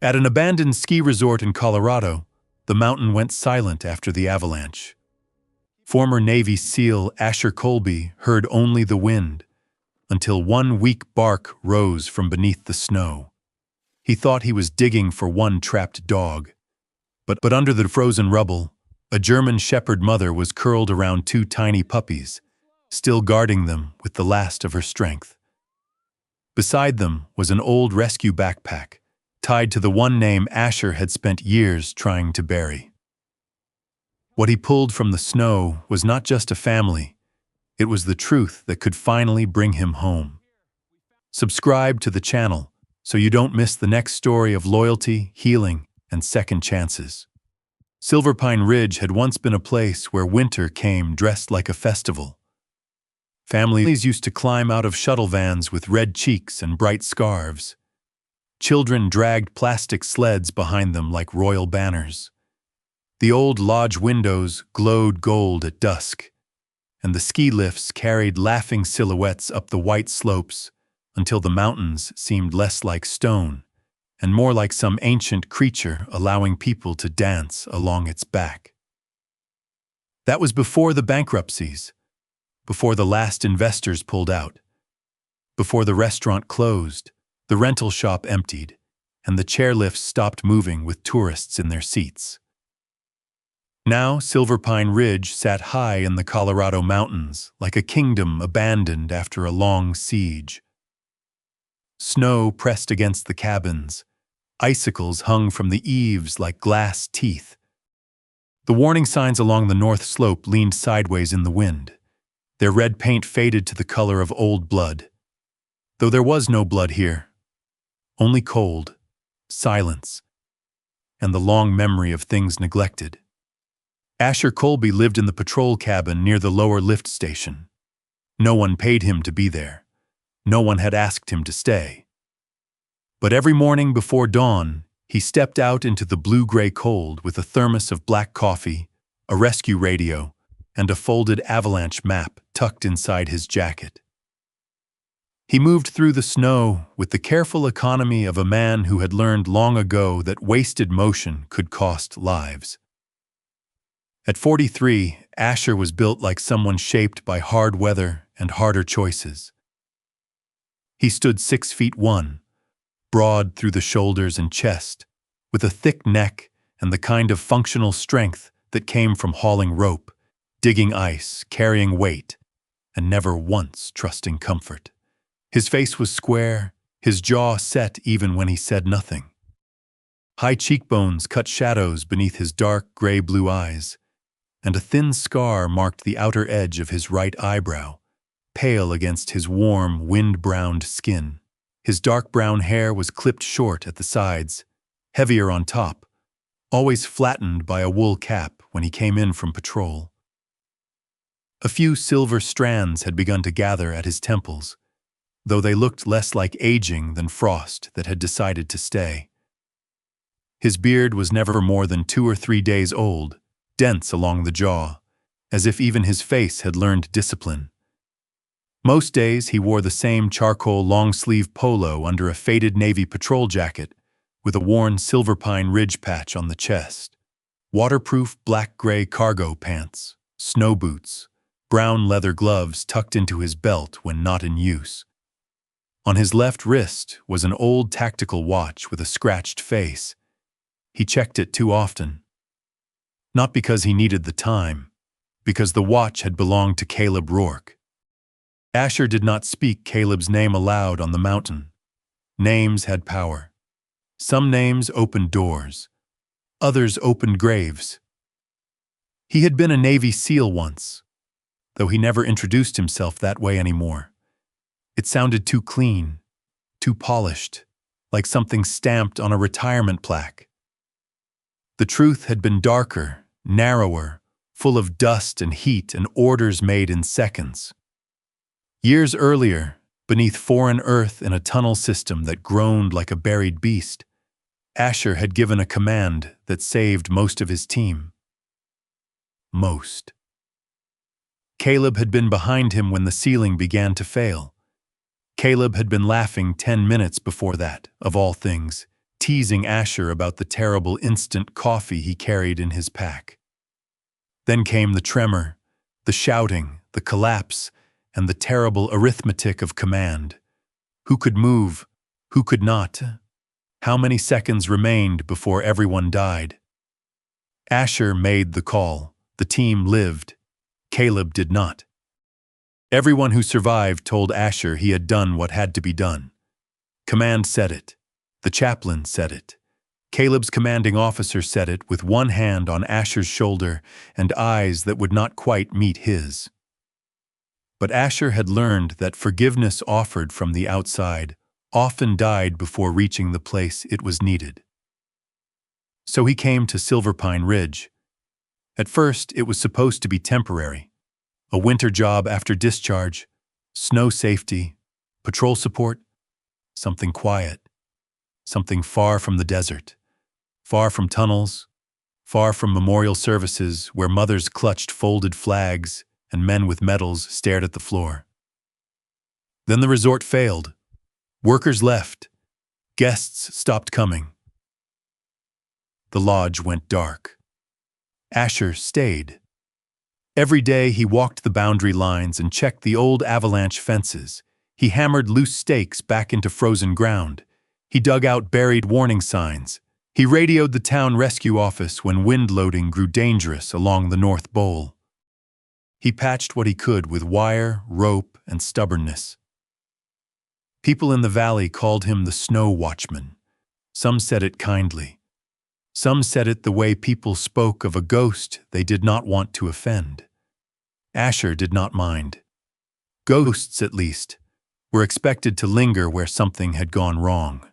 At an abandoned ski resort in Colorado, the mountain went silent after the avalanche. Former Navy SEAL Asher Colby heard only the wind, until one weak bark rose from beneath the snow. He thought he was digging for one trapped dog. But under the frozen rubble, a German shepherd mother was curled around two tiny puppies, still guarding them with the last of her strength. Beside them was an old rescue backpack, tied to the one name Asher had spent years trying to bury. What he pulled from the snow was not just a family, it was the truth that could finally bring him home. Subscribe to the channel so you don't miss the next story of loyalty, healing, and second chances. Silver Pine Ridge had once been a place where winter came dressed like a festival. Families used to climb out of shuttle vans with red cheeks and bright scarves. Children dragged plastic sleds behind them like royal banners. The old lodge windows glowed gold at dusk, and the ski lifts carried laughing silhouettes up the white slopes until the mountains seemed less like stone and more like some ancient creature allowing people to dance along its back. That was before the bankruptcies, before the last investors pulled out, before the restaurant closed, the rental shop emptied, and the chairlifts stopped moving with tourists in their seats. Now, Silver Pine Ridge sat high in the Colorado mountains, like a kingdom abandoned after a long siege. Snow pressed against the cabins. Icicles hung from the eaves like glass teeth. The warning signs along the north slope leaned sideways in the wind. Their red paint faded to the color of old blood. Though there was no blood here. Only cold, silence, and the long memory of things neglected. Asher Colby lived in the patrol cabin near the lower lift station. No one paid him to be there. No one had asked him to stay. But every morning before dawn, he stepped out into the blue-gray cold with a thermos of black coffee, a rescue radio, and a folded Avalanche map tucked inside his jacket. He moved through the snow with the careful economy of a man who had learned long ago that wasted motion could cost lives. At 43, Asher was built like someone shaped by hard weather and harder choices. He stood 6'1", broad through the shoulders and chest, with a thick neck and the kind of functional strength that came from hauling rope, digging ice, carrying weight, and never once trusting comfort. His face was square, his jaw set even when he said nothing. High cheekbones cut shadows beneath his dark gray-blue eyes, and a thin scar marked the outer edge of his right eyebrow, pale against his warm, wind-browned skin. His dark brown hair was clipped short at the sides, heavier on top, always flattened by a wool cap when he came in from patrol. A few silver strands had begun to gather at his temples, though they looked less like aging than frost that had decided to stay. His beard was never more than 2 or 3 days old, dense along the jaw, as if even his face had learned discipline. Most days he wore the same charcoal long-sleeve polo under a faded Navy patrol jacket with a worn Silver Pine Ridge patch on the chest, waterproof black-gray cargo pants, snow boots, brown leather gloves tucked into his belt when not in use. On his left wrist was an old tactical watch with a scratched face. He checked it too often. Not because he needed the time, because the watch had belonged to Caleb Rourke. Asher did not speak Caleb's name aloud on the mountain. Names had power. Some names opened doors. Others opened graves. He had been a Navy SEAL once, though he never introduced himself that way anymore. It sounded too clean, too polished, like something stamped on a retirement plaque. The truth had been darker, narrower, full of dust and heat and orders made in seconds. Years earlier, beneath foreign earth in a tunnel system that groaned like a buried beast, Asher had given a command that saved most of his team. Most. Caleb had been behind him when the ceiling began to fail. Caleb had been laughing 10 minutes before that, of all things, teasing Asher about the terrible instant coffee he carried in his pack. Then came the tremor, the shouting, the collapse, and the terrible arithmetic of command. Who could move? Who could not? How many seconds remained before everyone died? Asher made the call. The team lived. Caleb did not. Everyone who survived told Asher he had done what had to be done. Command said it. The chaplain said it. Caleb's commanding officer said it with one hand on Asher's shoulder and eyes that would not quite meet his. But Asher had learned that forgiveness offered from the outside often died before reaching the place it was needed. So he came to Silver Pine Ridge. At first, it was supposed to be temporary. A winter job after discharge, snow safety, patrol support, something quiet, something far from the desert, far from tunnels, far from memorial services where mothers clutched folded flags and men with medals stared at the floor. Then the resort failed. Workers left. Guests stopped coming. The lodge went dark. Asher stayed. Every day he walked the boundary lines and checked the old Avalanche fences. He hammered loose stakes back into frozen ground. He dug out buried warning signs. He radioed the town rescue office when wind loading grew dangerous along the North Bowl. He patched what he could with wire, rope, and stubbornness. People in the valley called him the Snow Watchman. Some said it kindly. Some said it the way people spoke of a ghost they did not want to offend. Asher did not mind. Ghosts, at least, were expected to linger where something had gone wrong.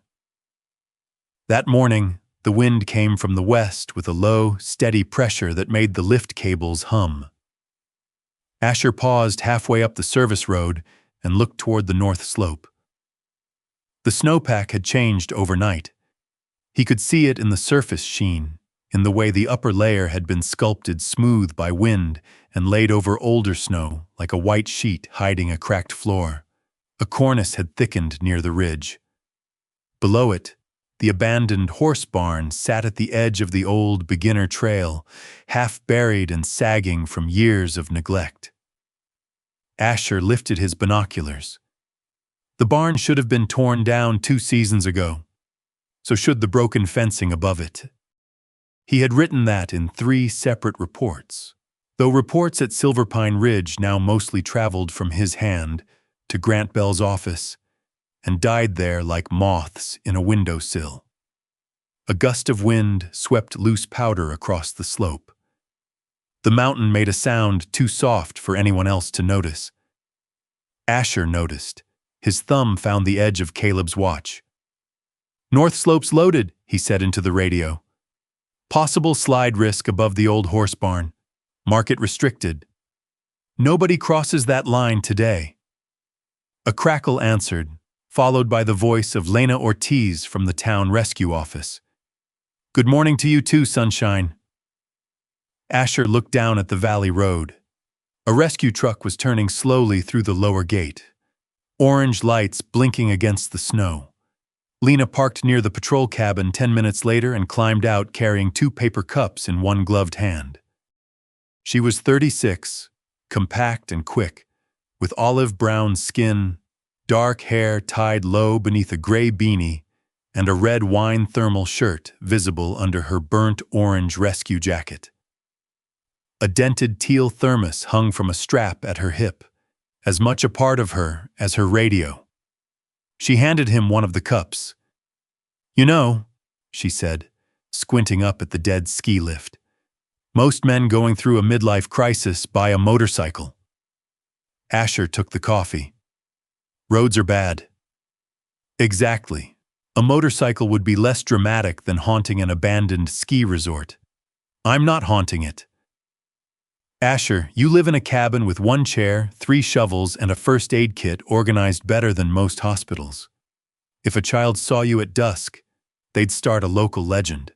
That morning, the wind came from the west with a low, steady pressure that made the lift cables hum. Asher paused halfway up the service road and looked toward the north slope. The snowpack had changed overnight. He could see it in the surface sheen, in the way the upper layer had been sculpted smooth by wind and laid over older snow like a white sheet hiding a cracked floor. A cornice had thickened near the ridge. Below it, the abandoned horse barn sat at the edge of the old beginner trail, half buried and sagging from years of neglect. Asher lifted his binoculars. The barn should have been torn down 2 seasons ago. So should the broken fencing above it. He had written that in 3 separate reports, though reports at Silver Pine Ridge now mostly traveled from his hand to Grant Bell's office and died there like moths in a windowsill. A gust of wind swept loose powder across the slope. The mountain made a sound too soft for anyone else to notice. Asher noticed. His thumb found the edge of Caleb's watch. "North slope's loaded," he said into the radio. "Possible slide risk above the old horse barn. Market restricted. Nobody crosses that line today." A crackle answered, followed by the voice of Lena Ortiz from the town rescue office. "Good morning to you too, sunshine." Asher looked down at the valley road. A rescue truck was turning slowly through the lower gate. Orange lights blinking against the snow. Lena parked near the patrol cabin 10 minutes later and climbed out carrying 2 paper cups in one gloved hand. She was 36, compact and quick, with olive-brown skin, dark hair tied low beneath a gray beanie, and a red wine thermal shirt visible under her burnt orange rescue jacket. A dented teal thermos hung from a strap at her hip, as much a part of her as her radio. She handed him one of the cups. "You know," she said, squinting up at the dead ski lift, "most men going through a midlife crisis buy a motorcycle." Asher took the coffee. "Roads are bad." "Exactly. A motorcycle would be less dramatic than haunting an abandoned ski resort. I'm not haunting it." "Asher, you live in a cabin with 1 chair, 3 shovels, and a first aid kit organized better than most hospitals. If a child saw you at dusk, they'd start a local legend."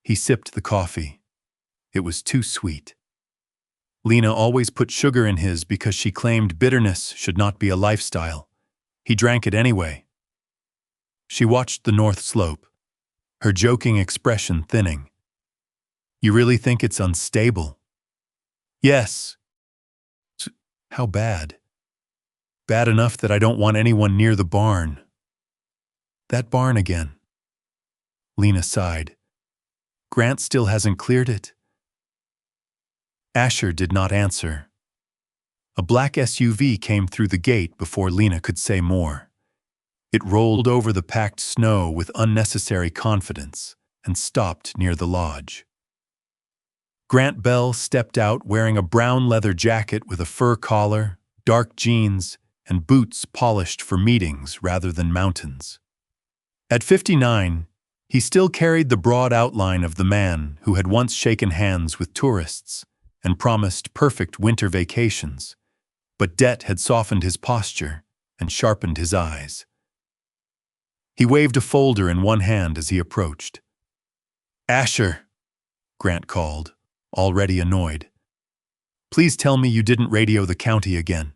He sipped the coffee. It was too sweet. Lena always put sugar in his because she claimed bitterness should not be a lifestyle. He drank it anyway. She watched the north slope, her joking expression thinning. You really think it's unstable? Yes. How bad? Bad enough that I don't want anyone near the barn. That barn again. Lena sighed. Grant still hasn't cleared it. Asher did not answer. A black SUV came through the gate before Lena could say more. It rolled over the packed snow with unnecessary confidence and stopped near the lodge. Grant Bell stepped out wearing a brown leather jacket with a fur collar, dark jeans, and boots polished for meetings rather than mountains. At 59, he still carried the broad outline of the man who had once shaken hands with tourists and promised perfect winter vacations, but debt had softened his posture and sharpened his eyes. He waved a folder in one hand as he approached. Asher, Grant called, already annoyed. Please tell me you didn't radio the county again.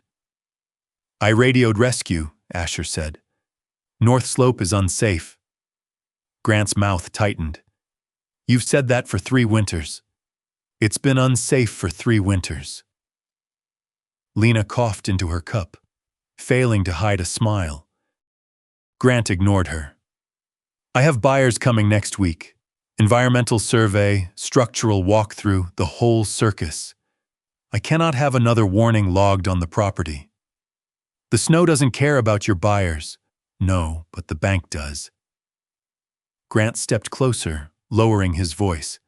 I radioed rescue, Asher said. North Slope is unsafe. Grant's mouth tightened. You've said that for 3 winters. It's been unsafe for 3 winters. Lena coughed into her cup, failing to hide a smile. Grant ignored her. I have buyers coming next week. Environmental survey, structural walkthrough, the whole circus. I cannot have another warning logged on the property. The snow doesn't care about your buyers. No, but the bank does. Grant stepped closer, lowering his voice.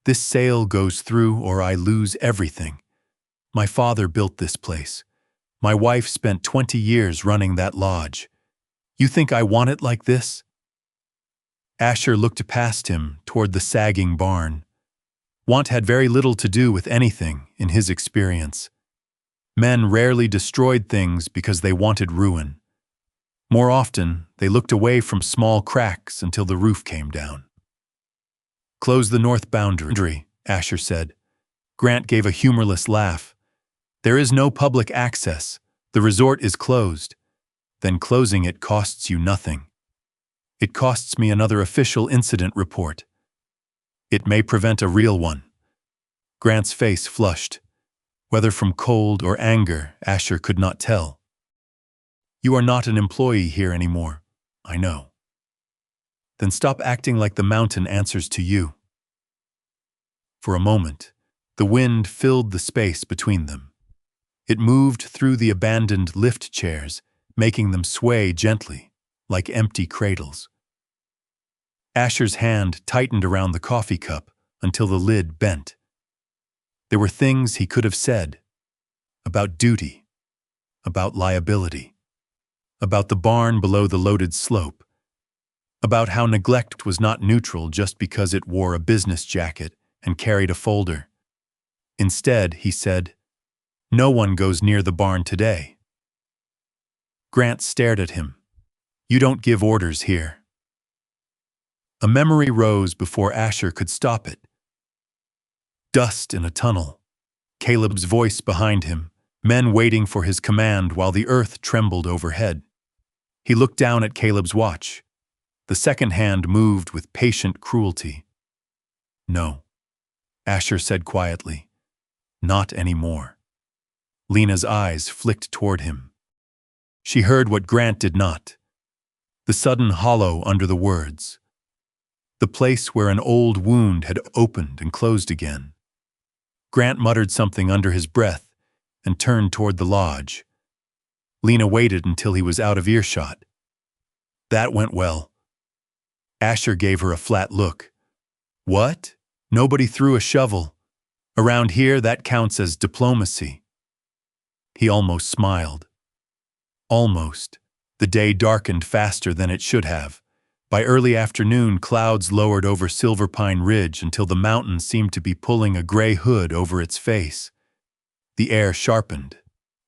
This sale goes through or I lose everything. My father built this place. My wife spent 20 years running that lodge. You think I want it like this? Asher looked past him toward the sagging barn. Want had very little to do with anything, in his experience. Men rarely destroyed things because they wanted ruin. More often, they looked away from small cracks until the roof came down. Close the north boundary, Asher said. Grant gave a humorless laugh. There is no public access. The resort is closed. Then closing it costs you nothing. It costs me another official incident report. It may prevent a real one. Grant's face flushed. Whether from cold or anger, Asher could not tell. You are not an employee here anymore, I know. Then stop acting like the mountain answers to you. For a moment, the wind filled the space between them. It moved through the abandoned lift chairs, making them sway gently, like empty cradles. Asher's hand tightened around the coffee cup until the lid bent. There were things he could have said about duty, about liability, about the barn below the loaded slope, about how neglect was not neutral just because it wore a business jacket and carried a folder. Instead, he said, "No one goes near the barn today." Grant stared at him. You don't give orders here. A memory rose before Asher could stop it. Dust in a tunnel. Caleb's voice behind him, men waiting for his command while the earth trembled overhead. He looked down at Caleb's watch. The second hand moved with patient cruelty. No, Asher said quietly. Not anymore. Lena's eyes flicked toward him. She heard what Grant did not. The sudden hollow under the words. The place where an old wound had opened and closed again. Grant muttered something under his breath and turned toward the lodge. Lena waited until he was out of earshot. That went well. Asher gave her a flat look. What? Nobody threw a shovel. Around here, that counts as diplomacy. He almost smiled. Almost. The day darkened faster than it should have. By early afternoon, clouds lowered over Silver Pine Ridge until the mountain seemed to be pulling a gray hood over its face. The air sharpened.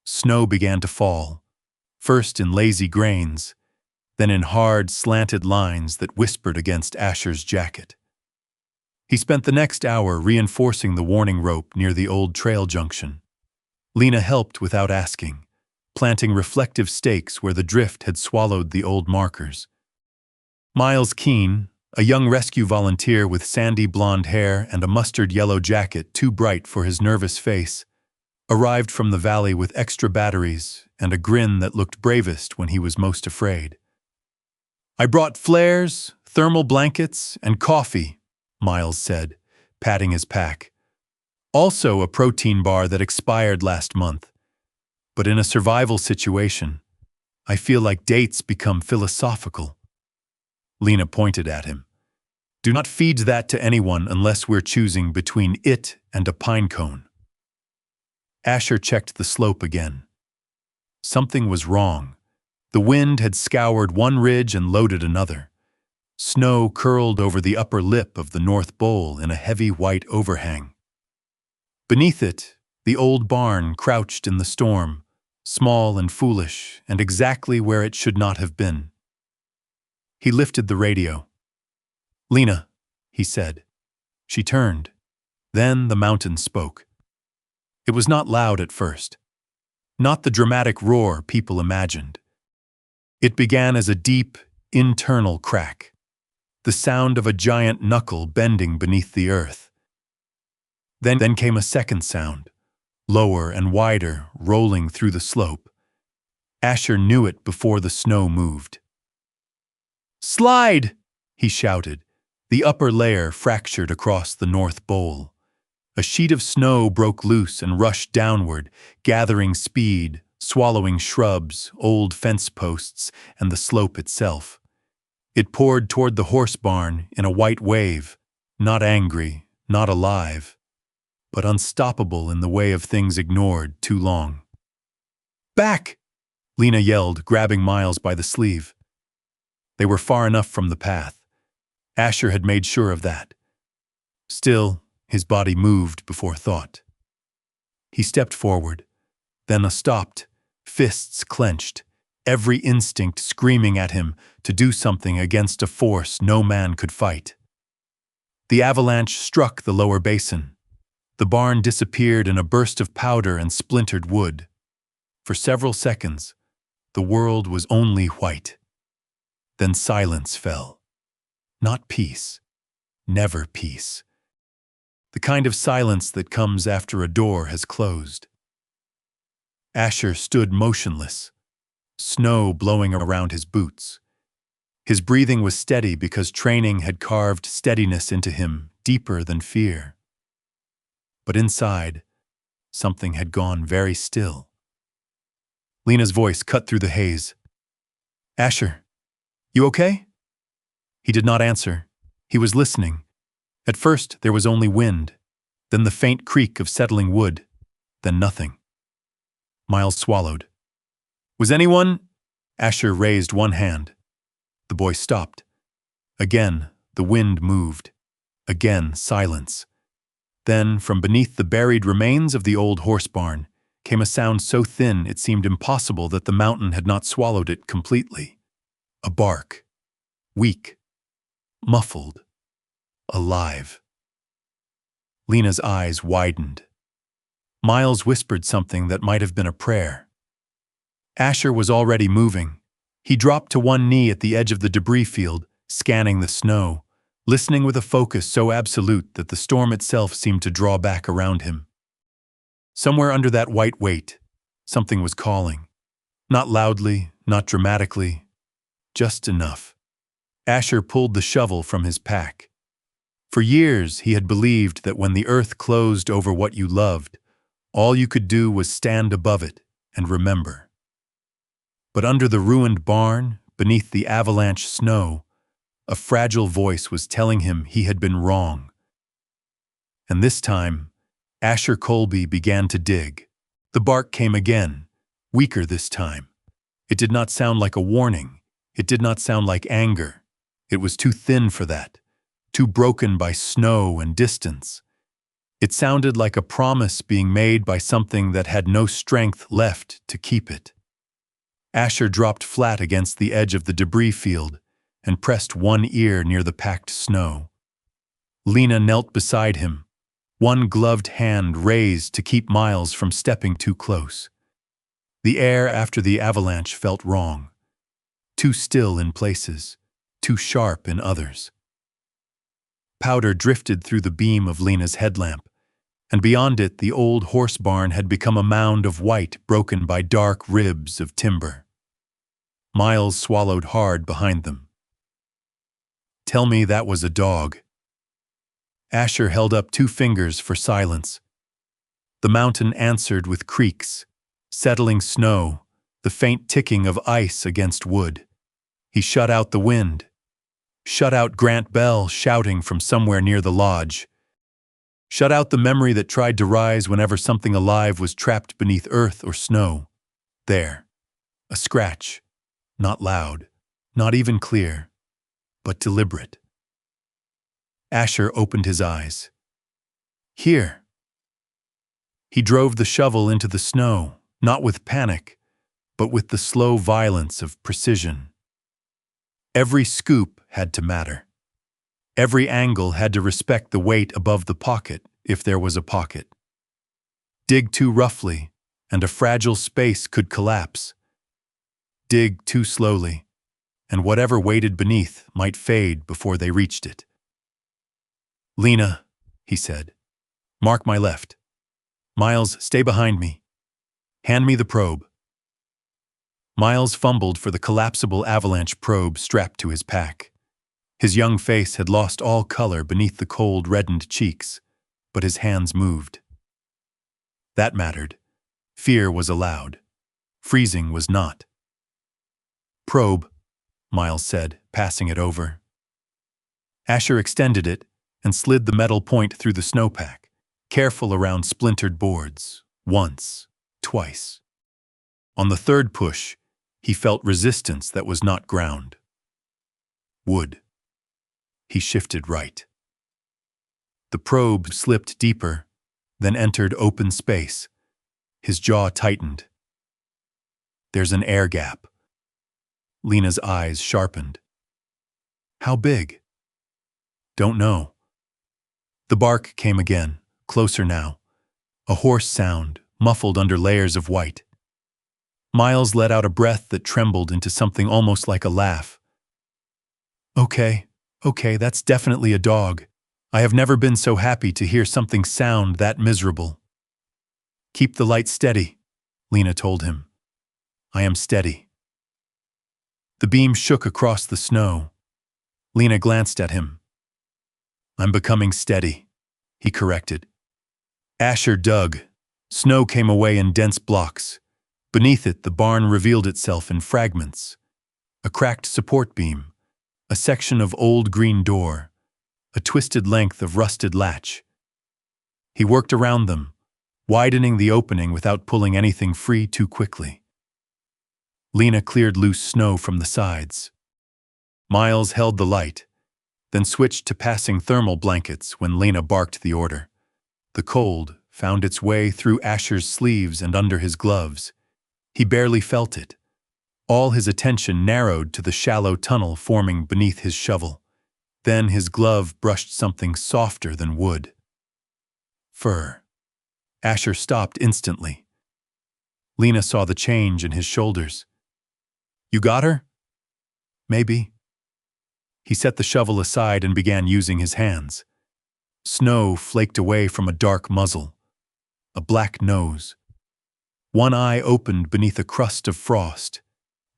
Snow began to fall, first in lazy grains, then in hard, slanted lines that whispered against Asher's jacket. He spent the next hour reinforcing the warning rope near the old trail junction. Lena helped without asking, planting reflective stakes where the drift had swallowed the old markers. Miles Keene, a young rescue volunteer with sandy blonde hair and a mustard yellow jacket too bright for his nervous face, arrived from the valley with extra batteries and a grin that looked bravest when he was most afraid. "I brought flares, thermal blankets, and coffee," Miles said, patting his pack. "Also a protein bar that expired last month. But in a survival situation, I feel like dates become philosophical." Lena pointed at him. "Do not feed that to anyone unless we're choosing between it and a pine cone." Asher checked the slope again. Something was wrong. The wind had scoured one ridge and loaded another. Snow curled over the upper lip of the North Bowl in a heavy white overhang. Beneath it, the old barn crouched in the storm, small and foolish, and exactly where it should not have been. He lifted the radio. "Lena," he said. She turned. Then the mountain spoke. It was not loud at first. Not the dramatic roar people imagined. It began as a deep, internal crack, the sound of a giant knuckle bending beneath the earth. Then came a second sound, lower and wider, rolling through the slope. Asher knew it before the snow moved. "Slide!" he shouted. The upper layer fractured across the North Bowl. A sheet of snow broke loose and rushed downward, gathering speed, swallowing shrubs, old fence posts, and the slope itself. It poured toward the horse barn in a white wave, not angry, not alive, but unstoppable in the way of things ignored too long. "Back!" Lena yelled, grabbing Miles by the sleeve. They were far enough from the path. Asher had made sure of that. Still, his body moved before thought. He stepped forward, then stopped, fists clenched, every instinct screaming at him to do something against a force no man could fight. The avalanche struck the lower basin. The barn disappeared in a burst of powder and splintered wood. For several seconds, the world was only white. Then silence fell. Not peace. Never peace. The kind of silence that comes after a door has closed. Asher stood motionless, snow blowing around his boots. His breathing was steady because training had carved steadiness into him deeper than fear. But inside, something had gone very still. Lena's voice cut through the haze. "Asher, you okay?" He did not answer. He was listening. At first, there was only wind, then the faint creak of settling wood, then nothing. Miles swallowed. "Was anyone?" Asher raised one hand. The boy stopped. Again, the wind moved. Again, silence. Then, from beneath the buried remains of the old horse barn, came a sound so thin it seemed impossible that the mountain had not swallowed it completely. A bark. Weak. Muffled. Alive. Lena's eyes widened. Miles whispered something that might have been a prayer. Asher was already moving. He dropped to one knee at the edge of the debris field, scanning the snow, listening with a focus so absolute that the storm itself seemed to draw back around him. Somewhere under that white weight, something was calling. Not loudly, not dramatically, just enough. Asher pulled the shovel from his pack. For years, he had believed that when the earth closed over what you loved, all you could do was stand above it and remember. But under the ruined barn, beneath the avalanche snow, a fragile voice was telling him he had been wrong. And this time, Asher Colby began to dig. The bark came again, weaker this time. It did not sound like a warning. It did not sound like anger. It was too thin for that, too broken by snow and distance. It sounded like a promise being made by something that had no strength left to keep it. Asher dropped flat against the edge of the debris field and pressed one ear near the packed snow. Lena knelt beside him, one gloved hand raised to keep Miles from stepping too close. The air after the avalanche felt wrong. Too still in places, too sharp in others. Powder drifted through the beam of Lena's headlamp, and beyond it the old horse barn had become a mound of white broken by dark ribs of timber. Miles swallowed hard behind them. "Tell me that was a dog." Asher held up 2 fingers for silence. The mountain answered with creaks, settling snow, the faint ticking of ice against wood. He shut out the wind, shut out Grant Bell shouting from somewhere near the lodge, shut out the memory that tried to rise whenever something alive was trapped beneath earth or snow. There, a scratch, not loud, not even clear, but deliberate. Asher opened his eyes. Here. He drove the shovel into the snow, not with panic, but with the slow violence of precision. Every scoop had to matter. Every angle had to respect the weight above the pocket, if there was a pocket. Dig too roughly, and a fragile space could collapse. Dig too slowly, and whatever waited beneath might fade before they reached it. "Lena," he said, "mark my left. Miles, stay behind me. Hand me the probe." Miles fumbled for the collapsible Avalanche probe strapped to his pack. His young face had lost all color beneath the cold, reddened cheeks, but his hands moved. That mattered. Fear was allowed. Freezing was not. "Probe," Miles said, passing it over. Asher extended it and slid the metal point through the snowpack, careful around splintered boards, once, twice. On the third push, he felt resistance that was not ground. Wood. He shifted right. The probe slipped deeper, then entered open space. His jaw tightened. "There's an air gap." Lena's eyes sharpened. "How big?" "Don't know." The bark came again, closer now. A hoarse sound, muffled under layers of white. Miles let out a breath that trembled into something almost like a laugh. Okay, that's definitely a dog. I have never been so happy to hear something sound that miserable." "Keep the light steady," Lena told him. "I am steady." The beam shook across the snow. Lena glanced at him. "I'm becoming steady," he corrected. Asher dug. Snow came away in dense blocks. Beneath it, the barn revealed itself in fragments. A cracked support beam, a section of old green door, a twisted length of rusted latch. He worked around them, widening the opening without pulling anything free too quickly. Lena cleared loose snow from the sides. Miles held the light, then switched to passing thermal blankets when Lena barked the order. The cold found its way through Asher's sleeves and under his gloves. He barely felt it. All his attention narrowed to the shallow tunnel forming beneath his shovel. Then his glove brushed something softer than wood. Fur. Asher stopped instantly. Lena saw the change in his shoulders. "You got her?" "Maybe." He set the shovel aside and began using his hands. Snow flaked away from a dark muzzle, a black nose. One eye opened beneath a crust of frost,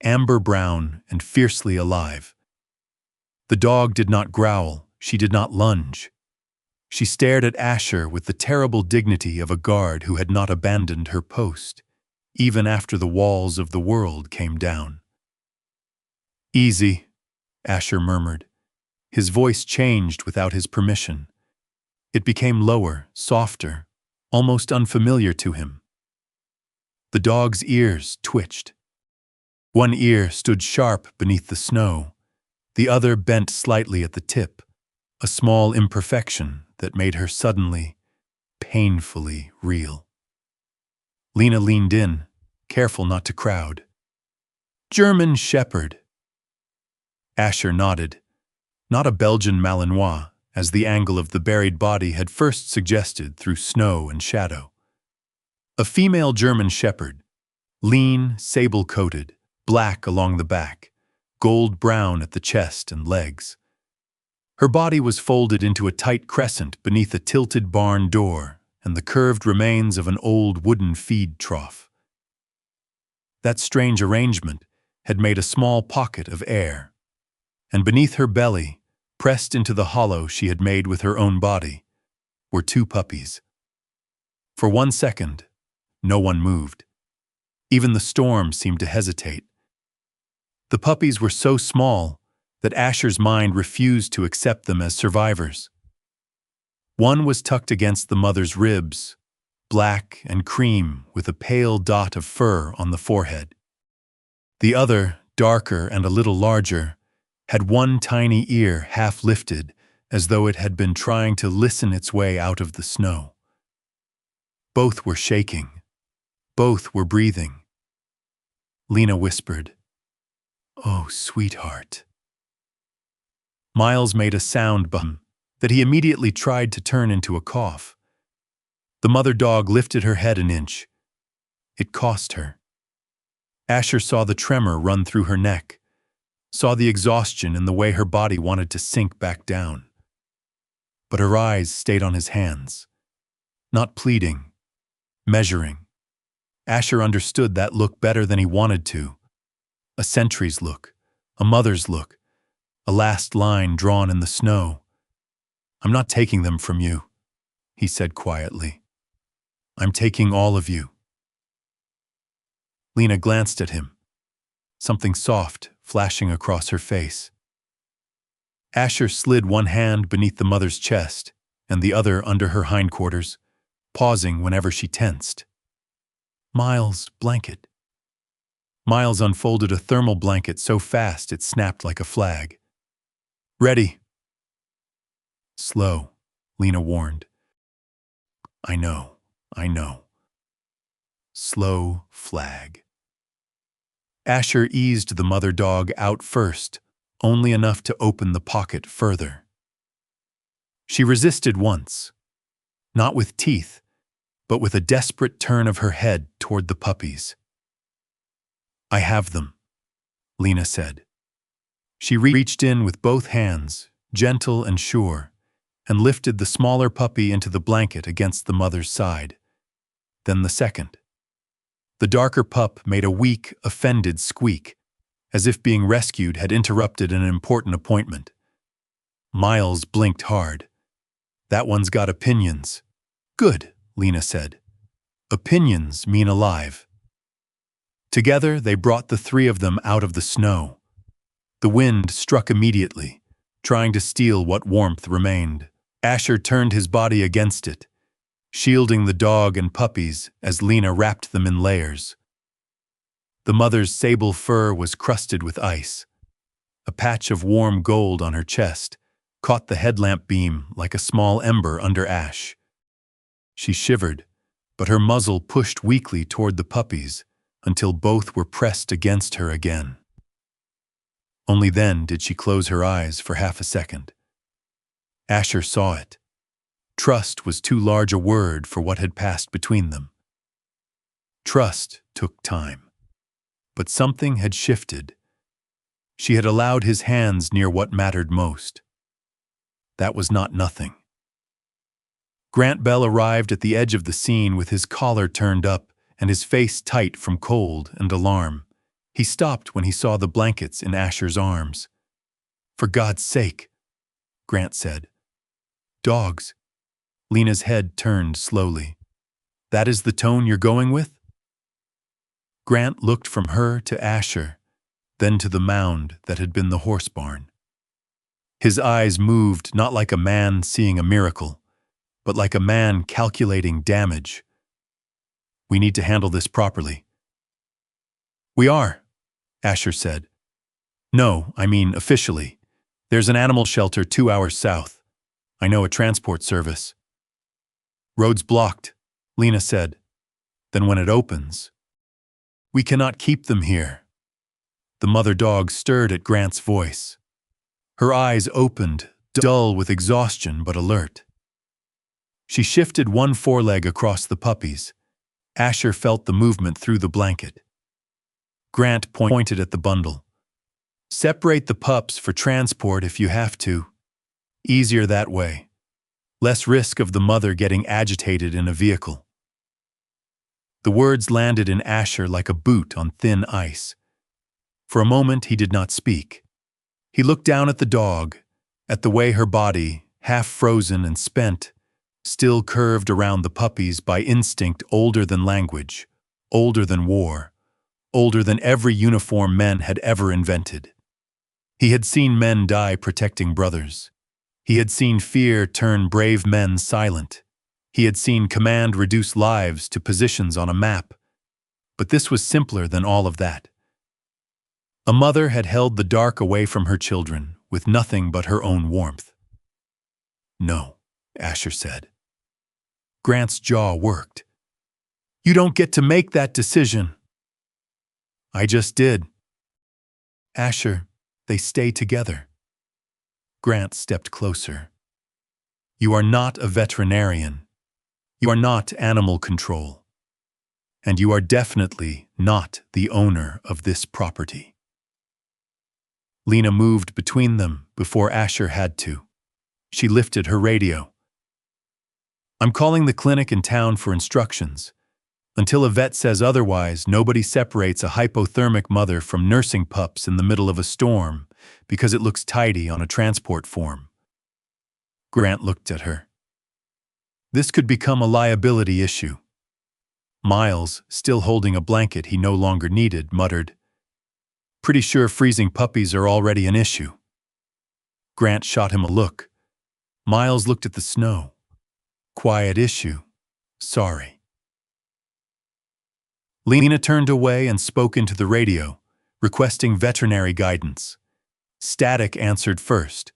amber brown and fiercely alive. The dog did not growl, she did not lunge. She stared at Asher with the terrible dignity of a guard who had not abandoned her post, even after the walls of the world came down. "Easy," Asher murmured. His voice changed without his permission. It became lower, softer, almost unfamiliar to him. The dog's ears twitched. One ear stood sharp beneath the snow, the other bent slightly at the tip, a small imperfection that made her suddenly, painfully real. Lena leaned in, careful not to crowd. "German Shepherd." Asher nodded. Not a Belgian Malinois, as the angle of the buried body had first suggested through snow and shadow. A female German Shepherd, lean, sable-coated, black along the back, gold-brown at the chest and legs. Her body was folded into a tight crescent beneath a tilted barn door and the curved remains of an old wooden feed trough. That strange arrangement had made a small pocket of air, and beneath her belly, pressed into the hollow she had made with her own body, were 2 puppies. For 1 second, no one moved. Even the storm seemed to hesitate. The puppies were so small that Asher's mind refused to accept them as survivors. One was tucked against the mother's ribs, black and cream with a pale dot of fur on the forehead. The other, darker and a little larger, had one tiny ear half lifted as though it had been trying to listen its way out of the snow. Both were shaking. Both were breathing. Lena whispered, "Oh, sweetheart." Miles made a sound that he immediately tried to turn into a cough. The mother dog lifted her head an inch. It cost her. Asher saw the tremor run through her neck, saw the exhaustion in the way her body wanted to sink back down. But her eyes stayed on his hands, not pleading, measuring. Asher understood that look better than he wanted to. A sentry's look, a mother's look, a last line drawn in the snow. "I'm not taking them from you," he said quietly. "I'm taking all of you." Lena glanced at him, something soft flashing across her face. Asher slid one hand beneath the mother's chest and the other under her hindquarters, pausing whenever she tensed. "Miles, blanket." Miles unfolded a thermal blanket so fast it snapped like a flag. "Ready." "Slow," Lena warned. I know. Slow flag." Asher eased the mother dog out first, only enough to open the pocket further. She resisted once, not with teeth, but with a desperate turn of her head toward the puppies. "I have them," Lena said. She reached in with both hands, gentle and sure, and lifted the smaller puppy into the blanket against the mother's side. Then the second. The darker pup made a weak, offended squeak, as if being rescued had interrupted an important appointment. Miles blinked hard. "That one's got opinions." "Good," Lena said. "Opinions mean alive." Together they brought the 3 of them out of the snow. The wind struck immediately, trying to steal what warmth remained. Asher turned his body against it, shielding the dog and puppies as Lena wrapped them in layers. The mother's sable fur was crusted with ice. A patch of warm gold on her chest caught the headlamp beam like a small ember under ash. She shivered, but her muzzle pushed weakly toward the puppies until both were pressed against her again. Only then did she close her eyes for half a second. Asher saw it. Trust was too large a word for what had passed between them. Trust took time. But something had shifted. She had allowed his hands near what mattered most. That was not nothing. Grant Bell arrived at the edge of the scene with his collar turned up and his face tight from cold and alarm. He stopped when he saw the blankets in Asher's arms. "For God's sake," Grant said. "Dogs." Lena's head turned slowly. "That is the tone you're going with?" Grant looked from her to Asher, then to the mound that had been the horse barn. His eyes moved not like a man seeing a miracle, but like a man calculating damage. "We need to handle this properly." "We are," Asher said. "No, I mean officially. There's an animal shelter 2 hours south. I know a transport service." "Road's blocked," Lena said. "Then when it opens..." "We cannot keep them here." The mother dog stirred at Grant's voice. Her eyes opened, dull with exhaustion but alert. She shifted one foreleg across the puppies. Asher felt the movement through the blanket. Grant pointed at the bundle. Separate the pups for transport if you have to. Easier that way. Less risk of the mother getting agitated in a vehicle. The words landed in Asher like a boot on thin ice. For a moment he did not speak. He looked down at the dog, at the way her body, half frozen and spent, still curved around the puppies by instinct older than language, older than war, older than every uniform men had ever invented. He had seen men die protecting brothers. He had seen fear turn brave men silent. He had seen command reduce lives to positions on a map. But this was simpler than all of that. A mother had held the dark away from her children with nothing but her own warmth. "No," Asher said. Grant's jaw worked. "You don't get to make that decision." "I just did." "Asher, they stay together." Grant stepped closer. "You are not a veterinarian. You are not animal control. And you are definitely not the owner of this property." Lena moved between them before Asher had to. She lifted her radio. "I'm calling the clinic in town for instructions. Until a vet says otherwise, nobody separates a hypothermic mother from nursing pups in the middle of a storm because it looks tidy on a transport form." Grant looked at her. This could become a liability issue. Miles, still holding a blanket he no longer needed, muttered, "Pretty sure freezing puppies are already an issue." Grant shot him a look. Miles looked at the snow. "Quiet issue. Sorry." Lena turned away and spoke into the radio, requesting veterinary guidance. Static answered first,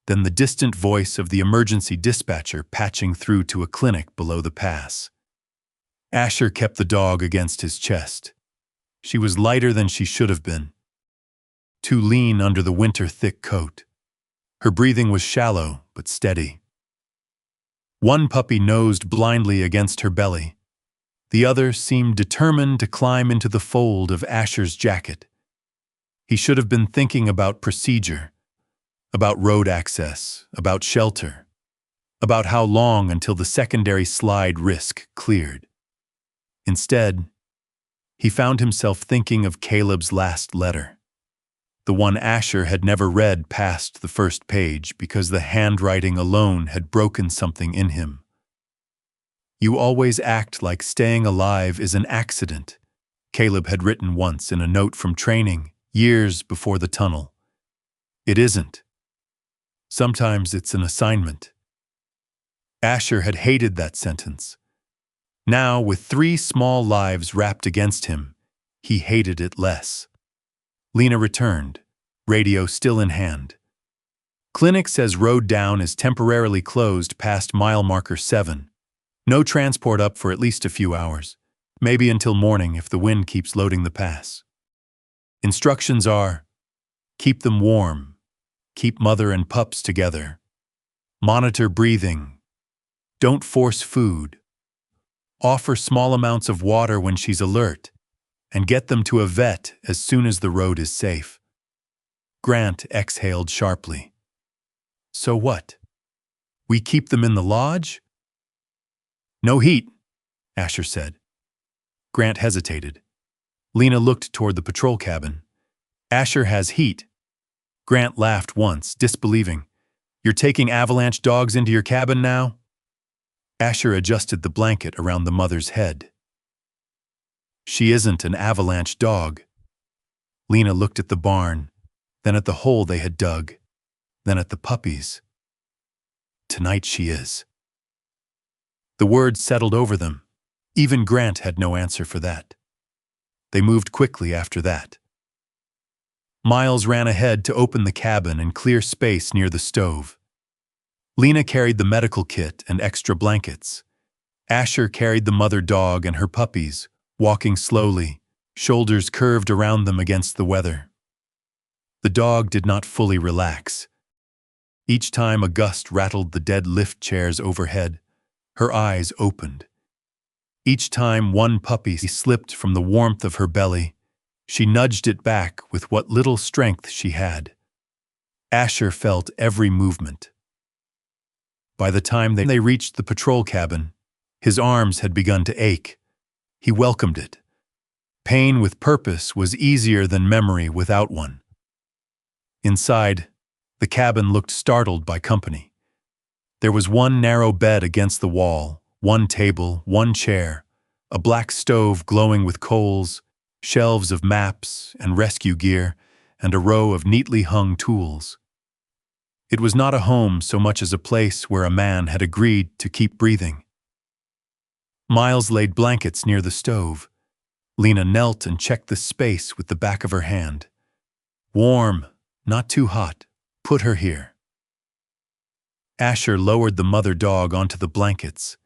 then the distant voice of the emergency dispatcher patching through to a clinic below the pass. Asher kept the dog against his chest. She was lighter than she should have been, too lean under the winter-thick coat. Her breathing was shallow but steady. One puppy nosed blindly against her belly. The other seemed determined to climb into the fold of Asher's jacket. He should have been thinking about procedure, about road access, about shelter, about how long until the secondary slide risk cleared. Instead, he found himself thinking of Caleb's last letter, the one Asher had never read past the first page because the handwriting alone had broken something in him. "You always act like staying alive is an accident," Caleb had written once in a note from training, years before the tunnel. "It isn't. Sometimes it's an assignment." Asher had hated that sentence. Now, with 3 small lives wrapped against him, he hated it less. Lena returned, radio still in hand. "Clinic says road down is temporarily closed past mile marker 7. No transport up for at least a few hours, maybe until morning if the wind keeps loading the pass. Instructions are, keep them warm, keep mother and pups together, monitor breathing, don't force food, offer small amounts of water when she's alert, and get them to a vet as soon as the road is safe." Grant exhaled sharply. "So what? We keep them in the lodge?" "No heat," Asher said. Grant hesitated. Lena looked toward the patrol cabin. "Asher has heat." Grant laughed once, disbelieving. "You're taking Avalanche dogs into your cabin now?" Asher adjusted the blanket around the mother's head. "She isn't an Avalanche dog." Lena looked at the barn, then at the hole they had dug, then at the puppies. "Tonight she is." The words settled over them. Even Grant had no answer for that. They moved quickly after that. Miles ran ahead to open the cabin and clear space near the stove. Lena carried the medical kit and extra blankets. Asher carried the mother dog and her puppies, walking slowly, shoulders curved around them against the weather. The dog did not fully relax. Each time a gust rattled the dead lift chairs overhead, her eyes opened. Each time one puppy slipped from the warmth of her belly, She nudged it back with what little strength she had. Asher felt every movement. By the time they reached the patrol cabin, his arms had begun to ache. He welcomed it. Pain with purpose was easier than memory without one. Inside, the cabin looked startled by company. There was one narrow bed against the wall, one table, one chair, a black stove glowing with coals, shelves of maps and rescue gear, and a row of neatly hung tools. It was not a home so much as a place where a man had agreed to keep breathing. Miles laid blankets near the stove. Lena knelt and checked the space with the back of her hand. Warm, not too hot. Put her here. Asher lowered the mother dog onto the blankets.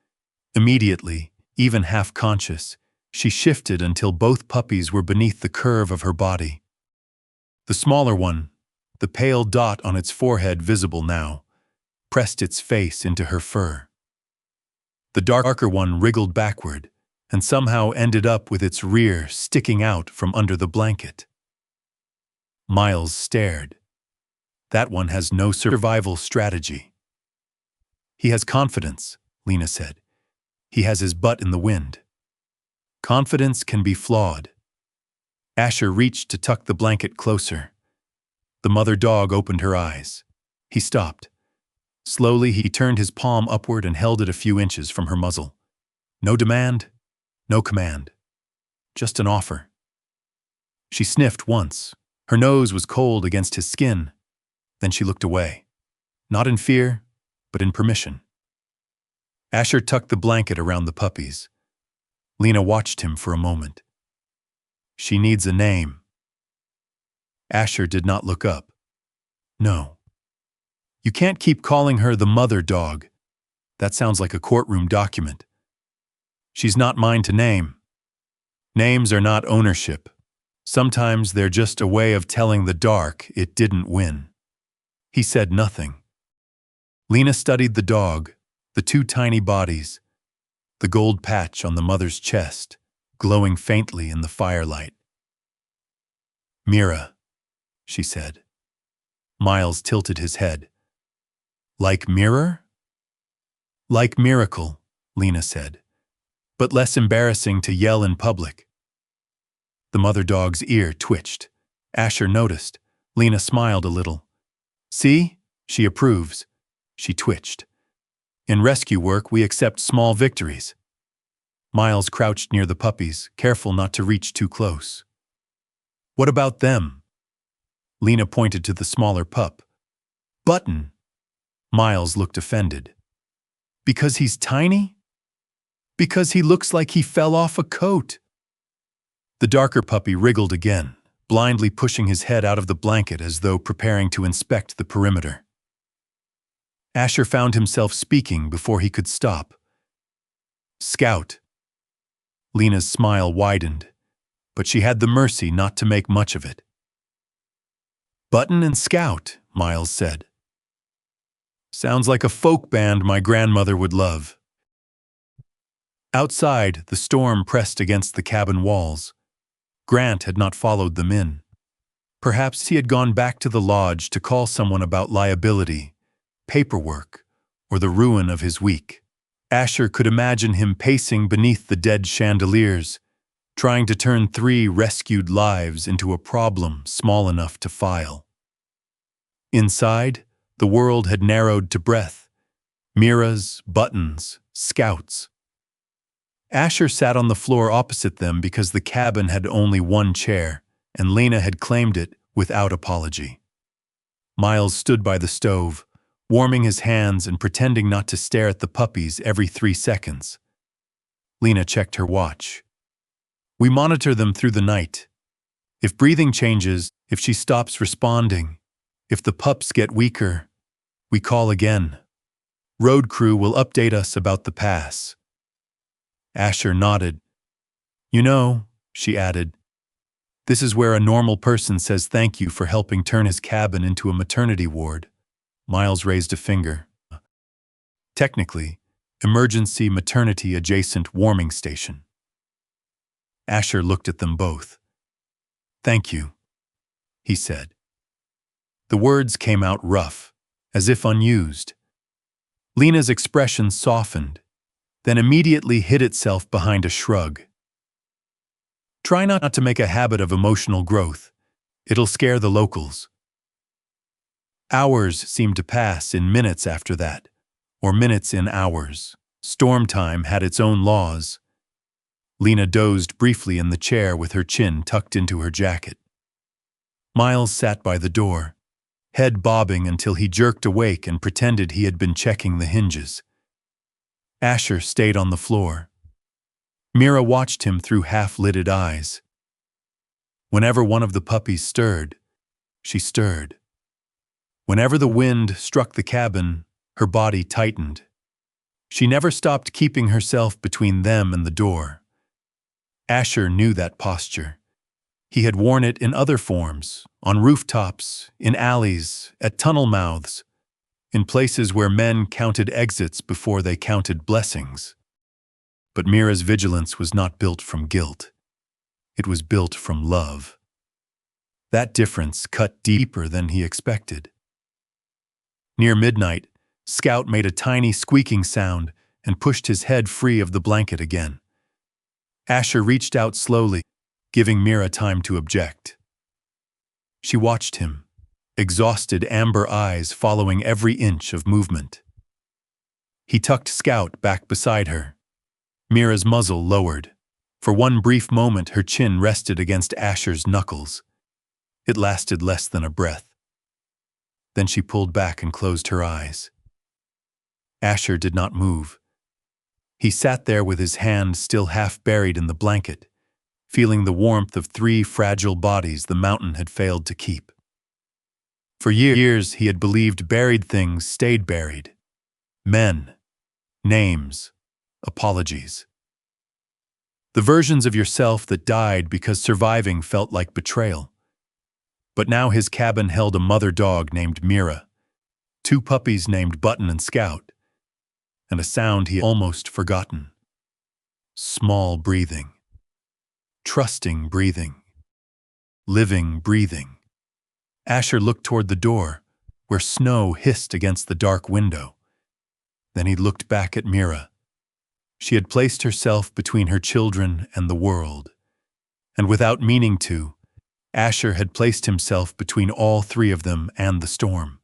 Immediately, even half-conscious, she shifted until both puppies were beneath the curve of her body. The smaller one, the pale dot on its forehead visible now, pressed its face into her fur. The darker one wriggled backward and somehow ended up with its rear sticking out from under the blanket. Miles stared. That one has no survival strategy. He has confidence, Lena said. He has his butt in the wind. Confidence can be flawed. Asher reached to tuck the blanket closer. The mother dog opened her eyes. He stopped. Slowly, he turned his palm upward and held it a few inches from her muzzle. No demand, no command. Just an offer. She sniffed once. Her nose was cold against his skin. Then she looked away. Not in fear, but in permission. Asher tucked the blanket around the puppies. Lena watched him for a moment. She needs a name. Asher did not look up. No. You can't keep calling her the mother dog. That sounds like a courtroom document. She's not mine to name. Names are not ownership. Sometimes they're just a way of telling the dark it didn't win. He said nothing. Lena studied the dog, the two tiny bodies, the gold patch on the mother's chest, glowing faintly in the firelight. Mira, she said. Miles tilted his head. Like mirror? Like miracle, Lena said, but less embarrassing to yell in public. The mother dog's ear twitched. Asher noticed. Lena smiled a little. See? She approves. She twitched. In rescue work, we accept small victories. Miles crouched near the puppies, careful not to reach too close. What about them? Lena pointed to the smaller pup. Button. Miles looked offended. Because he's tiny? Because he looks like he fell off a coat. The darker puppy wriggled again, blindly pushing his head out of the blanket as though preparing to inspect the perimeter. Asher found himself speaking before he could stop. Scout. Lena's smile widened, but she had the mercy not to make much of it. Button and Scout, Miles said. Sounds like a folk band my grandmother would love. Outside, the storm pressed against the cabin walls. Grant had not followed them in. Perhaps he had gone back to the lodge to call someone about liability, paperwork, or the ruin of his week. Asher could imagine him pacing beneath the dead chandeliers, trying to turn 3 rescued lives into a problem small enough to file. Inside, the world had narrowed to breath. Miras, Buttons, Scouts. Asher sat on the floor opposite them because the cabin had only one chair, and Lena had claimed it without apology. Miles stood by the stove, warming his hands and pretending not to stare at the puppies every 3 seconds. Lena checked her watch. We monitor them through the night. If breathing changes, if she stops responding, if the pups get weaker, we call again. Road crew will update us about the pass. Asher nodded. You know, she added, this is where a normal person says thank you for helping turn his cabin into a maternity ward. Miles raised a finger. Technically, emergency maternity adjacent warming station. Asher looked at them both. "Thank you," he said. The words came out rough, as if unused. Lena's expression softened, then immediately hid itself behind a shrug. "Try not to make a habit of emotional growth. It'll scare the locals." Hours seemed to pass in minutes after that, or minutes in hours. Storm time had its own laws. Lena dozed briefly in the chair with her chin tucked into her jacket. Miles sat by the door, head bobbing until he jerked awake and pretended he had been checking the hinges. Asher stayed on the floor. Mira watched him through half-lidded eyes. Whenever one of the puppies stirred, she stirred. Whenever the wind struck the cabin, her body tightened. She never stopped keeping herself between them and the door. Asher knew that posture. He had worn it in other forms, on rooftops, in alleys, at tunnel mouths, in places where men counted exits before they counted blessings. But Mira's vigilance was not built from guilt. It was built from love. That difference cut deeper than he expected. Near midnight, Scout made a tiny squeaking sound and pushed his head free of the blanket again. Asher reached out slowly, giving Mira time to object. She watched him, exhausted amber eyes following every inch of movement. He tucked Scout back beside her. Mira's muzzle lowered. For one brief moment, her chin rested against Asher's knuckles. It lasted less than a breath. Then she pulled back and closed her eyes. Asher did not move. He sat there with his hand still half buried in the blanket, feeling the warmth of 3 fragile bodies the mountain had failed to keep. For years he had believed buried things stayed buried. Men, names, apologies. The versions of yourself that died because surviving felt like betrayal. But now his cabin held a mother dog named Mira, 2 puppies named Button and Scout, and a sound he had almost forgotten. Small breathing. Trusting breathing. Living breathing. Asher looked toward the door, where snow hissed against the dark window. Then he looked back at Mira. She had placed herself between her children and the world, and without meaning to, Asher had placed himself between all 3 of them and the storm.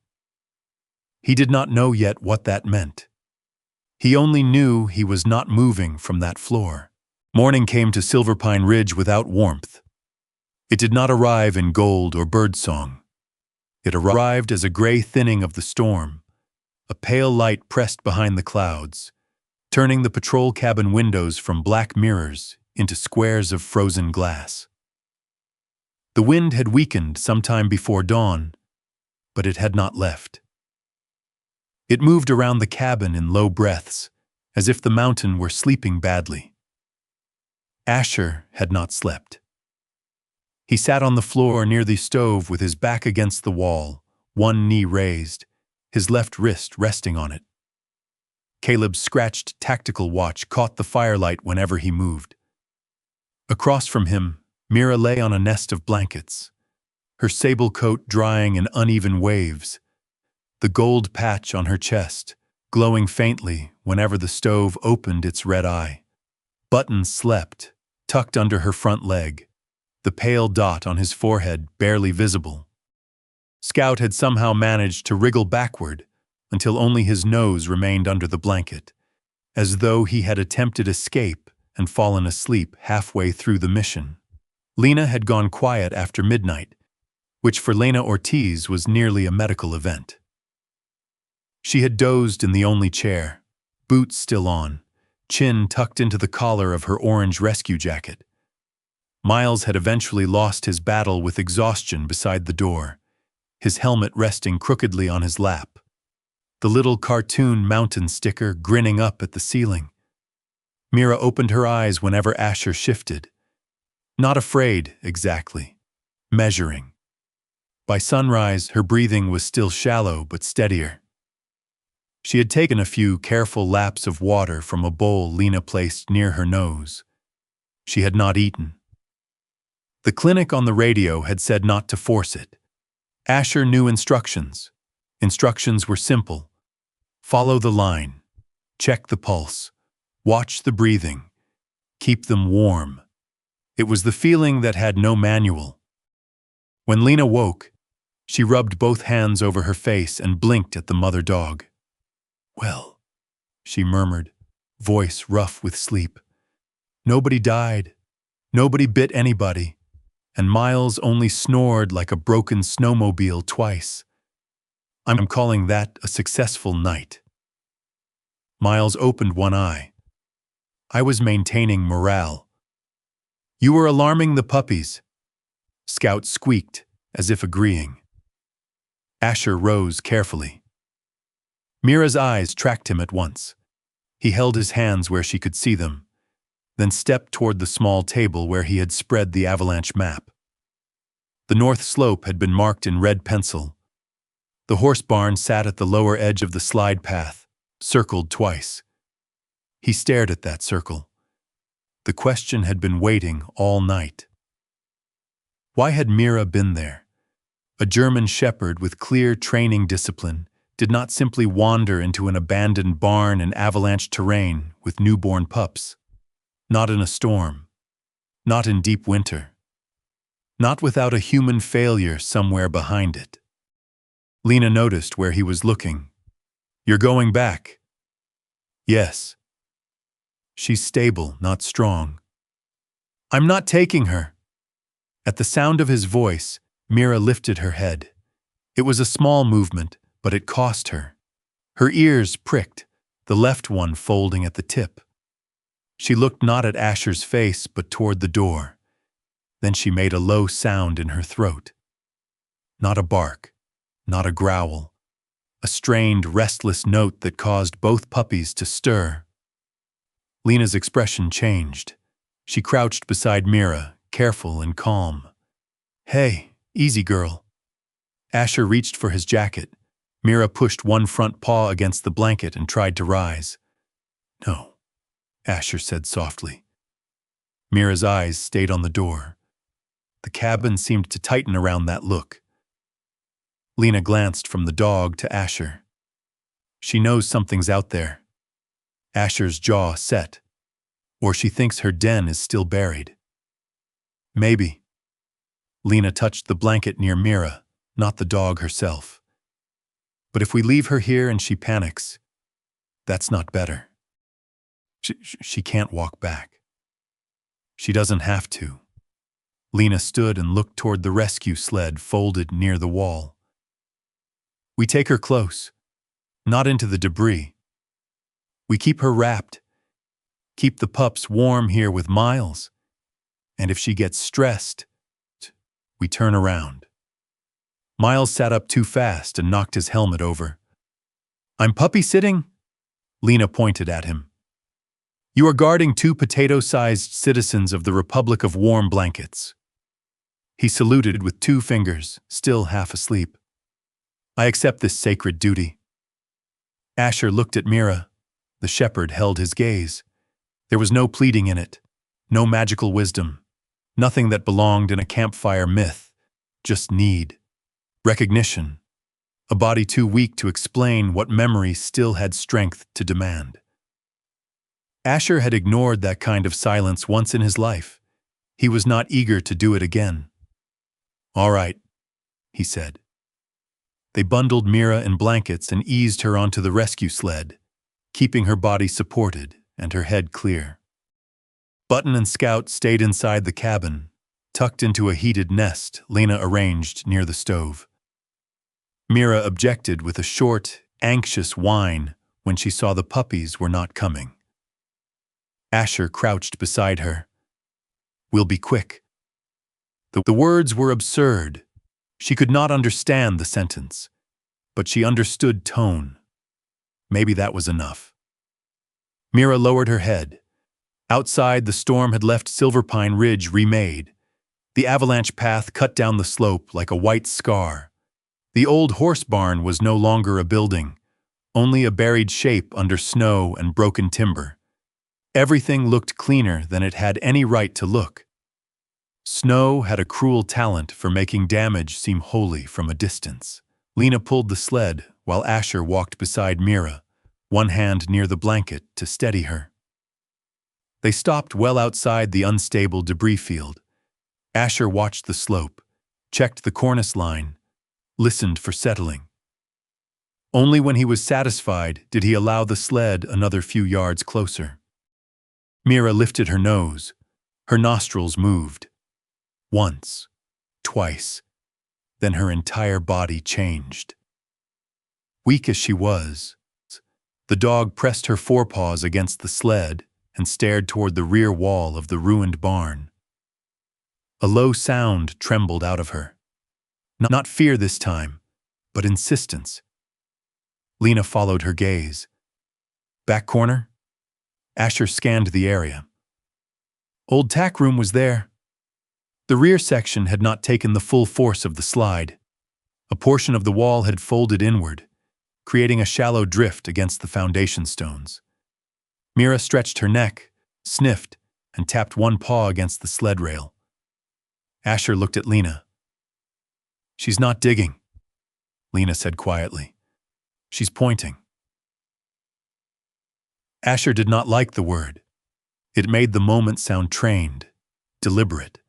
He did not know yet what that meant. He only knew he was not moving from that floor. Morning came to Silverpine Ridge without warmth. It did not arrive in gold or birdsong. It arrived as a gray thinning of the storm, a pale light pressed behind the clouds, turning the patrol cabin windows from black mirrors into squares of frozen glass. The wind had weakened sometime before dawn, but it had not left. It moved around the cabin in low breaths, as if the mountain were sleeping badly. Asher had not slept. He sat on the floor near the stove with his back against the wall, one knee raised, his left wrist resting on it. Caleb's scratched tactical watch caught the firelight whenever he moved. Across from him, Mira lay on a nest of blankets, her sable coat drying in uneven waves, the gold patch on her chest glowing faintly whenever the stove opened its red eye. Button slept, tucked under her front leg, the pale dot on his forehead barely visible. Scout had somehow managed to wriggle backward until only his nose remained under the blanket, as though he had attempted escape and fallen asleep halfway through the mission. Lena had gone quiet after midnight, which for Lena Ortiz was nearly a medical event. She had dozed in the only chair, boots still on, chin tucked into the collar of her orange rescue jacket. Miles had eventually lost his battle with exhaustion beside the door, his helmet resting crookedly on his lap, the little cartoon mountain sticker grinning up at the ceiling. Mira opened her eyes whenever Asher shifted. Not afraid, exactly. Measuring. By sunrise, her breathing was still shallow but steadier. She had taken a few careful laps of water from a bowl Lena placed near her nose. She had not eaten. The clinic on the radio had said not to force it. Asher knew instructions. Instructions were simple. Follow the line. Check the pulse. Watch the breathing. Keep them warm. It was the feeling that had no manual. When Lena woke, she rubbed both hands over her face and blinked at the mother dog. "Well," she murmured, voice rough with sleep. "Nobody died. Nobody bit anybody. And Miles only snored like a broken snowmobile twice. I'm calling that a successful night." Miles opened one eye. "I was maintaining morale." "You were alarming the puppies." Scout squeaked, as if agreeing. Asher rose carefully. Mira's eyes tracked him at once. He held his hands where she could see them, then stepped toward the small table where he had spread the Avalanche map. The north slope had been marked in red pencil. The horse barn sat at the lower edge of the slide path, circled twice. He stared at that circle. The question had been waiting all night. Why had Mira been there? A German shepherd with clear training discipline did not simply wander into an abandoned barn in Avalanche terrain with newborn pups. Not in a storm. Not in deep winter. Not without a human failure somewhere behind it. Lena noticed where he was looking. "You're going back." "Yes." "She's stable, not strong." "I'm not taking her." At the sound of his voice, Mira lifted her head. It was a small movement, but it cost her. Her ears pricked, the left one folding at the tip. She looked not at Asher's face, but toward the door. Then she made a low sound in her throat. Not a bark, not a growl. A strained, restless note that caused both puppies to stir. Lena's expression changed. She crouched beside Mira, careful and calm. "Hey, easy girl." Asher reached for his jacket. Mira pushed one front paw against the blanket and tried to rise. "No," Asher said softly. Mira's eyes stayed on the door. The cabin seemed to tighten around that look. Lena glanced from the dog to Asher. She knows something's out there. Asher's jaw set. Or she thinks her den is still buried. Maybe. Lena touched the blanket near Mira, not the dog herself. But if we leave her here and she panics, that's not better. She can't walk back. She doesn't have to. Lena stood and looked toward the rescue sled folded near the wall. We take her close, not into the debris. We keep her wrapped, keep the pups warm here with Miles. And if she gets stressed, we turn around. Miles sat up too fast and knocked his helmet over. "I'm puppy sitting?" Lena pointed at him. "You are guarding two potato-sized citizens of the Republic of Warm Blankets." He saluted with 2 fingers, still half asleep. "I accept this sacred duty." Asher looked at Mira. The shepherd held his gaze. There was no pleading in it, no magical wisdom, nothing that belonged in a campfire myth, just need, recognition, a body too weak to explain what memory still had strength to demand. Asher had ignored that kind of silence once in his life. He was not eager to do it again. "All right," he said. They bundled Mira in blankets and eased her onto the rescue sled, keeping her body supported and her head clear. Button and Scout stayed inside the cabin, tucked into a heated nest Lena arranged near the stove. Mira objected with a short, anxious whine when she saw the puppies were not coming. Asher crouched beside her. "We'll be quick." The words were absurd. She could not understand the sentence, but she understood tone. Maybe that was enough. Mira lowered her head. Outside, the storm had left Silverpine Ridge remade. The avalanche path cut down the slope like a white scar. The old horse barn was no longer a building, only a buried shape under snow and broken timber. Everything looked cleaner than it had any right to look. Snow had a cruel talent for making damage seem holy from a distance. Lena pulled the sled while Asher walked beside Mira, one hand near the blanket to steady her. They stopped well outside the unstable debris field. Asher watched the slope, checked the cornice line, listened for settling. Only when he was satisfied did he allow the sled another few yards closer. Mira lifted her nose. Her nostrils moved. Once, twice, then her entire body changed. Weak as she was, the dog pressed her forepaws against the sled and stared toward the rear wall of the ruined barn. A low sound trembled out of her. Not fear this time, but insistence. Lena followed her gaze. Back corner? Asher scanned the area. Old tack room was there. The rear section had not taken the full force of the slide. A portion of the wall had folded inward, creating a shallow drift against the foundation stones. Mira stretched her neck, sniffed, and tapped one paw against the sled rail. Asher looked at Lena. She's not digging, Lena said quietly. She's pointing. Asher did not like the word. It made the moment sound trained, deliberate.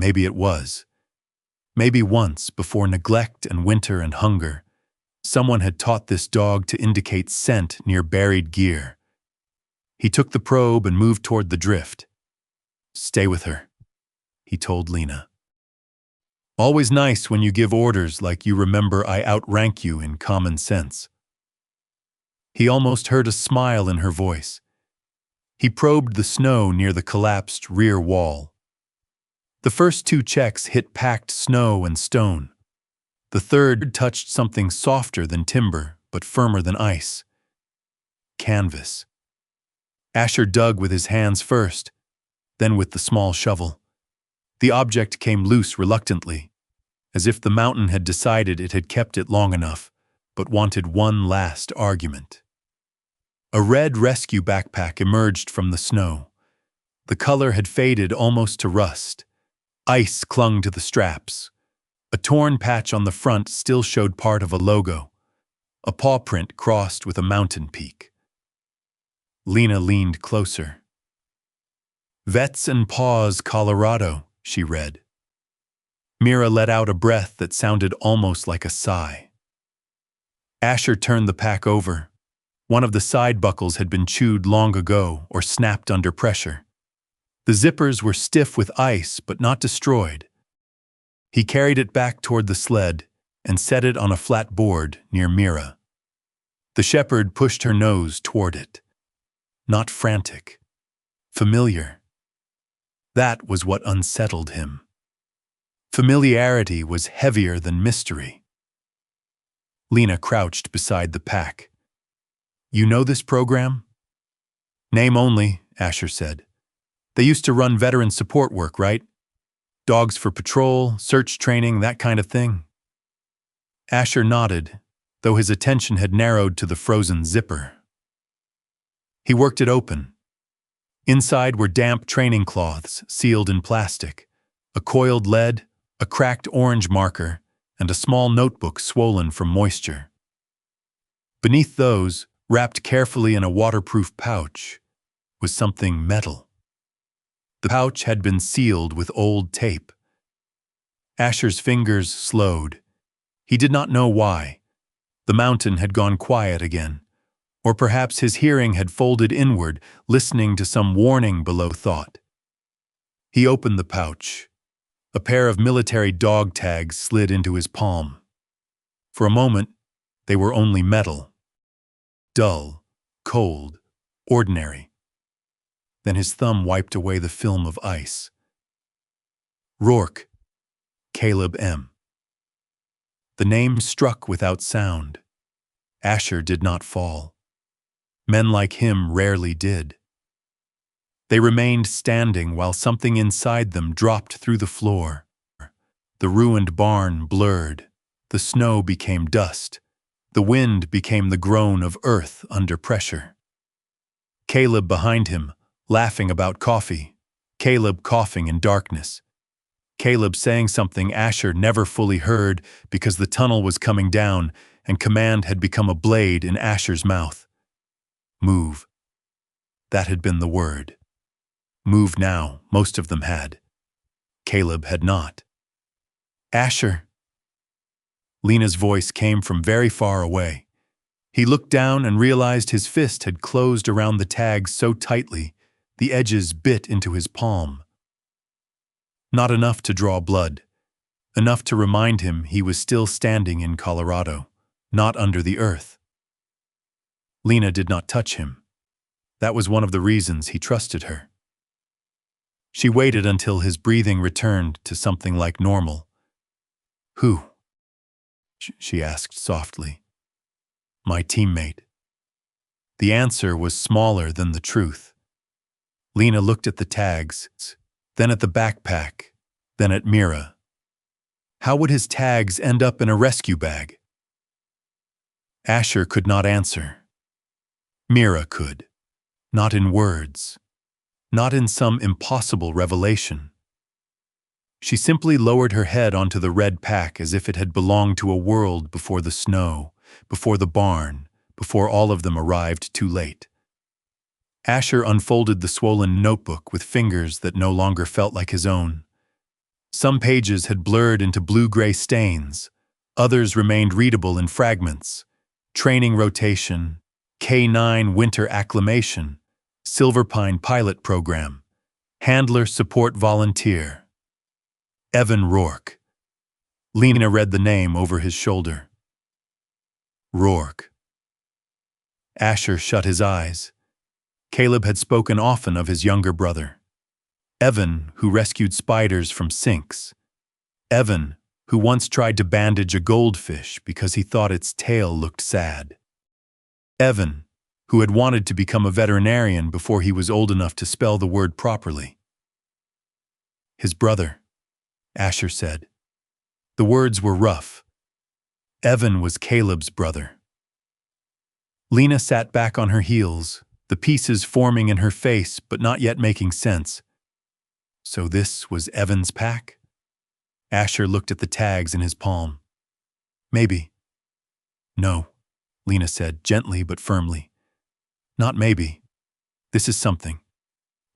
Maybe it was. Maybe once, before neglect and winter and hunger, someone had taught this dog to indicate scent near buried gear. He took the probe and moved toward the drift. Stay with her, he told Lena. Always nice when you give orders like you remember I outrank you in common sense. He almost heard a smile in her voice. He probed the snow near the collapsed rear wall. The first two checks hit packed snow and stone. The third touched something softer than timber, but firmer than ice. Canvas. Asher dug with his hands first, then with the small shovel. The object came loose reluctantly, as if the mountain had decided it had kept it long enough, but wanted one last argument. A red rescue backpack emerged from the snow. The color had faded almost to rust. Ice clung to the straps. A torn patch on the front still showed part of a logo. A paw print crossed with a mountain peak. Lena leaned closer. Vets and Paws, Colorado, she read. Mira let out a breath that sounded almost like a sigh. Asher turned the pack over. One of the side buckles had been chewed long ago or snapped under pressure. The zippers were stiff with ice but not destroyed. He carried it back toward the sled and set it on a flat board near Mira. The shepherd pushed her nose toward it. Not frantic. Familiar. That was what unsettled him. Familiarity was heavier than mystery. Lena crouched beside the pack. You know this program? Name only, Asher said. They used to run veteran support work, right? Dogs for patrol, search training, that kind of thing. Asher nodded, though his attention had narrowed to the frozen zipper. He worked it open. Inside were damp training cloths sealed in plastic, a coiled lead, a cracked orange marker, and a small notebook swollen from moisture. Beneath those, wrapped carefully in a waterproof pouch, was something metal. The pouch had been sealed with old tape. Asher's fingers slowed. He did not know why. The mountain had gone quiet again, or perhaps his hearing had folded inward, listening to some warning below thought. He opened the pouch. A pair of military dog tags slid into his palm. For a moment, they were only metal. Dull, cold, ordinary. Then his thumb wiped away the film of ice. Rourke, Caleb M. The name struck without sound. Asher did not fall. Men like him rarely did. They remained standing while something inside them dropped through the floor. The ruined barn blurred. The snow became dust. The wind became the groan of earth under pressure. Caleb behind him, laughing about coffee. Caleb coughing in darkness, Caleb saying something Asher never fully heard because the tunnel was coming down and command had become a blade in Asher's mouth. Move. That had been the word. Move now, most of them had. Caleb had not. Asher. Lena's voice came from very far away. He looked down and realized his fist had closed around the tag so tightly, the edges bit into his palm. Not enough to draw blood. Enough to remind him he was still standing in Colorado, not under the earth. Lena did not touch him. That was one of the reasons he trusted her. She waited until his breathing returned to something like normal. Who? She asked softly. My teammate. The answer was smaller than the truth. Lena looked at the tags, then at the backpack, then at Mira. How would his tags end up in a rescue bag? Asher could not answer. Mira could. Not in words. Not in some impossible revelation. She simply lowered her head onto the red pack as if it had belonged to a world before the snow, before the barn, before all of them arrived too late. Asher unfolded the swollen notebook with fingers that no longer felt like his own. Some pages had blurred into blue-gray stains. Others remained readable in fragments. Training rotation, K-9 winter acclimation, Silverpine pilot program, handler support volunteer. Evan Rourke. Lena read the name over his shoulder. Rourke. Asher shut his eyes. Caleb had spoken often of his younger brother. Evan, who rescued spiders from sinks. Evan, who once tried to bandage a goldfish because he thought its tail looked sad. Evan, who had wanted to become a veterinarian before he was old enough to spell the word properly. His brother, Asher said. The words were rough. Evan was Caleb's brother. Lena sat back on her heels, the pieces forming in her face but not yet making sense. So this was Evan's pack? Asher looked at the tags in his palm. Maybe. No, Lena said, gently but firmly. Not maybe. This is something.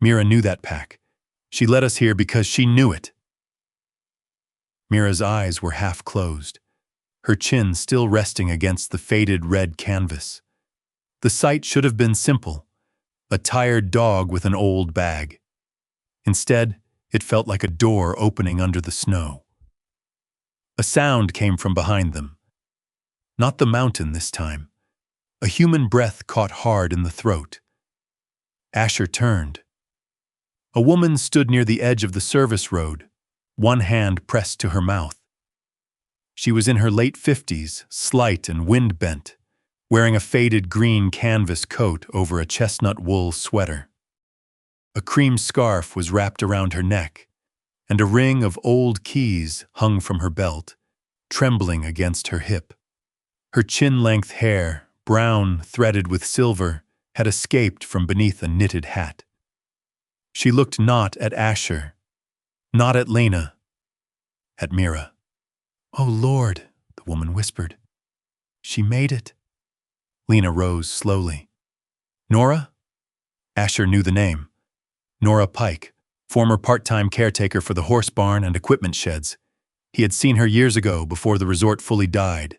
Mira knew that pack. She led us here because she knew it. Mira's eyes were half closed, her chin still resting against the faded red canvas. The sight should have been simple, a tired dog with an old bag. Instead, it felt like a door opening under the snow. A sound came from behind them. Not the mountain this time. A human breath caught hard in the throat. Asher turned. A woman stood near the edge of the service road, one hand pressed to her mouth. She was in her late 50s, slight and wind-bent, wearing a faded green canvas coat over a chestnut wool sweater. A cream scarf was wrapped around her neck, and a ring of old keys hung from her belt, trembling against her hip. Her chin-length hair, brown threaded with silver, had escaped from beneath a knitted hat. She looked not at Asher, not at Lena, at Mira. "Oh, Lord," the woman whispered. "She made it." Lena rose slowly. Nora? Asher knew the name. Nora Pike, former part-time caretaker for the horse barn and equipment sheds. He had seen her years ago before the resort fully died,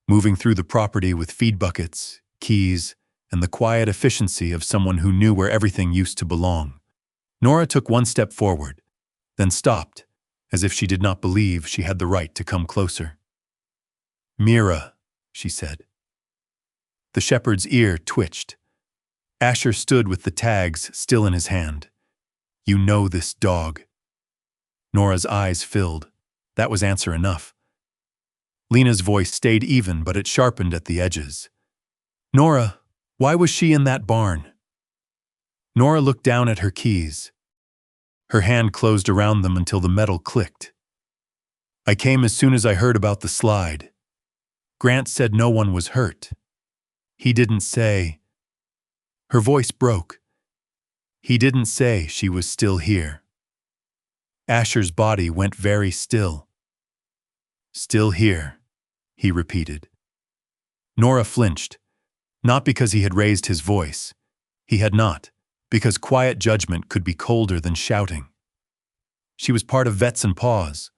moving through the property with feed buckets, keys, and the quiet efficiency of someone who knew where everything used to belong. Nora took one step forward, then stopped, as if she did not believe she had the right to come closer. "Mira," she said. The shepherd's ear twitched. Asher stood with the tags still in his hand. "You know this dog." Nora's eyes filled. That was answer enough. Lena's voice stayed even, but it sharpened at the edges. "Nora, why was she in that barn?" Nora looked down at her keys. Her hand closed around them until the metal clicked. "I came as soon as I heard about the slide. Grant said no one was hurt. He didn't say..." Her voice broke. "He didn't say she was still here." Asher's body went very still. "Still here," he repeated. Nora flinched, not because he had raised his voice. He had not, because quiet judgment could be colder than shouting. "She was part of Vets and Paws,"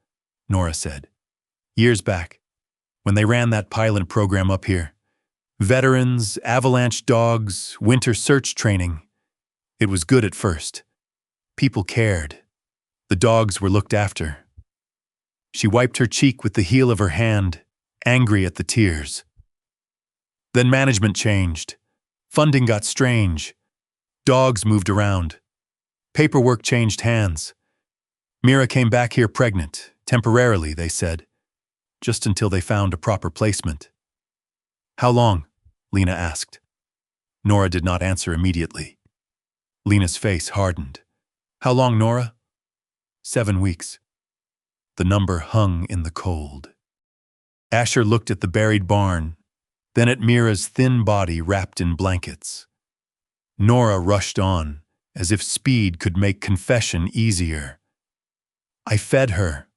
Nora said. "Years back, when they ran that pilot program up here. Veterans, Avalanche dogs, winter search training. It was good at first. People cared. The dogs were looked after." She wiped her cheek with the heel of her hand, angry at the tears. "Then management changed. Funding got strange. Dogs moved around. Paperwork changed hands. Mira came back here pregnant, temporarily, they said, just until they found a proper placement." "How long?" Lena asked. Nora did not answer immediately. Lena's face hardened. "How long, Nora?" 7 weeks. The number hung in the cold. Asher looked at the buried barn, then at Mira's thin body wrapped in blankets. Nora rushed on, as if speed could make confession easier. "I fed her.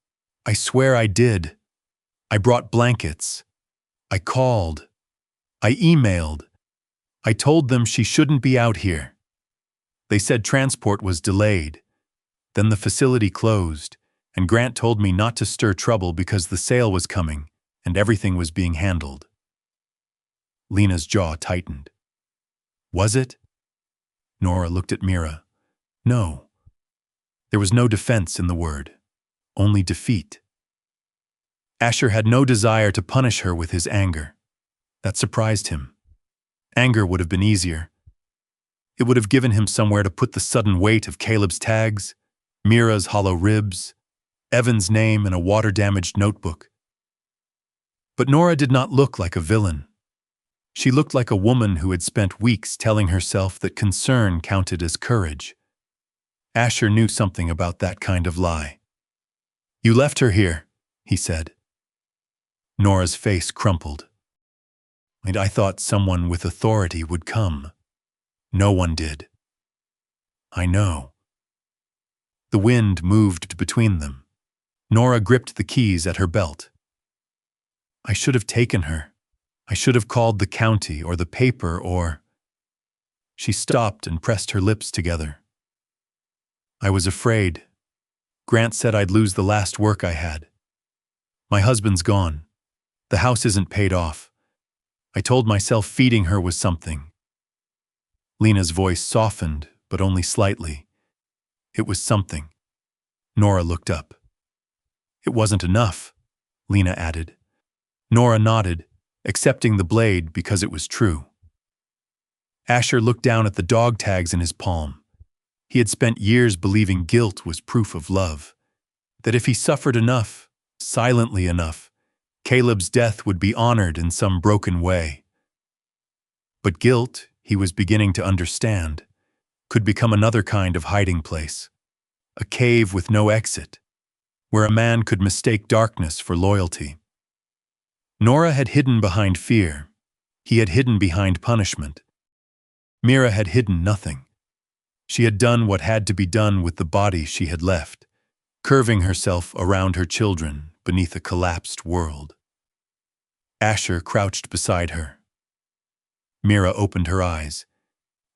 I swear I did. I brought blankets. I called. I emailed. I told them she shouldn't be out here. They said transport was delayed. Then the facility closed, and Grant told me not to stir trouble because the sale was coming and everything was being handled." Lena's jaw tightened. "Was it?" Nora looked at Mira. No. There was no defense in the word, only defeat. Asher had no desire to punish her with his anger. That surprised him. Anger would have been easier. It would have given him somewhere to put the sudden weight of Caleb's tags, Mira's hollow ribs, Evan's name in a water-damaged notebook. But Nora did not look like a villain. She looked like a woman who had spent weeks telling herself that concern counted as courage. Asher knew something about that kind of lie. "You left her here," he said. Nora's face crumpled. "And I thought someone with authority would come. No one did." "I know." The wind moved between them. Nora gripped the keys at her belt. "I should have taken her. I should have called the county or the paper or—" She stopped and pressed her lips together. "I was afraid. Grant said I'd lose the last work I had. My husband's gone. The house isn't paid off. I told myself feeding her was something." Lena's voice softened, but only slightly. "It was something." Nora looked up. "It wasn't enough," Lena added. Nora nodded, accepting the blade because it was true. Asher looked down at the dog tags in his palm. He had spent years believing guilt was proof of love, that if he suffered enough, silently enough, Caleb's death would be honored in some broken way. But guilt, he was beginning to understand, could become another kind of hiding place, a cave with no exit, where a man could mistake darkness for loyalty. Nora had hidden behind fear. He had hidden behind punishment. Mira had hidden nothing. She had done what had to be done with the body she had left, curving herself around her children beneath a collapsed world. Asher crouched beside her. Mira opened her eyes.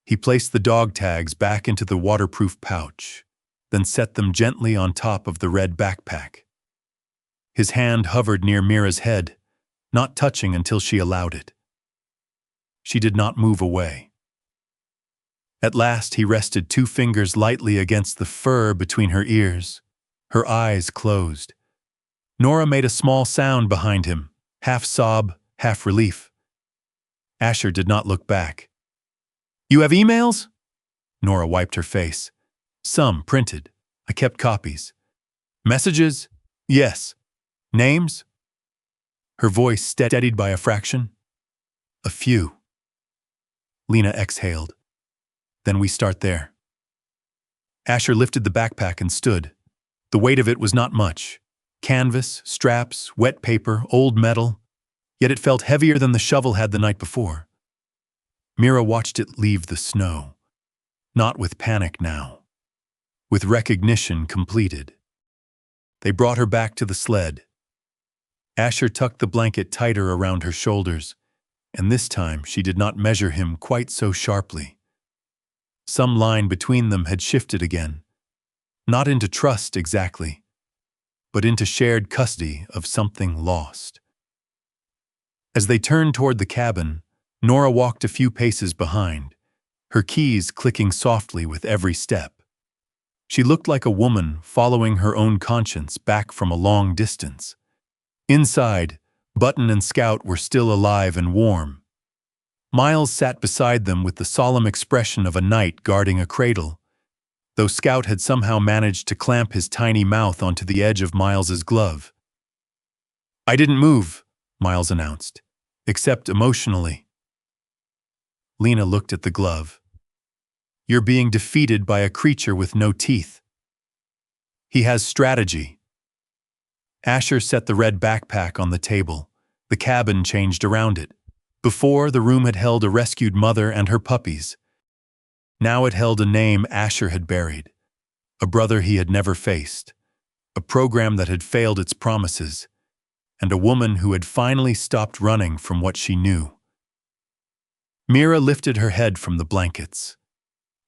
He placed the dog tags back into the waterproof pouch, then set them gently on top of the red backpack. His hand hovered near Mira's head, not touching until she allowed it. She did not move away. At last he rested 2 fingers lightly against the fur between her ears. Her eyes closed. Nora made a small sound behind him, half sob, half relief. Asher did not look back. "You have emails?" Nora wiped her face. "Some printed. I kept copies." "Messages?" "Yes." "Names?" Her voice steadied by a fraction. "A few." Lena exhaled. "Then we start there." Asher lifted the backpack and stood. The weight of it was not much. Canvas, straps, wet paper, old metal. Yet it felt heavier than the shovel had the night before. Mira watched it leave the snow. Not with panic now. With recognition completed. They brought her back to the sled. Asher tucked the blanket tighter around her shoulders, and this time she did not measure him quite so sharply. Some line between them had shifted again, not into trust exactly, but into shared custody of something lost. As they turned toward the cabin, Nora walked a few paces behind, her keys clicking softly with every step. She looked like a woman following her own conscience back from a long distance. Inside, Button and Scout were still alive and warm. Miles sat beside them with the solemn expression of a knight guarding a cradle, though Scout had somehow managed to clamp his tiny mouth onto the edge of Miles's glove. "I didn't move," Miles announced, "except emotionally." Lena looked at the glove. "You're being defeated by a creature with no teeth. He has strategy." Asher set the red backpack on the table. The cabin changed around it. Before, the room had held a rescued mother and her puppies. Now it held a name Asher had buried, a brother he had never faced, a program that had failed its promises, and a woman who had finally stopped running from what she knew. Mira lifted her head from the blankets.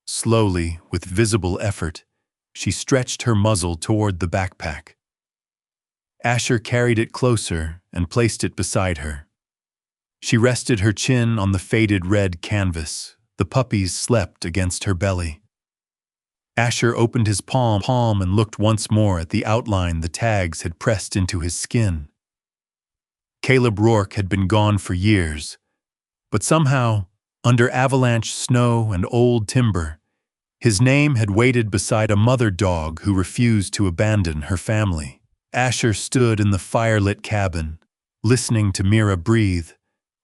Slowly, with visible effort, she stretched her muzzle toward the backpack. Asher carried it closer and placed it beside her. She rested her chin on the faded red canvas. The puppies slept against her belly. Asher opened his palm and looked once more at the outline the tags had pressed into his skin. Caleb Rourke had been gone for years, but somehow, under avalanche snow and old timber, his name had waited beside a mother dog who refused to abandon her family. Asher stood in the firelit cabin, listening to Mira breathe,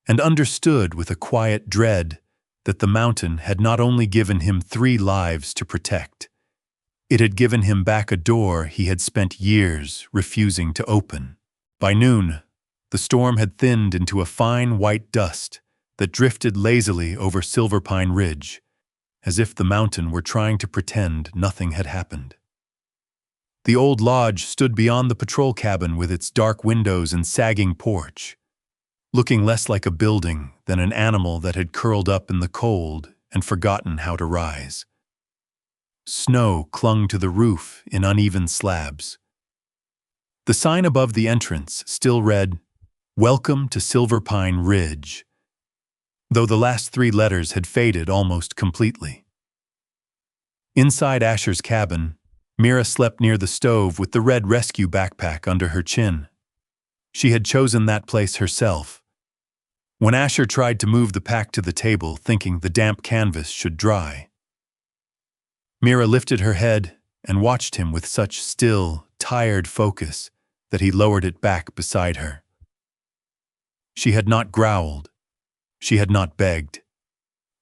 and understood with a quiet dread that the mountain had not only given him 3 lives to protect, it had given him back a door he had spent years refusing to open. By noon, the storm had thinned into a fine white dust that drifted lazily over Silverpine Ridge, as if the mountain were trying to pretend nothing had happened. The old lodge stood beyond the patrol cabin with its dark windows and sagging porch, looking less like a building than an animal that had curled up in the cold and forgotten how to rise. Snow clung to the roof in uneven slabs. The sign above the entrance still read, "Welcome to Silverpine Ridge," though the last 3 letters had faded almost completely. Inside Asher's cabin, Mira slept near the stove with the red rescue backpack under her chin. She had chosen that place herself. When Asher tried to move the pack to the table, thinking the damp canvas should dry, Mira lifted her head and watched him with such still, tired focus that he lowered it back beside her. She had not growled. She had not begged.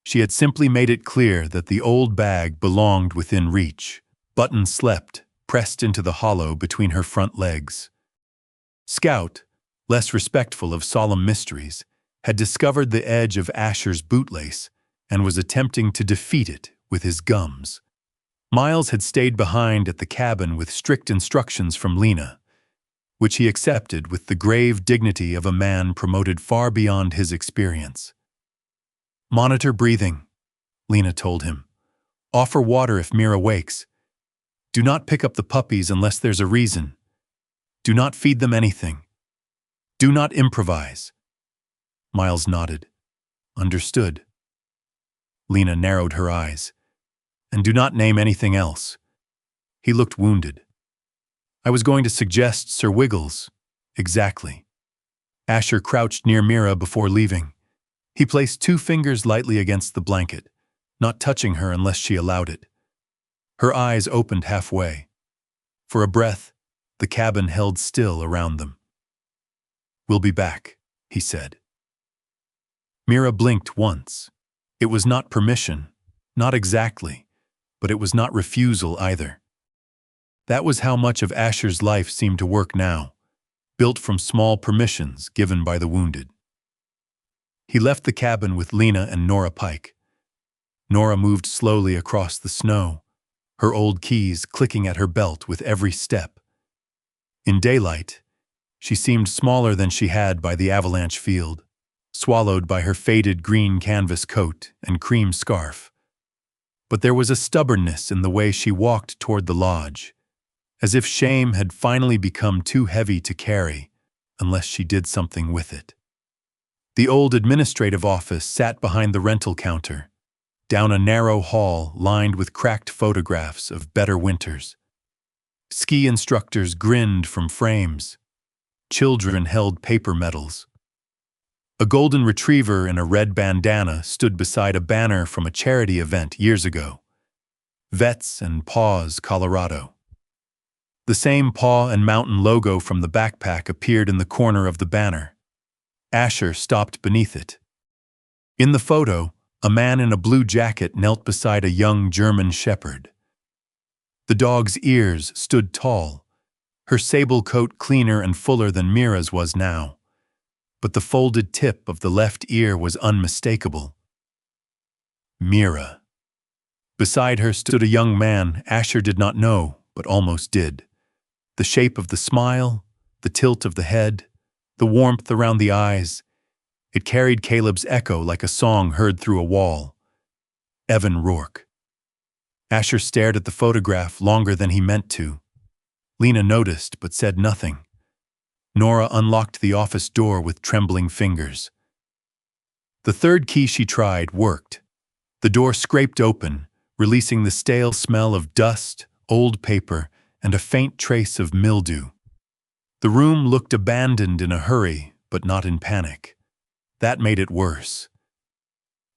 She had simply made it clear that the old bag belonged within reach. Button slept, pressed into the hollow between her front legs. Scout, less respectful of solemn mysteries, had discovered the edge of Asher's bootlace and was attempting to defeat it with his gums. Miles had stayed behind at the cabin with strict instructions from Lena, which he accepted with the grave dignity of a man promoted far beyond his experience. "Monitor breathing," Lena told him. "Offer water if Mira wakes. Do not pick up the puppies unless there's a reason. Do not feed them anything. Do not improvise." Miles nodded. "Understood." Lena narrowed her eyes. "And do not name anything else." He looked wounded. "I was going to suggest Sir Wiggles." "Exactly." Asher crouched near Mira before leaving. He placed 2 fingers lightly against the blanket, not touching her unless she allowed it. Her eyes opened halfway. For a breath, the cabin held still around them. "We'll be back," he said. Mira blinked once. It was not permission, not exactly, but it was not refusal either. That was how much of Asher's life seemed to work now, built from small permissions given by the wounded. He left the cabin with Lena and Nora Pike. Nora moved slowly across the snow, her old keys clicking at her belt with every step. In daylight, she seemed smaller than she had by the Avalanche field, swallowed by her faded green canvas coat and cream scarf. But there was a stubbornness in the way she walked toward the lodge, as if shame had finally become too heavy to carry unless she did something with it. The old administrative office sat behind the rental counter, down a narrow hall lined with cracked photographs of better winters. Ski instructors grinned from frames. Children held paper medals. A golden retriever in a red bandana stood beside a banner from a charity event years ago. Vets and Paws, Colorado. The same paw and mountain logo from the backpack appeared in the corner of the banner. Asher stopped beneath it. In the photo, a man in a blue jacket knelt beside a young German shepherd. The dog's ears stood tall, her sable coat cleaner and fuller than Mira's was now, but the folded tip of the left ear was unmistakable. Mira. Beside her stood a young man Asher did not know, but almost did. The shape of the smile, the tilt of the head, the warmth around the eyes, it carried Caleb's echo like a song heard through a wall. Evan Rourke. Asher stared at the photograph longer than he meant to. Lena noticed but said nothing. Nora unlocked the office door with trembling fingers. The third key she tried worked. The door scraped open, releasing the stale smell of dust, old paper, and a faint trace of mildew. The room looked abandoned in a hurry, but not in panic. That made it worse.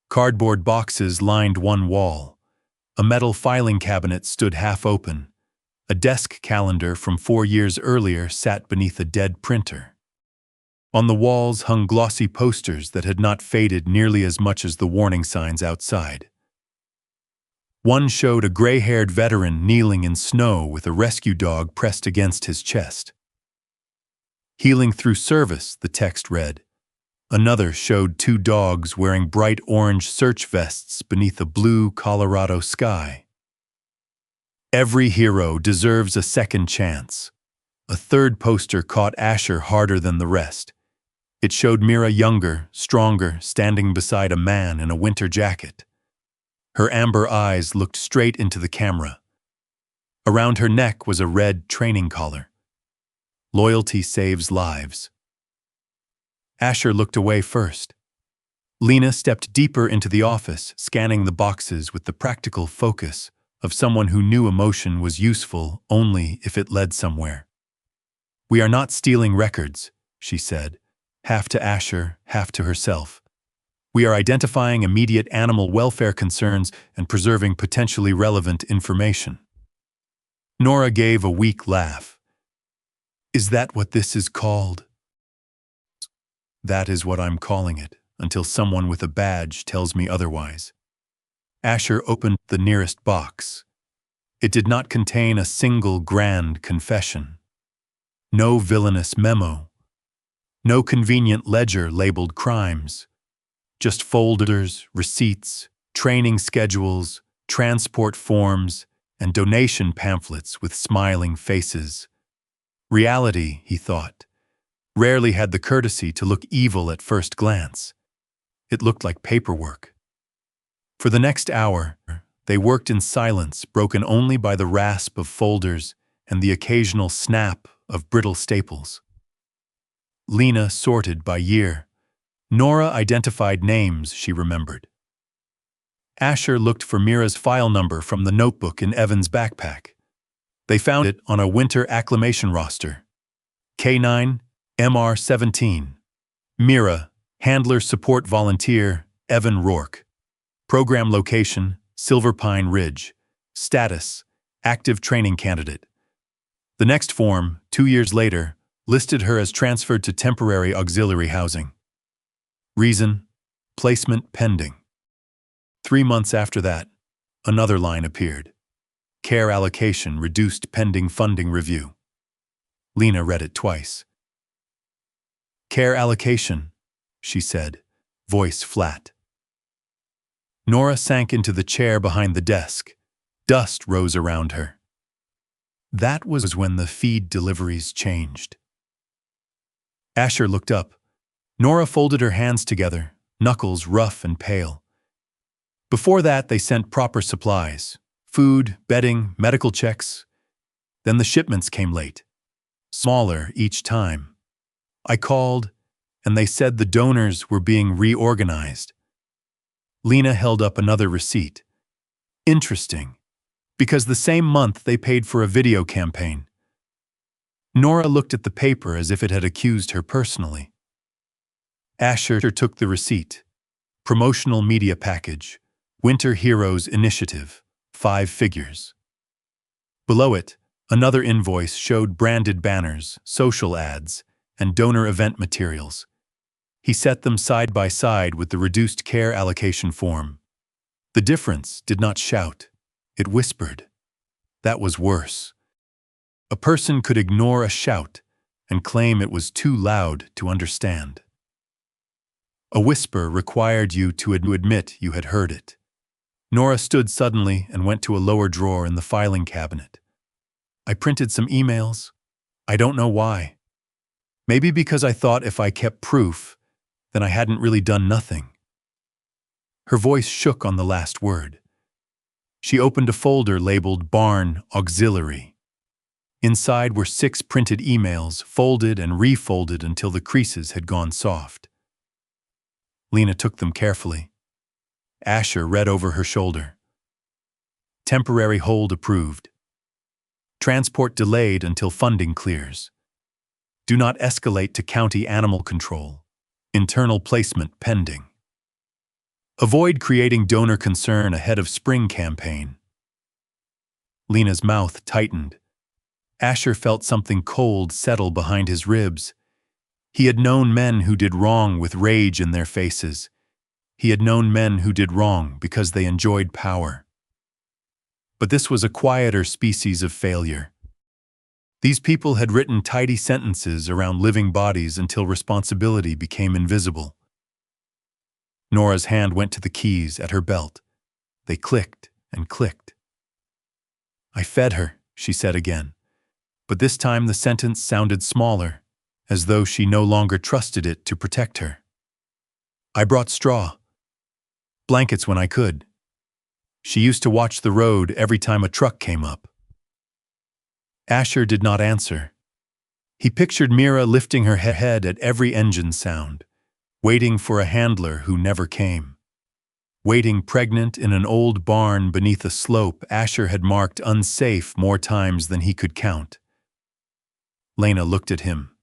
Cardboard boxes lined one wall. A metal filing cabinet stood half open. A desk calendar from 4 years earlier sat beneath a dead printer. On the walls hung glossy posters that had not faded nearly as much as the warning signs outside. One showed a gray-haired veteran kneeling in snow with a rescue dog pressed against his chest. Healing through service, the text read. Another showed 2 dogs wearing bright orange search vests beneath a blue Colorado sky. Every hero deserves a second chance. A third poster caught Asher harder than the rest. It showed Mira younger, stronger, standing beside a man in a winter jacket. Her amber eyes looked straight into the camera. Around her neck was a red training collar. Loyalty saves lives. Asher looked away first. Lena stepped deeper into the office, scanning the boxes with the practical focus of someone who knew emotion was useful only if it led somewhere. "We are not stealing records," she said, half to Asher, half to herself. "We are identifying immediate animal welfare concerns and preserving potentially relevant information." Nora gave a weak laugh. "Is that what this is called?" "That is what I'm calling it, until someone with a badge tells me otherwise." Asher opened the nearest box. It did not contain a single grand confession. No villainous memo. No convenient ledger labeled crimes. Just folders, receipts, training schedules, transport forms, and donation pamphlets with smiling faces. Reality, he thought, rarely had the courtesy to look evil at first glance. It looked like paperwork. For the next hour, they worked in silence, broken only by the rasp of folders and the occasional snap of brittle staples. Lena sorted by year. Nora identified names she remembered. Asher looked for Mira's file number from the notebook in Evan's backpack. They found it on a winter acclimation roster. K9, MR17. Mira, Handler Support Volunteer, Evan Rourke. Program location, Silver Pine Ridge. Status, active training candidate. The next form, 2 years later, listed her as transferred to temporary auxiliary housing. Reason, placement pending. 3 months after that, another line appeared. Care allocation reduced pending funding review. Lena read it twice. "Care allocation," she said, voice flat. Nora sank into the chair behind the desk. Dust rose around her. That was when the feed deliveries changed. Asher looked up. Nora folded her hands together, knuckles rough and pale. Before that, they sent proper supplies: food, bedding, medical checks. Then the shipments came late, smaller each time. I called, and they said the donors were being reorganized. Lena held up another receipt. Interesting, because the same month they paid for a video campaign. Nora looked at the paper as if it had accused her personally. Asher took the receipt. Promotional media package. Winter Heroes Initiative. 5 figures. Below it, another invoice showed branded banners, social ads, and donor event materials. He set them side by side with the reduced care allocation form. The difference did not shout. It whispered. That was worse. A person could ignore a shout and claim it was too loud to understand. A whisper required you to admit you had heard it. Nora stood suddenly and went to a lower drawer in the filing cabinet. I printed some emails. I don't know why. Maybe because I thought if I kept proof, then I hadn't really done nothing. Her voice shook on the last word. She opened a folder labeled Barn Auxiliary. Inside were 6 printed emails, folded and refolded until the creases had gone soft. Lena took them carefully. Asher read over her shoulder. Temporary hold approved. Transport delayed until funding clears. Do not escalate to county animal control. Internal placement pending. Avoid creating donor concern ahead of spring campaign. Lena's mouth tightened. Asher felt something cold settle behind his ribs. He had known men who did wrong with rage in their faces. He had known men who did wrong because they enjoyed power. But this was a quieter species of failure. These people had written tidy sentences around living bodies until responsibility became invisible. Nora's hand went to the keys at her belt. They clicked and clicked. I fed her, she said again, but this time the sentence sounded smaller, as though she no longer trusted it to protect her. I brought straw. Blankets when I could. She used to watch the road every time a truck came up. Asher did not answer. He pictured Mira lifting her head at every engine sound, waiting for a handler who never came. Waiting pregnant in an old barn beneath a slope Asher had marked unsafe more times than he could count. Lena looked at him.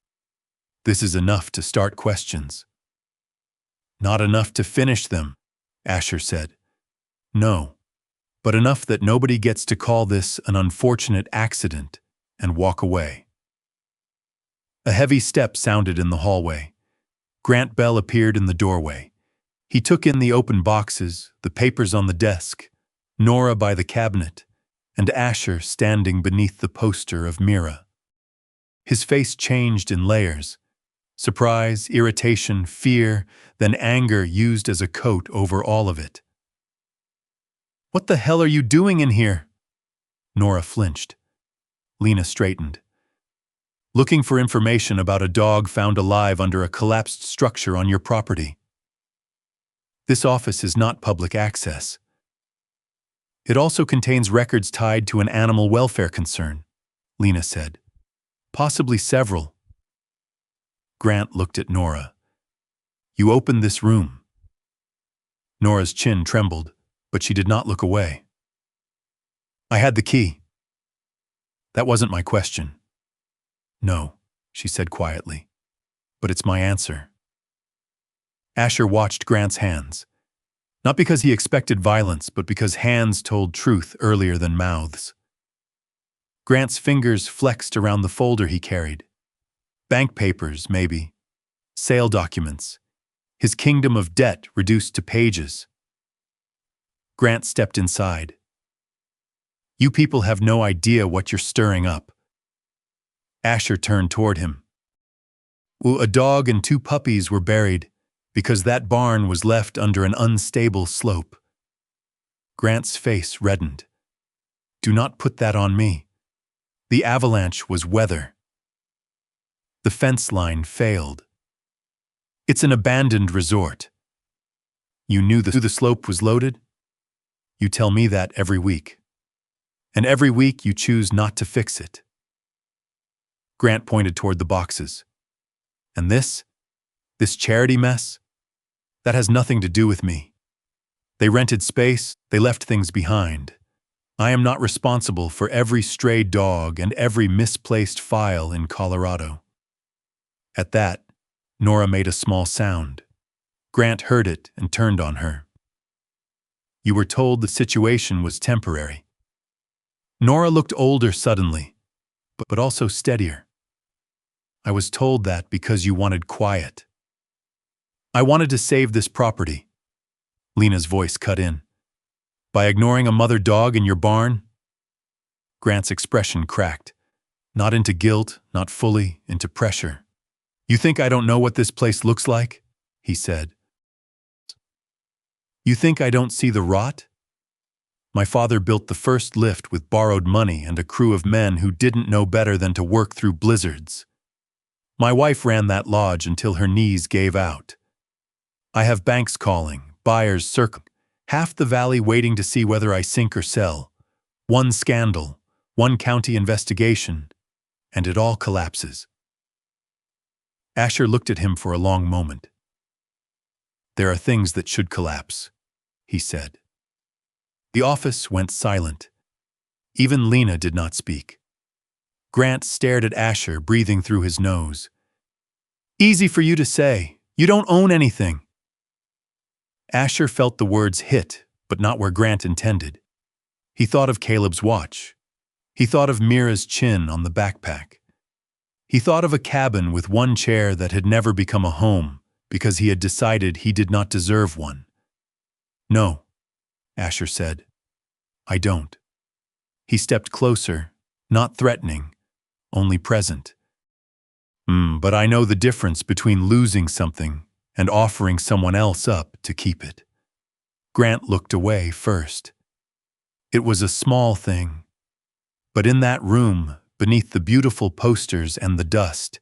This is enough to start questions. Not enough to finish them, Asher said. No, but enough that nobody gets to call this an unfortunate accident and walk away. A heavy step sounded in the hallway. Grant Bell appeared in the doorway. He took in the open boxes, the papers on the desk, Nora by the cabinet, and Asher standing beneath the poster of Mira. His face changed in layers. Surprise, irritation, fear, then anger used as a coat over all of it. What the hell are you doing in here? Nora flinched. Lena straightened. Looking for information about a dog found alive under a collapsed structure on your property. This office is not public access. It also contains records tied to an animal welfare concern, Lena said. Possibly several. Grant looked at Nora. You opened this room. Nora's chin trembled, but she did not look away. I had the key. That wasn't my question. No, she said quietly, but it's my answer. Asher watched Grant's hands, not because he expected violence, but because hands told truth earlier than mouths. Grant's fingers flexed around the folder he carried. Bank papers, maybe. Sale documents. His kingdom of debt reduced to pages. Grant stepped inside. You people have no idea what you're stirring up. Asher turned toward him. A dog and 2 puppies were buried because that barn was left under an unstable slope. Grant's face reddened. Do not put that on me. The avalanche was weather. The fence line failed. It's an abandoned resort. You knew the slope was loaded? You tell me that every week. And every week you choose not to fix it. Grant pointed toward the boxes. And this charity mess? That has nothing to do with me. They rented space, they left things behind. I am not responsible for every stray dog and every misplaced file in Colorado. At that, Nora made a small sound. Grant heard it and turned on her. You were told the situation was temporary. Nora looked older suddenly, but also steadier. I was told that because you wanted quiet. I wanted to save this property. Lena's voice cut in. By ignoring a mother dog in your barn? Grant's expression cracked. Not into guilt, not fully, into pressure. You think I don't know what this place looks like? He said. You think I don't see the rot? My father built the first lift with borrowed money and a crew of men who didn't know better than to work through blizzards. My wife ran that lodge until her knees gave out. I have banks calling, buyers circling, half the valley waiting to see whether I sink or sell. One scandal, one county investigation, and it all collapses. Asher looked at him for a long moment. There are things that should collapse, he said. The office went silent. Even Lena did not speak. Grant stared at Asher, breathing through his nose. Easy for you to say. You don't own anything. Asher felt the words hit, but not where Grant intended. He thought of Caleb's watch. He thought of Mira's chin on the backpack. He thought of a cabin with one chair that had never become a home because he had decided he did not deserve one. No, Asher said. I don't. He stepped closer, not threatening, only present. But I know the difference between losing something and offering someone else up to keep it. Grant looked away first. It was a small thing. But in that room, beneath the beautiful posters and the dust,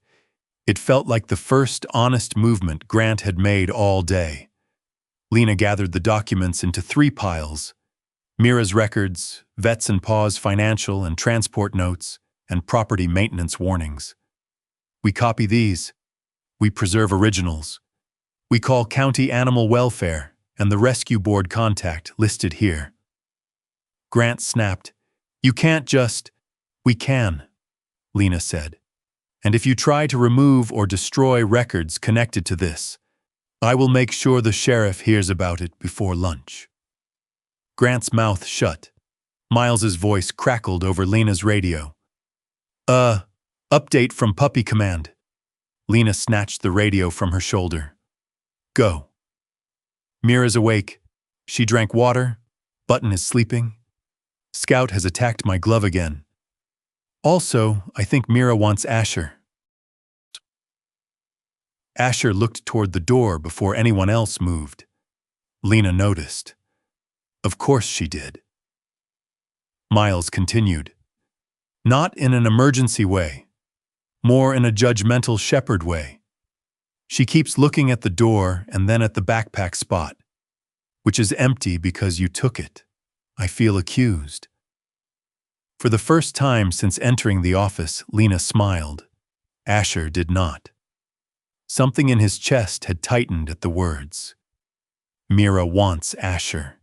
it felt like the first honest movement Grant had made all day. Lena gathered the documents into 3 piles. Mira's records, Vets and Paws financial and transport notes, and property maintenance warnings. We copy these. We preserve originals. We call county animal welfare and the rescue board contact listed here. Grant snapped. You can't just... We can, Lena said. And if you try to remove or destroy records connected to this, I will make sure the sheriff hears about it before lunch. Grant's mouth shut. Miles's voice crackled over Lena's radio. Update from Puppy Command. Lena snatched the radio from her shoulder. Go. Mira's awake. She drank water. Button is sleeping. Scout has attacked my glove again. Also, I think Mira wants Asher. Asher looked toward the door before anyone else moved. Lena noticed. Of course she did. Miles continued. Not in an emergency way. More in a judgmental shepherd way. She keeps looking at the door and then at the backpack spot, which is empty because you took it. I feel accused. For the first time since entering the office, Lena smiled. Asher did not. Something in his chest had tightened at the words. Mira wants Asher.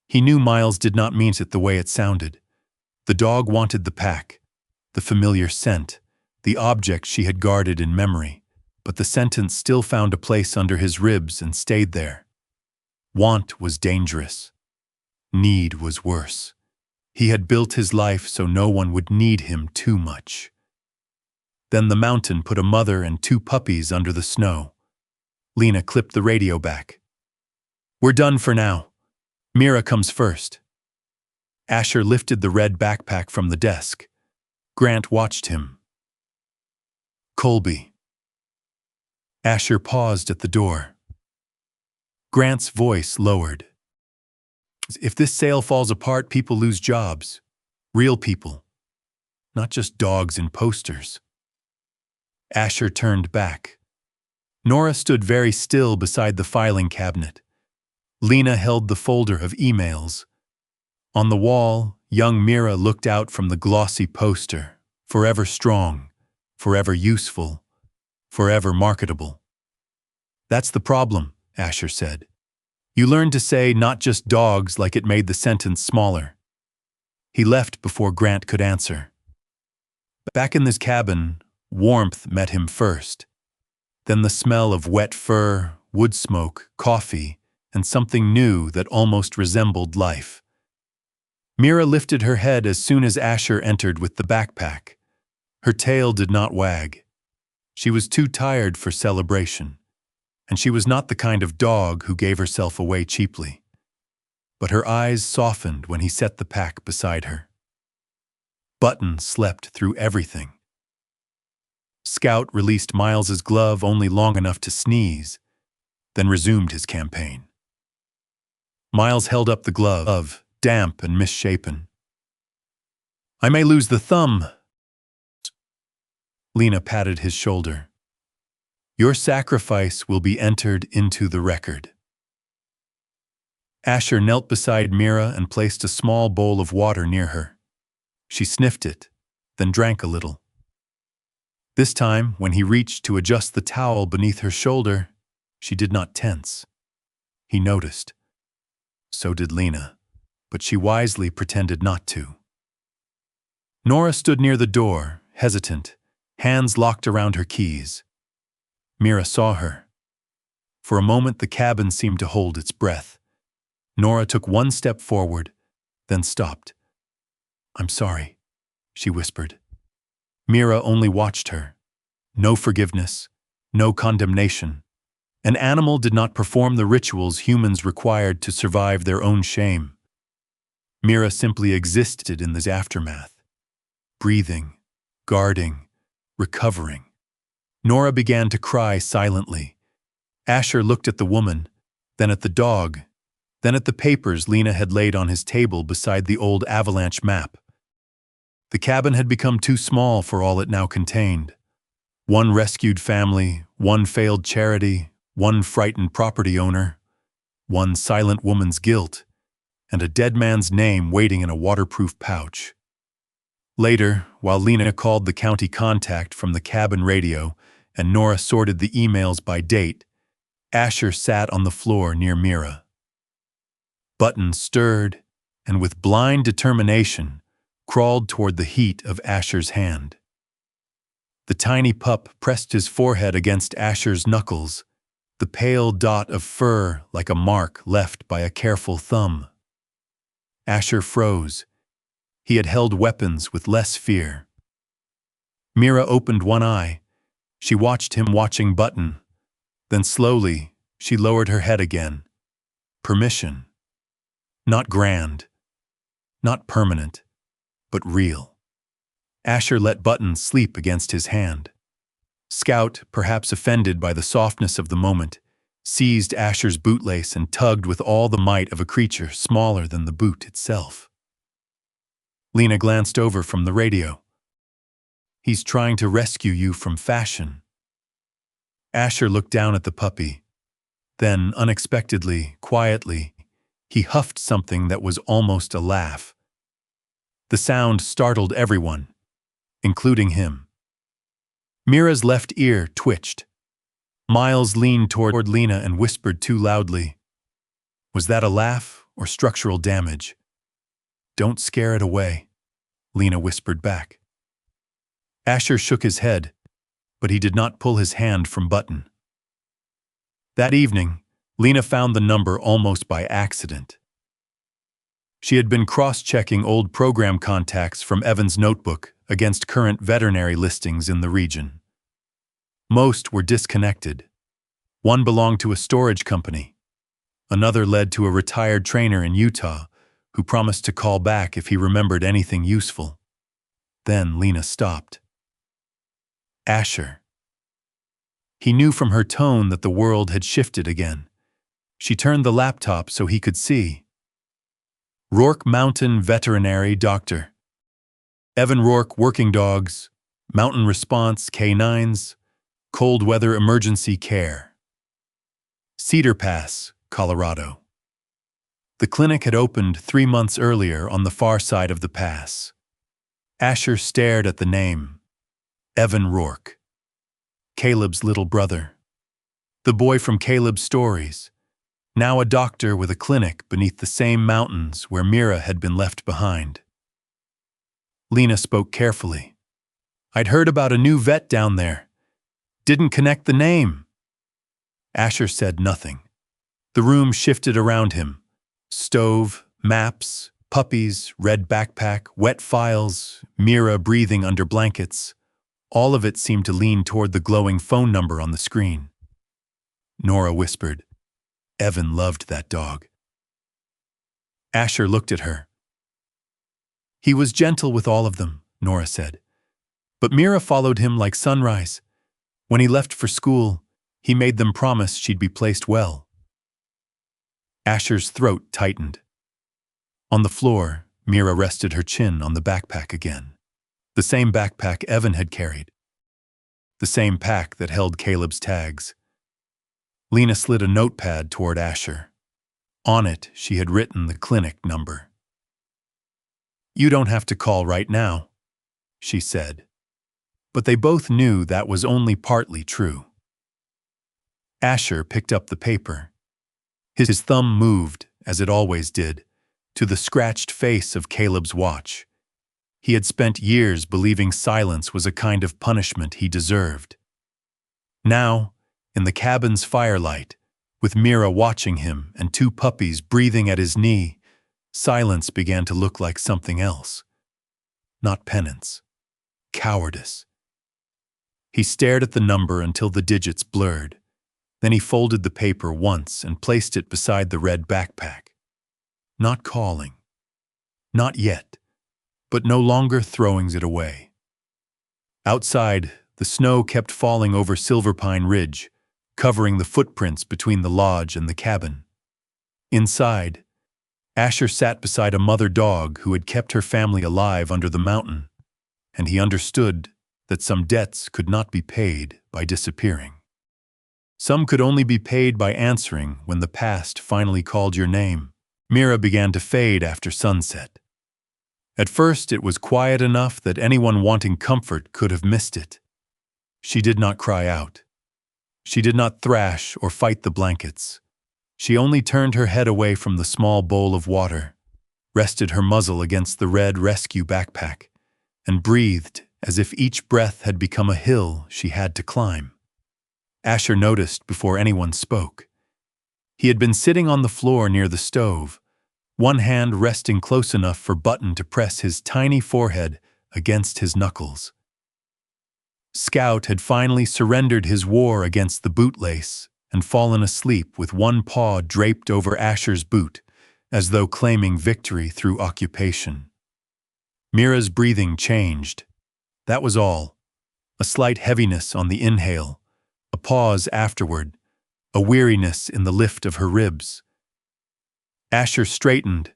He knew Miles did not mean it the way it sounded. The dog wanted the pack, the familiar scent, the object she had guarded in memory, but the sentence still found a place under his ribs and stayed there. Want was dangerous. Need was worse. He had built his life so no one would need him too much. Then the mountain put a mother and 2 puppies under the snow. Lena clipped the radio back. We're done for now. Mira comes first. Asher lifted the red backpack from the desk. Grant watched him. Colby. Asher paused at the door. Grant's voice lowered. If this sale falls apart, people lose jobs. Real people. not just dogs in posters. Asher turned back. Nora stood very still beside the filing cabinet. Lena held the folder of emails. On the wall, young Mira looked out from the glossy poster, forever strong, forever useful, forever marketable. "That's the problem," Asher said. "You learned to say not just dogs like it made the sentence smaller." He left before Grant could answer. Back in this cabin, warmth met him first. Then the smell of wet fur, wood smoke, coffee, and something new that almost resembled life. Mira lifted her head as soon as Asher entered with the backpack. Her tail did not wag. She was too tired for celebration, and she was not the kind of dog who gave herself away cheaply. But her eyes softened when he set the pack beside her. Button slept through everything. Scout released Miles's glove only long enough to sneeze, then resumed his campaign. Miles held up the glove, damp and misshapen. "I may lose the thumb." Lena patted his shoulder. "Your sacrifice will be entered into the record." Asher knelt beside Mira and placed a small bowl of water near her. She sniffed it, then drank a little. This time, when he reached to adjust the towel beneath her shoulder, she did not tense. He noticed. So did Lena, but she wisely pretended not to. Nora stood near the door, hesitant, hands locked around her keys. Mira saw her. For a moment the cabin seemed to hold its breath. Nora took one step forward, then stopped. "I'm sorry," she whispered. Mira only watched her. No forgiveness, no condemnation. An animal did not perform the rituals humans required to survive their own shame. Mira simply existed in this aftermath, breathing, guarding, recovering. Nora began to cry silently. Asher looked at the woman, then at the dog, then at the papers Lena had laid on his table beside the old Avalanche map. The cabin had become too small for all it now contained. One rescued family, one failed charity, one frightened property owner, one silent woman's guilt, and a dead man's name waiting in a waterproof pouch. Later, while Lena called the county contact from the cabin radio and Nora sorted the emails by date, Asher sat on the floor near Mira. Button stirred, and with blind determination, crawled toward the heat of Asher's hand. The tiny pup pressed his forehead against Asher's knuckles, the pale dot of fur like a mark left by a careful thumb. Asher froze. He had held weapons with less fear. Mira opened one eye. She watched him watching Button. Then slowly, she lowered her head again. Permission. Not grand, not permanent, but real. Asher let Button sleep against his hand. Scout, perhaps offended by the softness of the moment, seized Asher's bootlace and tugged with all the might of a creature smaller than the boot itself. Lena glanced over from the radio. "He's trying to rescue you from fashion." Asher looked down at the puppy. Then, unexpectedly, quietly, he huffed something that was almost a laugh. The sound startled everyone, including him. Mira's left ear twitched. Miles leaned toward Lena and whispered too loudly, "Was that a laugh or structural damage?" "Don't scare it away," Lena whispered back. Asher shook his head, but he did not pull his hand from Button. That evening, Lena found the number almost by accident. She had been cross-checking old program contacts from Evan's notebook against current veterinary listings in the region. Most were disconnected. One belonged to a storage company. Another led to a retired trainer in Utah who promised to call back if he remembered anything useful. Then Lena stopped. Asher. He knew from her tone that the world had shifted again. She turned the laptop so he could see. Rourke Mountain Veterinary Doctor. Evan Rourke Working Dogs, Mountain Response K9s, Cold Weather Emergency Care. Cedar Pass, Colorado. The clinic had opened 3 months earlier on the far side of the pass. Asher stared at the name. Evan Rourke. Caleb's little brother. The boy from Caleb's stories. Now a doctor with a clinic beneath the same mountains where Mira had been left behind. Lena spoke carefully. I'd heard about a new vet down there. Didn't connect the name. Asher said nothing. The room shifted around him. Stove, maps, puppies, red backpack, wet files, Mira breathing under blankets. All of it seemed to lean toward the glowing phone number on the screen. Nora whispered, Evan loved that dog. Asher looked at her. He was gentle with all of them, Nora said. But Mira followed him like sunrise. When he left for school, he made them promise she'd be placed well. Asher's throat tightened. On the floor, Mira rested her chin on the backpack again. The same backpack Evan had carried. The same pack that held Caleb's tags. Lena slid a notepad toward Asher. On it, she had written the clinic number. You don't have to call right now, she said. But they both knew that was only partly true. Asher picked up the paper. His thumb moved, as it always did, to the scratched face of Caleb's watch. He had spent years believing silence was a kind of punishment he deserved. Now, in the cabin's firelight, with Mira watching him and 2 puppies breathing at his knee, silence began to look like something else. Not penance. Cowardice. He stared at the number until the digits blurred. Then he folded the paper once and placed it beside the red backpack. Not calling. Not yet, but no longer throwing it away. Outside, the snow kept falling over Silverpine Ridge, covering the footprints between the lodge and the cabin. Inside, Asher sat beside a mother dog who had kept her family alive under the mountain, and he understood that some debts could not be paid by disappearing. Some could only be paid by answering when the past finally called your name. Mira began to fade after sunset. At first, it was quiet enough that anyone wanting comfort could have missed it. She did not cry out. She did not thrash or fight the blankets. She only turned her head away from the small bowl of water, rested her muzzle against the red rescue backpack, and breathed as if each breath had become a hill she had to climb. Asher noticed before anyone spoke. He had been sitting on the floor near the stove, one hand resting close enough for Button to press his tiny forehead against his knuckles. Scout had finally surrendered his war against the bootlace and fallen asleep with one paw draped over Asher's boot, as though claiming victory through occupation. Mira's breathing changed. That was all. A slight heaviness on the inhale, a pause afterward, a weariness in the lift of her ribs. Asher straightened.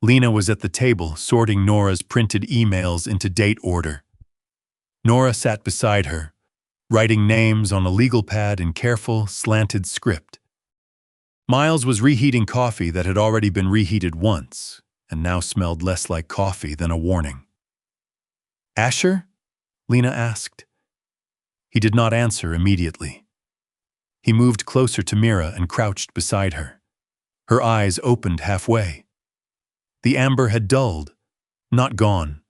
Lena was at the table sorting Nora's printed emails into date order. Nora sat beside her, writing names on a legal pad in careful, slanted script. Miles was reheating coffee that had already been reheated once, and now smelled less like coffee than a warning. Asher? Lena asked. He did not answer immediately. He moved closer to Mira and crouched beside her. Her eyes opened halfway. The amber had dulled, not gone,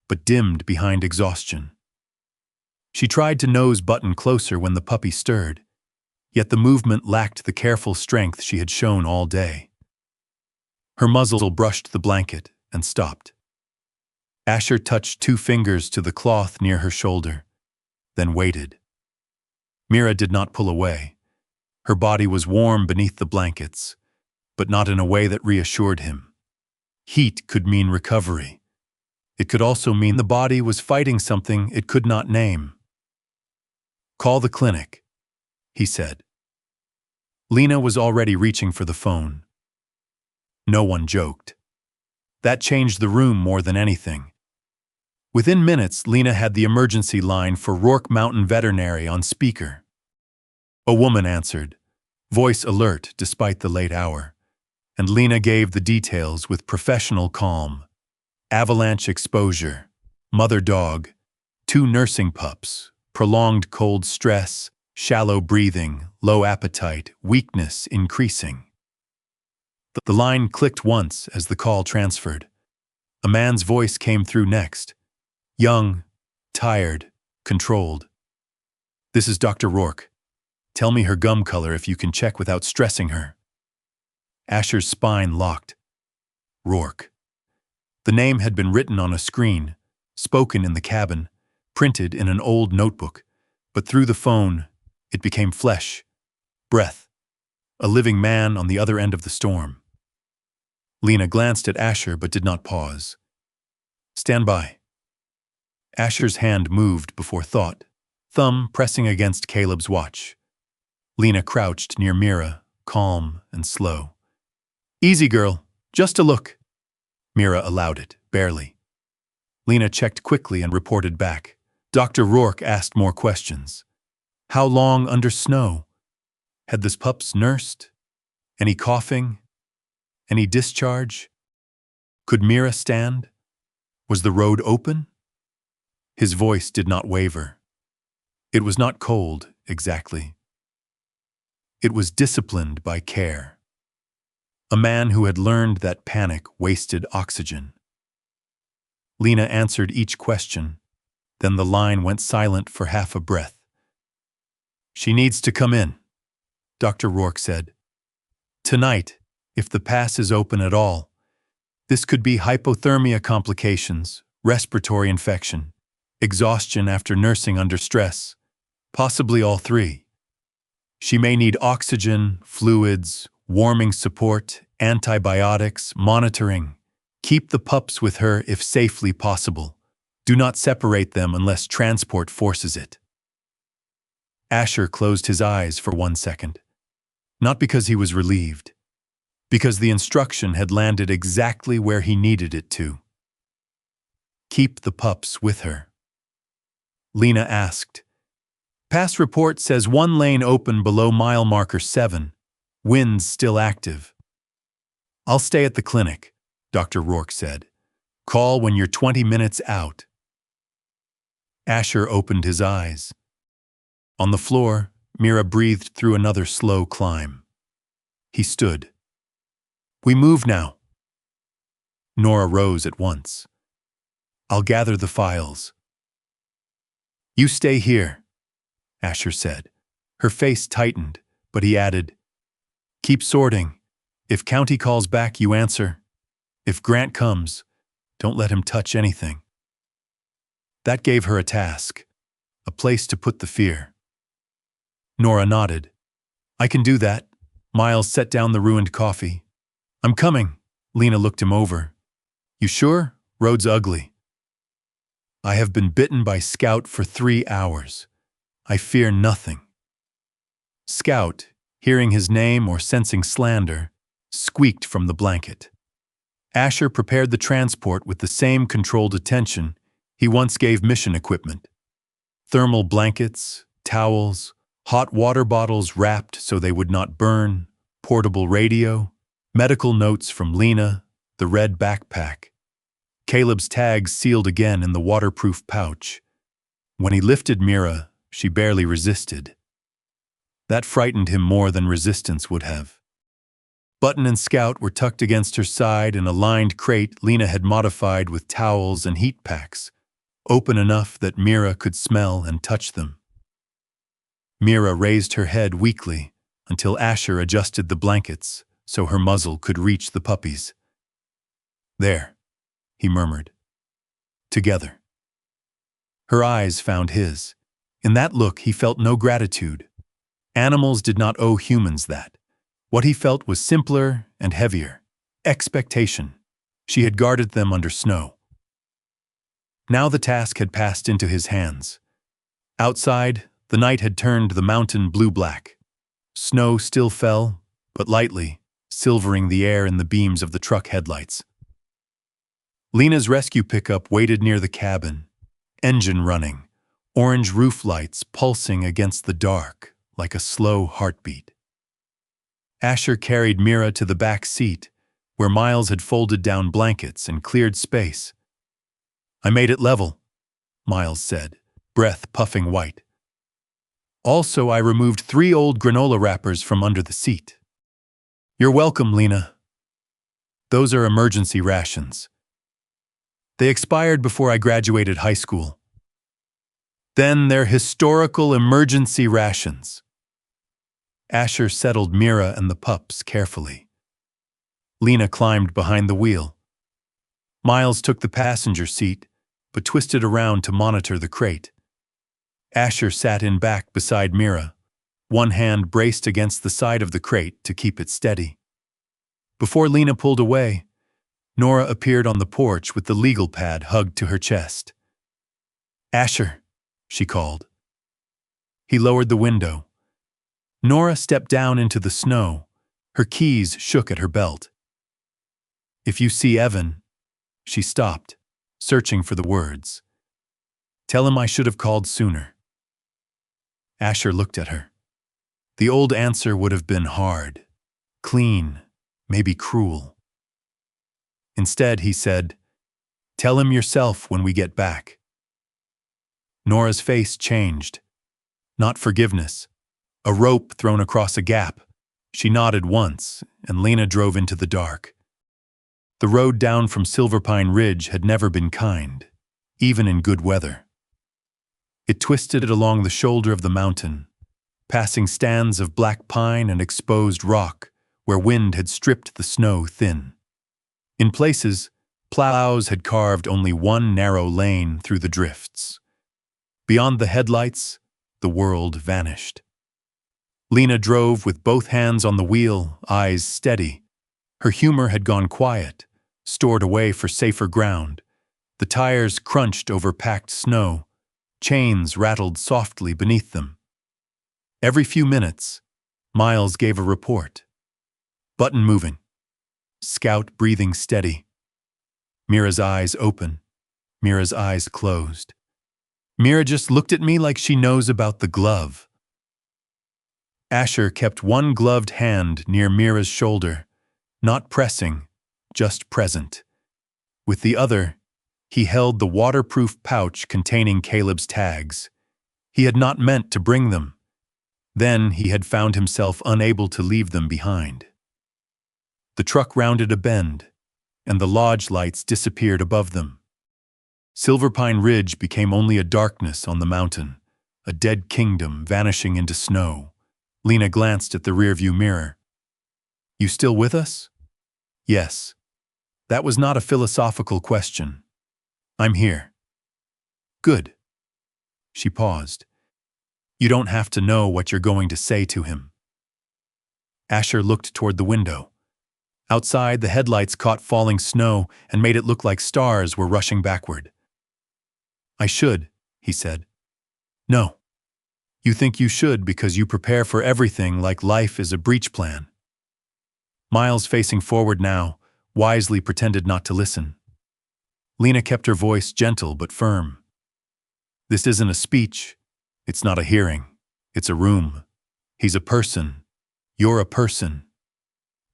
but dimmed behind exhaustion. She tried to nose Button closer when the puppy stirred, yet the movement lacked the careful strength she had shown all day. Her muzzle brushed the blanket and stopped. Asher touched 2 fingers to the cloth near her shoulder, then waited. Mira did not pull away. Her body was warm beneath the blankets, but not in a way that reassured him. Heat could mean recovery. It could also mean the body was fighting something it could not name. Call the clinic, he said. Lena was already reaching for the phone. No one joked. That changed the room more than anything. Within minutes, Lena had the emergency line for Rourke Mountain Veterinary on speaker. A woman answered, voice alert despite the late hour, and Lena gave the details with professional calm. Avalanche exposure, mother dog, 2 nursing pups, prolonged cold stress, shallow breathing, low appetite, weakness increasing. The line clicked once as the call transferred. A man's voice came through next. Young, tired, controlled. This is Dr. Rourke. Tell me her gum color if you can check without stressing her. Asher's spine locked. Rourke. The name had been written on a screen, spoken in the cabin, printed in an old notebook, but through the phone, it became flesh, breath, a living man on the other end of the storm. Lena glanced at Asher but did not pause. Stand by. Asher's hand moved before thought, thumb pressing against Caleb's watch. Lena crouched near Mira, calm and slow. Easy, girl. Just a look. Mira allowed it, barely. Lena checked quickly and reported back. Dr. Rourke asked more questions. How long under snow? Had this pups nursed? Any coughing? Any discharge? Could Mira stand? Was the road open? His voice did not waver. It was not cold, exactly. It was disciplined by care. A man who had learned that panic wasted oxygen. Lena answered each question, then the line went silent for half a breath. She needs to come in, Dr. Rourke said. Tonight, if the pass is open at all. This could be hypothermia complications, respiratory infection, exhaustion after nursing under stress, possibly all 3. She may need oxygen, fluids, warming support, antibiotics, monitoring. Keep the pups with her if safely possible. Do not separate them unless transport forces it. Asher closed his eyes for 1 second. Not because he was relieved, because the instruction had landed exactly where he needed it to. Keep the pups with her. Lena asked. Pass report says 1 lane open below mile marker 7. Winds still active. I'll stay at the clinic, Dr. Rourke said. Call when you're 20 minutes out. Asher opened his eyes. On the floor, Mira breathed through another slow climb. He stood. We move now. Nora rose at once. I'll gather the files. You stay here, Asher said. Her face tightened, but he added, keep sorting. If County calls back, you answer. If Grant comes, don't let him touch anything. That gave her a task, a place to put the fear. Nora nodded. I can do that. Miles set down the ruined coffee. I'm coming. Lena looked him over. You sure? Road's ugly. I have been bitten by Scout for 3 hours. I fear nothing. Scout, hearing his name or sensing slander, squeaked from the blanket. Asher prepared the transport with the same controlled attention he once gave mission equipment. Thermal blankets, towels, hot water bottles wrapped so they would not burn, portable radio, medical notes from Lena, the red backpack. Caleb's tags sealed again in the waterproof pouch. When he lifted Mira, she barely resisted. That frightened him more than resistance would have. Button and Scout were tucked against her side in a lined crate Lena had modified with towels and heat packs, open enough that Mira could smell and touch them. Mira raised her head weakly until Asher adjusted the blankets so her muzzle could reach the puppies. There, he murmured. Together. Her eyes found his. In that look, he felt no gratitude. Animals did not owe humans that. What he felt was simpler and heavier. Expectation. She had guarded them under snow. Now the task had passed into his hands. Outside, the night had turned the mountain blue-black. Snow still fell, but lightly, silvering the air in the beams of the truck headlights. Lena's rescue pickup waited near the cabin, engine running, orange roof lights pulsing against the dark like a slow heartbeat. Asher carried Mira to the back seat, where Miles had folded down blankets and cleared space. "I made it level," Miles said, breath puffing white. "Also, I removed 3 old granola wrappers from under the seat." "You're welcome, Lena. Those are emergency rations. They expired before I graduated high school." "Then they're historical emergency rations." Asher settled Mira and the pups carefully. Lena climbed behind the wheel. Miles took the passenger seat, but twisted around to monitor the crate. Asher sat in back beside Mira, one hand braced against the side of the crate to keep it steady. Before Lena pulled away, Nora appeared on the porch with the legal pad hugged to her chest. "Asher," she called. He lowered the window. Nora stepped down into the snow. Her keys shook at her belt. "If you see Evan," she stopped, searching for the words. "Tell him I should have called sooner." Asher looked at her. The old answer would have been hard, clean, maybe cruel. Instead, he said, "Tell him yourself when we get back." Nora's face changed. Not forgiveness. A rope thrown across a gap. She nodded once, and Lena drove into the dark. The road down from Silverpine Ridge had never been kind, even in good weather. It twisted along the shoulder of the mountain, passing stands of black pine and exposed rock where wind had stripped the snow thin. In places, plows had carved only one narrow lane through the drifts. Beyond the headlights, the world vanished. Lena drove with both hands on the wheel, eyes steady. Her humor had gone quiet, stored away for safer ground. The tires crunched over packed snow. Chains rattled softly beneath them. Every few minutes, Miles gave a report. Button moving. Scout breathing steady. Mira's eyes open. Mira's eyes closed. Mira just looked at me like she knows about the glove. Asher kept one gloved hand near Mira's shoulder, not pressing, just present. With the other, he held the waterproof pouch containing Caleb's tags. He had not meant to bring them. Then he had found himself unable to leave them behind. The truck rounded a bend, and the lodge lights disappeared above them. Silverpine Ridge became only a darkness on the mountain, a dead kingdom vanishing into snow. Lena glanced at the rearview mirror. "You still with us?" "Yes." That was not a philosophical question. "I'm here." "Good." She paused. "You don't have to know what you're going to say to him." Asher looked toward the window. Outside, the headlights caught falling snow and made it look like stars were rushing backward. "I should," he said. "No. You think you should because you prepare for everything like life is a breach plan." Miles, facing forward now, wisely pretended not to listen. Lena kept her voice gentle but firm. "This isn't a speech. It's not a hearing. It's a room. He's a person. You're a person.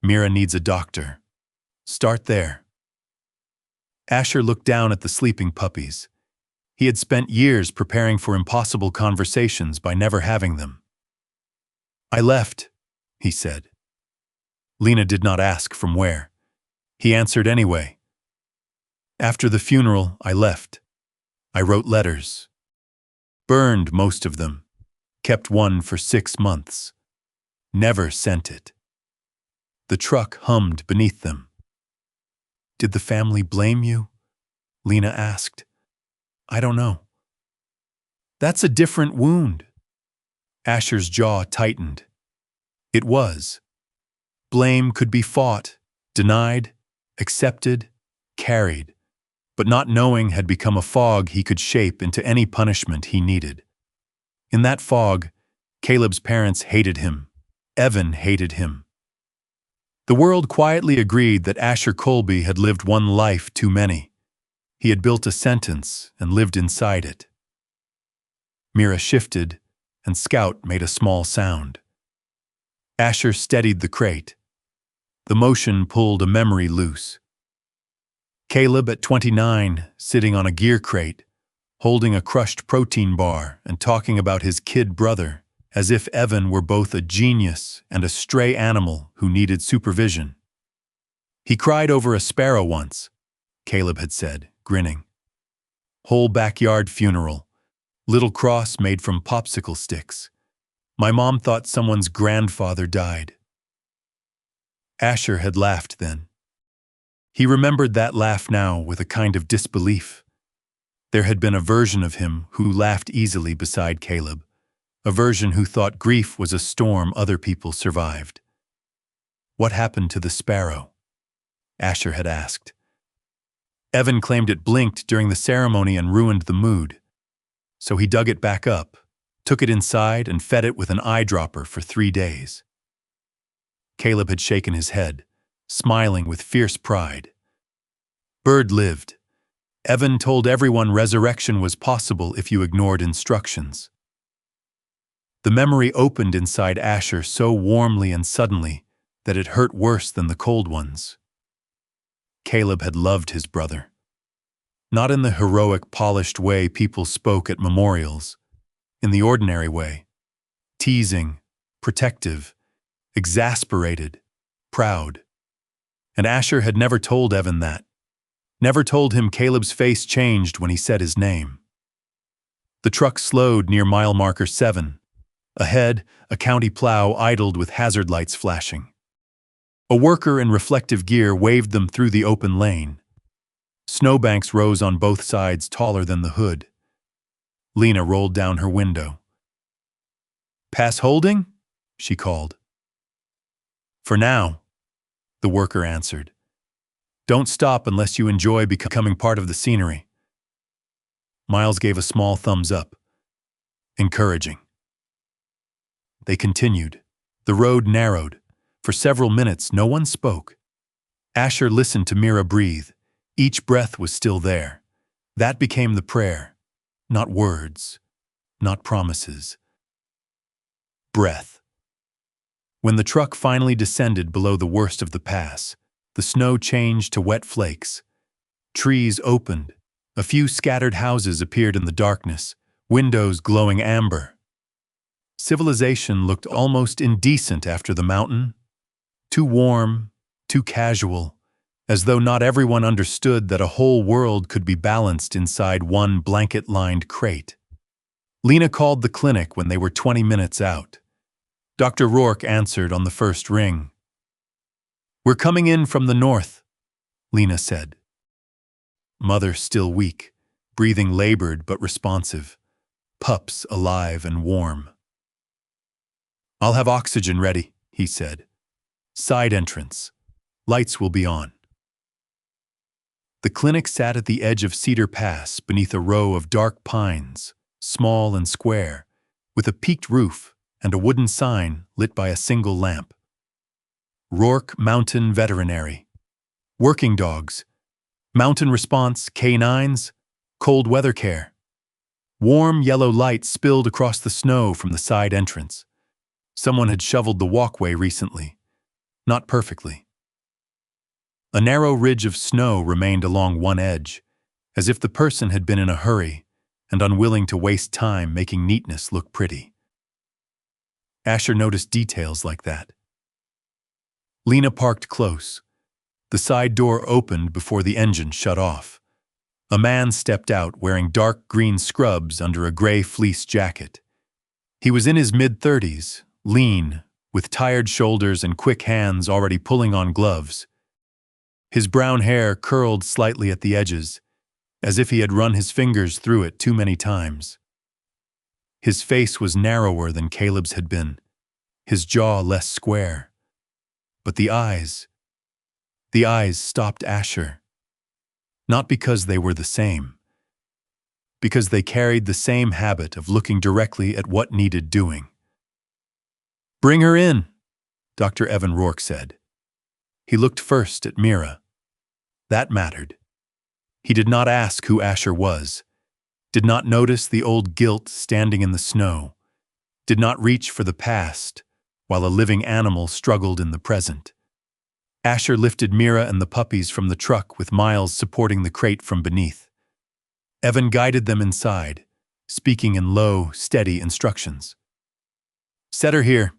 Mira needs a doctor. Start there." Asher looked down at the sleeping puppies. He had spent years preparing for impossible conversations by never having them. "I left," he said. Lena did not ask from where. He answered anyway. "After the funeral, I left. I wrote letters. Burned most of them. Kept one for 6 months. Never sent it." The truck hummed beneath them. "Did the family blame you?" Lena asked. "I don't know." "That's a different wound." Asher's jaw tightened. It was. Blame could be fought, denied, accepted, carried, but not knowing had become a fog he could shape into any punishment he needed. In that fog, Caleb's parents hated him. Evan hated him. The world quietly agreed that Asher Colby had lived one life too many. He had built a sentence and lived inside it. Mira shifted, and Scout made a small sound. Asher steadied the crate. The motion pulled a memory loose. Caleb, at 29, sitting on a gear crate, holding a crushed protein bar and talking about his kid brother, as if Evan were both a genius and a stray animal who needed supervision. "He cried over a sparrow once," Caleb had said, grinning. "Whole backyard funeral. Little cross made from popsicle sticks. My mom thought someone's grandfather died." Asher had laughed then. He remembered that laugh now with a kind of disbelief. There had been a version of him who laughed easily beside Caleb, a version who thought grief was a storm other people survived. "What happened to the sparrow?" Asher had asked. Evan claimed it blinked during the ceremony and ruined the mood. So he dug it back up, took it inside, and fed it with an eyedropper for 3 days. Caleb had shaken his head, smiling with fierce pride. Bird lived. Evan told everyone resurrection was possible if you ignored instructions. The memory opened inside Asher so warmly and suddenly that it hurt worse than the cold ones. Caleb had loved his brother. Not in the heroic, polished way people spoke at memorials, in the ordinary way. Teasing, protective, exasperated, proud. And Asher had never told Evan that. Never told him Caleb's face changed when he said his name. The truck slowed near mile marker 7. Ahead, a county plow idled with hazard lights flashing. A worker in reflective gear waved them through the open lane. Snowbanks rose on both sides taller than the hood. Lena rolled down her window. "Pass holding?" she called. "For now," the worker answered. "Don't stop unless you enjoy becoming part of the scenery." Miles gave a small thumbs up. Encouraging. They continued. The road narrowed. For several minutes, no one spoke. Asher listened to Mira breathe. Each breath was still there. That became the prayer. Not words. Not promises. Breath. When the truck finally descended below the worst of the pass, the snow changed to wet flakes. Trees opened. A few scattered houses appeared in the darkness, windows glowing amber. Civilization looked almost indecent after the mountain. Too warm, too casual, as though not everyone understood that a whole world could be balanced inside one blanket-lined crate. Lena called the clinic when they were 20 minutes out. Dr. Rourke answered on the first ring. "We're coming in from the north," Lena said. Mother still weak, breathing labored but responsive. Pups alive and warm. "I'll have oxygen ready," he said. "Side entrance. Lights will be on." The clinic sat at the edge of Cedar Pass beneath a row of dark pines, small and square, with a peaked roof and a wooden sign lit by a single lamp. Rourke Mountain Veterinary. Working dogs. Mountain response, K9s, cold weather care. Warm yellow light spilled across the snow from the side entrance. Someone had shoveled the walkway recently. Not perfectly. A narrow ridge of snow remained along one edge, as if the person had been in a hurry and unwilling to waste time making neatness look pretty. Asher noticed details like that. Lena parked close. The side door opened before the engine shut off. A man stepped out wearing dark green scrubs under a gray fleece jacket. He was in his mid-30s, lean, with tired shoulders and quick hands already pulling on gloves. His brown hair curled slightly at the edges, as if he had run his fingers through it too many times. His face was narrower than Caleb's had been, his jaw less square. But the eyes stopped Asher. Not because they were the same, because they carried the same habit of looking directly at what needed doing. "Bring her in," Dr. Evan Rourke said. He looked first at Mira. That mattered. He did not ask who Asher was, did not notice the old guilt standing in the snow, did not reach for the past, while a living animal struggled in the present. Asher lifted Mira and the puppies from the truck with Miles supporting the crate from beneath. Evan guided them inside, speaking in low, steady instructions. "Set her here.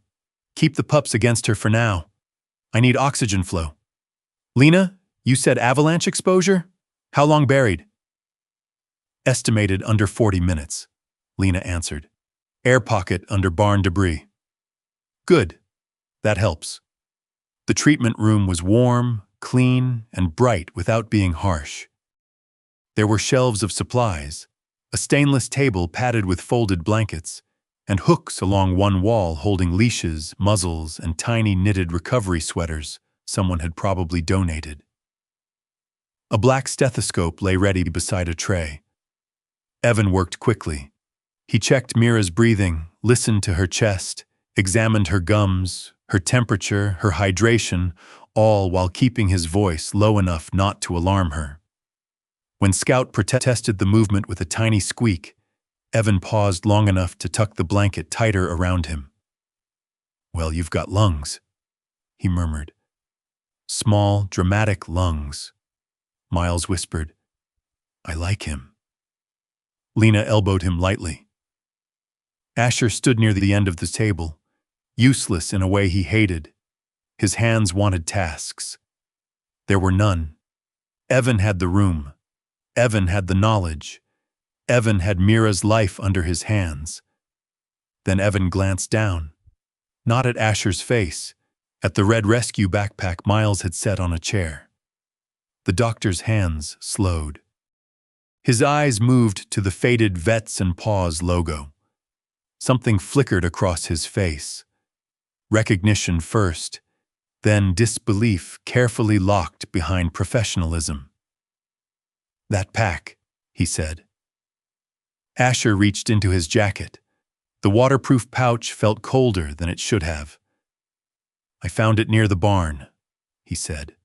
Keep the pups against her for now. I need oxygen flow. Lena, you said avalanche exposure? How long buried?" "Estimated under 40 minutes, Lena answered. "Air pocket under barn debris." "Good. That helps." The treatment room was warm, clean, and bright without being harsh. There were shelves of supplies, a stainless table padded with folded blankets, and hooks along one wall holding leashes, muzzles, and tiny knitted recovery sweaters someone had probably donated. A black stethoscope lay ready beside a tray. Evan worked quickly. He checked Mira's breathing, listened to her chest, examined her gums, her temperature, her hydration, all while keeping his voice low enough not to alarm her. When Scout protested the movement with a tiny squeak, Evan paused long enough to tuck the blanket tighter around him. "Well, you've got lungs," he murmured. "Small, dramatic lungs." Miles whispered, "I like him." Lena elbowed him lightly. Asher stood near the end of the table, useless in a way he hated. His hands wanted tasks. There were none. Evan had the room. Evan had the knowledge. Evan had Mira's life under his hands. Then Evan glanced down, not at Asher's face, at the red rescue backpack Miles had set on a chair. The doctor's hands slowed. His eyes moved to the faded Vets and Paws logo. Something flickered across his face. Recognition first, then disbelief carefully locked behind professionalism. "That pack," he said. Asher reached into his jacket. The waterproof pouch felt colder than it should have. "I found it near the barn," he said.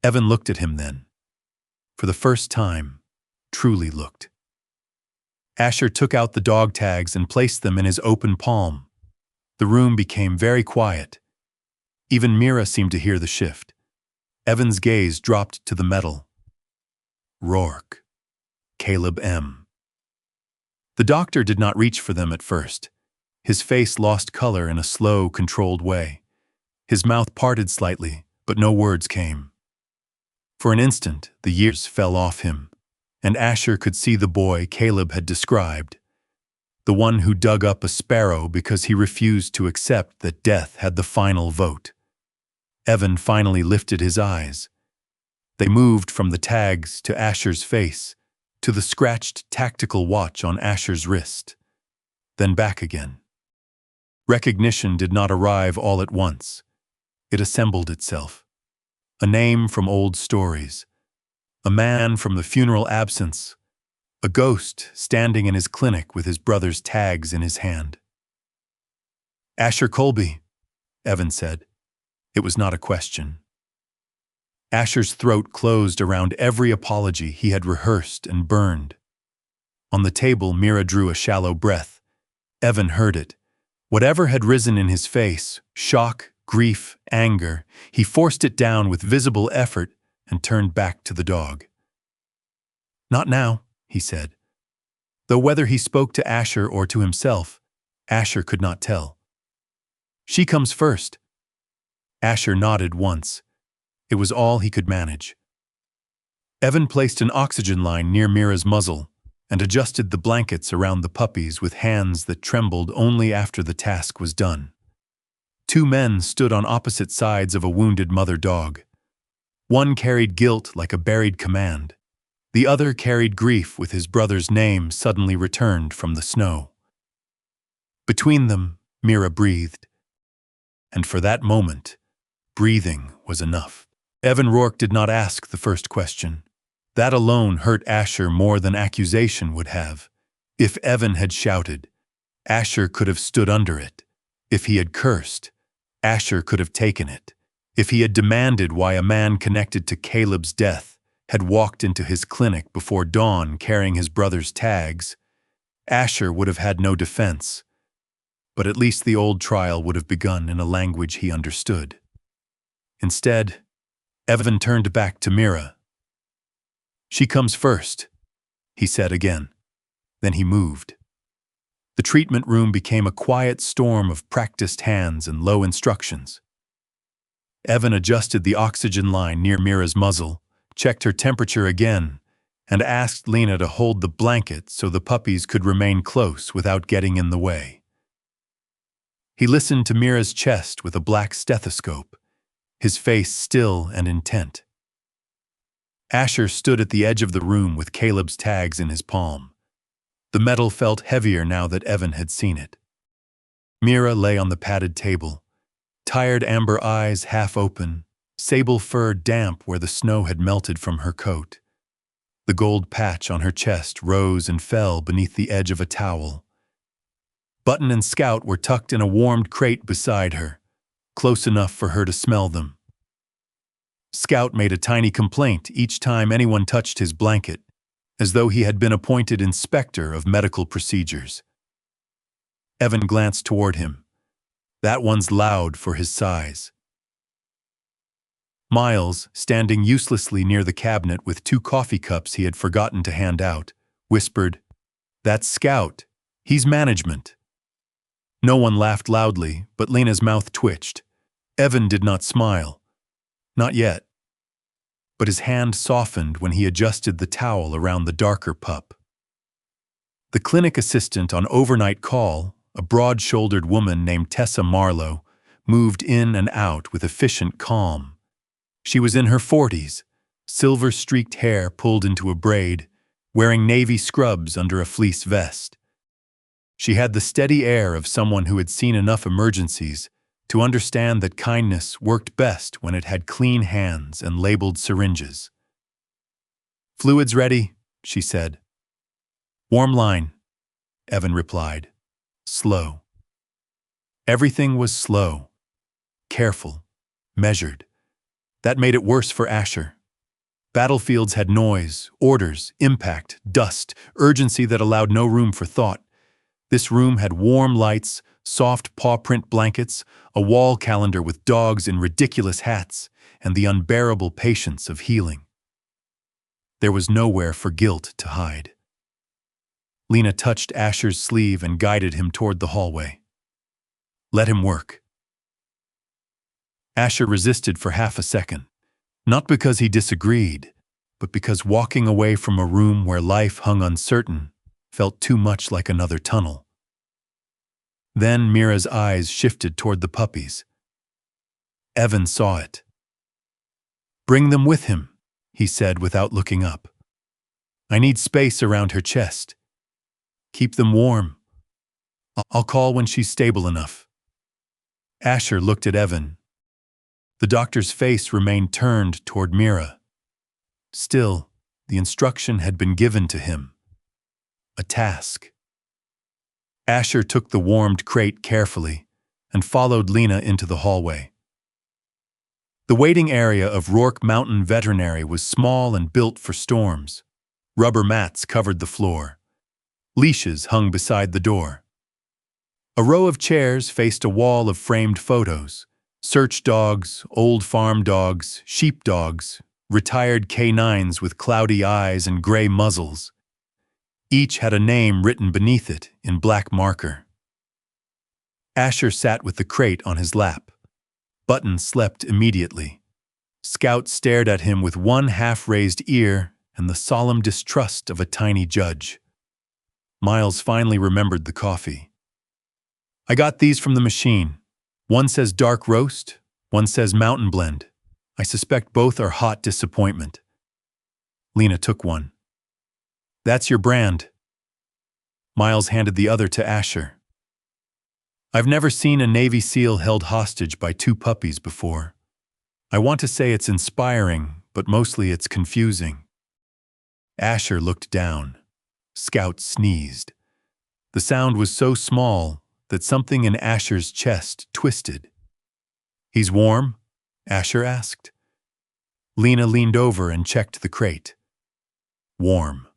Evan looked at him then. For the first time, truly looked. Asher took out the dog tags and placed them in his open palm. The room became very quiet. Even Mira seemed to hear the shift. Evan's gaze dropped to the metal. Rourke. Caleb M. The doctor did not reach for them at first. His face lost color in a slow, controlled way. His mouth parted slightly, but no words came. For an instant, the years fell off him, and Asher could see the boy Caleb had described, the one who dug up a sparrow because he refused to accept that death had the final vote. Evan finally lifted his eyes. They moved from the tags to Asher's face, to the scratched tactical watch on Asher's wrist, then back again. Recognition did not arrive all at once. It assembled itself. A name from old stories, a man from the funeral absence, a ghost standing in his clinic with his brother's tags in his hand. "Asher Colby," Evan said. It was not a question. Asher's throat closed around every apology he had rehearsed and burned. On the table, Mira drew a shallow breath. Evan heard it. Whatever had risen in his face, shock, grief, anger, he forced it down with visible effort and turned back to the dog. "Not now," he said. Though whether he spoke to Asher or to himself, Asher could not tell. "She comes first." Asher nodded once. It was all he could manage. Evan placed an oxygen line near Mira's muzzle and adjusted the blankets around the puppies with hands that trembled only after the task was done. Two men stood on opposite sides of a wounded mother dog. One carried guilt like a buried command. The other carried grief with his brother's name suddenly returned from the snow. Between them, Mira breathed. And for that moment, breathing was enough. Evan Rourke did not ask the first question. That alone hurt Asher more than accusation would have. If Evan had shouted, Asher could have stood under it. If he had cursed, Asher could have taken it. If he had demanded why a man connected to Caleb's death had walked into his clinic before dawn carrying his brother's tags, Asher would have had no defense, but at least the old trial would have begun in a language he understood. Instead, Evan turned back to Mira. "She comes first," he said again. Then he moved. The treatment room became a quiet storm of practiced hands and low instructions. Evan adjusted the oxygen line near Mira's muzzle, checked her temperature again, and asked Lena to hold the blanket so the puppies could remain close without getting in the way. He listened to Mira's chest with a black stethoscope, his face still and intent. Asher stood at the edge of the room with Caleb's tags in his palm. The metal felt heavier now that Evan had seen it. Mira lay on the padded table, tired amber eyes half open, sable fur damp where the snow had melted from her coat. The gold patch on her chest rose and fell beneath the edge of a towel. Button and Scout were tucked in a warmed crate beside her, close enough for her to smell them. Scout made a tiny complaint each time anyone touched his blanket, as though he had been appointed inspector of medical procedures. Evan glanced toward him. That one's loud for his size. Miles, standing uselessly near the cabinet with 2 coffee cups he had forgotten to hand out, whispered, "That's Scout. He's management." No one laughed loudly, but Lena's mouth twitched. Evan did not smile. Not yet. But his hand softened when he adjusted the towel around the darker pup. The clinic assistant on overnight call, a broad-shouldered woman named Tessa Marlowe, moved in and out with efficient calm. She was in her 40s, silver-streaked hair pulled into a braid, wearing navy scrubs under a fleece vest. She had the steady air of someone who had seen enough emergencies to understand that kindness worked best when it had clean hands and labeled syringes. "Fluids ready," she said. "Warm line," Evan replied. Slow. Everything was slow, careful, measured. That made it worse for Asher. Battlefields had noise, orders, impact, dust, urgency that allowed no room for thought. This room had warm lights, soft paw-print blankets, a wall calendar with dogs in ridiculous hats, and the unbearable patience of healing. There was nowhere for guilt to hide. Lena touched Asher's sleeve and guided him toward the hallway. "Let him work." Asher resisted for half a second, not because he disagreed, but because walking away from a room where life hung uncertain felt too much like another tunnel. Then Mira's eyes shifted toward the puppies. Evan saw it. "Bring them with him," he said without looking up. "I need space around her chest. Keep them warm. I'll call when she's stable enough." Asher looked at Evan. The doctor's face remained turned toward Mira. Still, the instruction had been given to him. A task. Asher took the warmed crate carefully and followed Lena into the hallway. The waiting area of Rourke Mountain Veterinary was small and built for storms. Rubber mats covered the floor. Leashes hung beside the door. A row of chairs faced a wall of framed photos. Search dogs, old farm dogs, sheep dogs, retired canines with cloudy eyes and gray muzzles. Each had a name written beneath it in black marker. Asher sat with the crate on his lap. Button slept immediately. Scout stared at him with one half-raised ear and the solemn distrust of a tiny judge. Miles finally remembered the coffee. "I got these from the machine. One says dark roast, one says mountain blend. I suspect both are hot disappointment." Lena took one. "That's your brand." Miles handed the other to Asher. "I've never seen a Navy SEAL held hostage by 2 puppies before. I want to say it's inspiring, but mostly it's confusing." Asher looked down. Scout sneezed. The sound was so small that something in Asher's chest twisted. "He's warm?" Asher asked. Lena leaned over and checked the crate. Warm.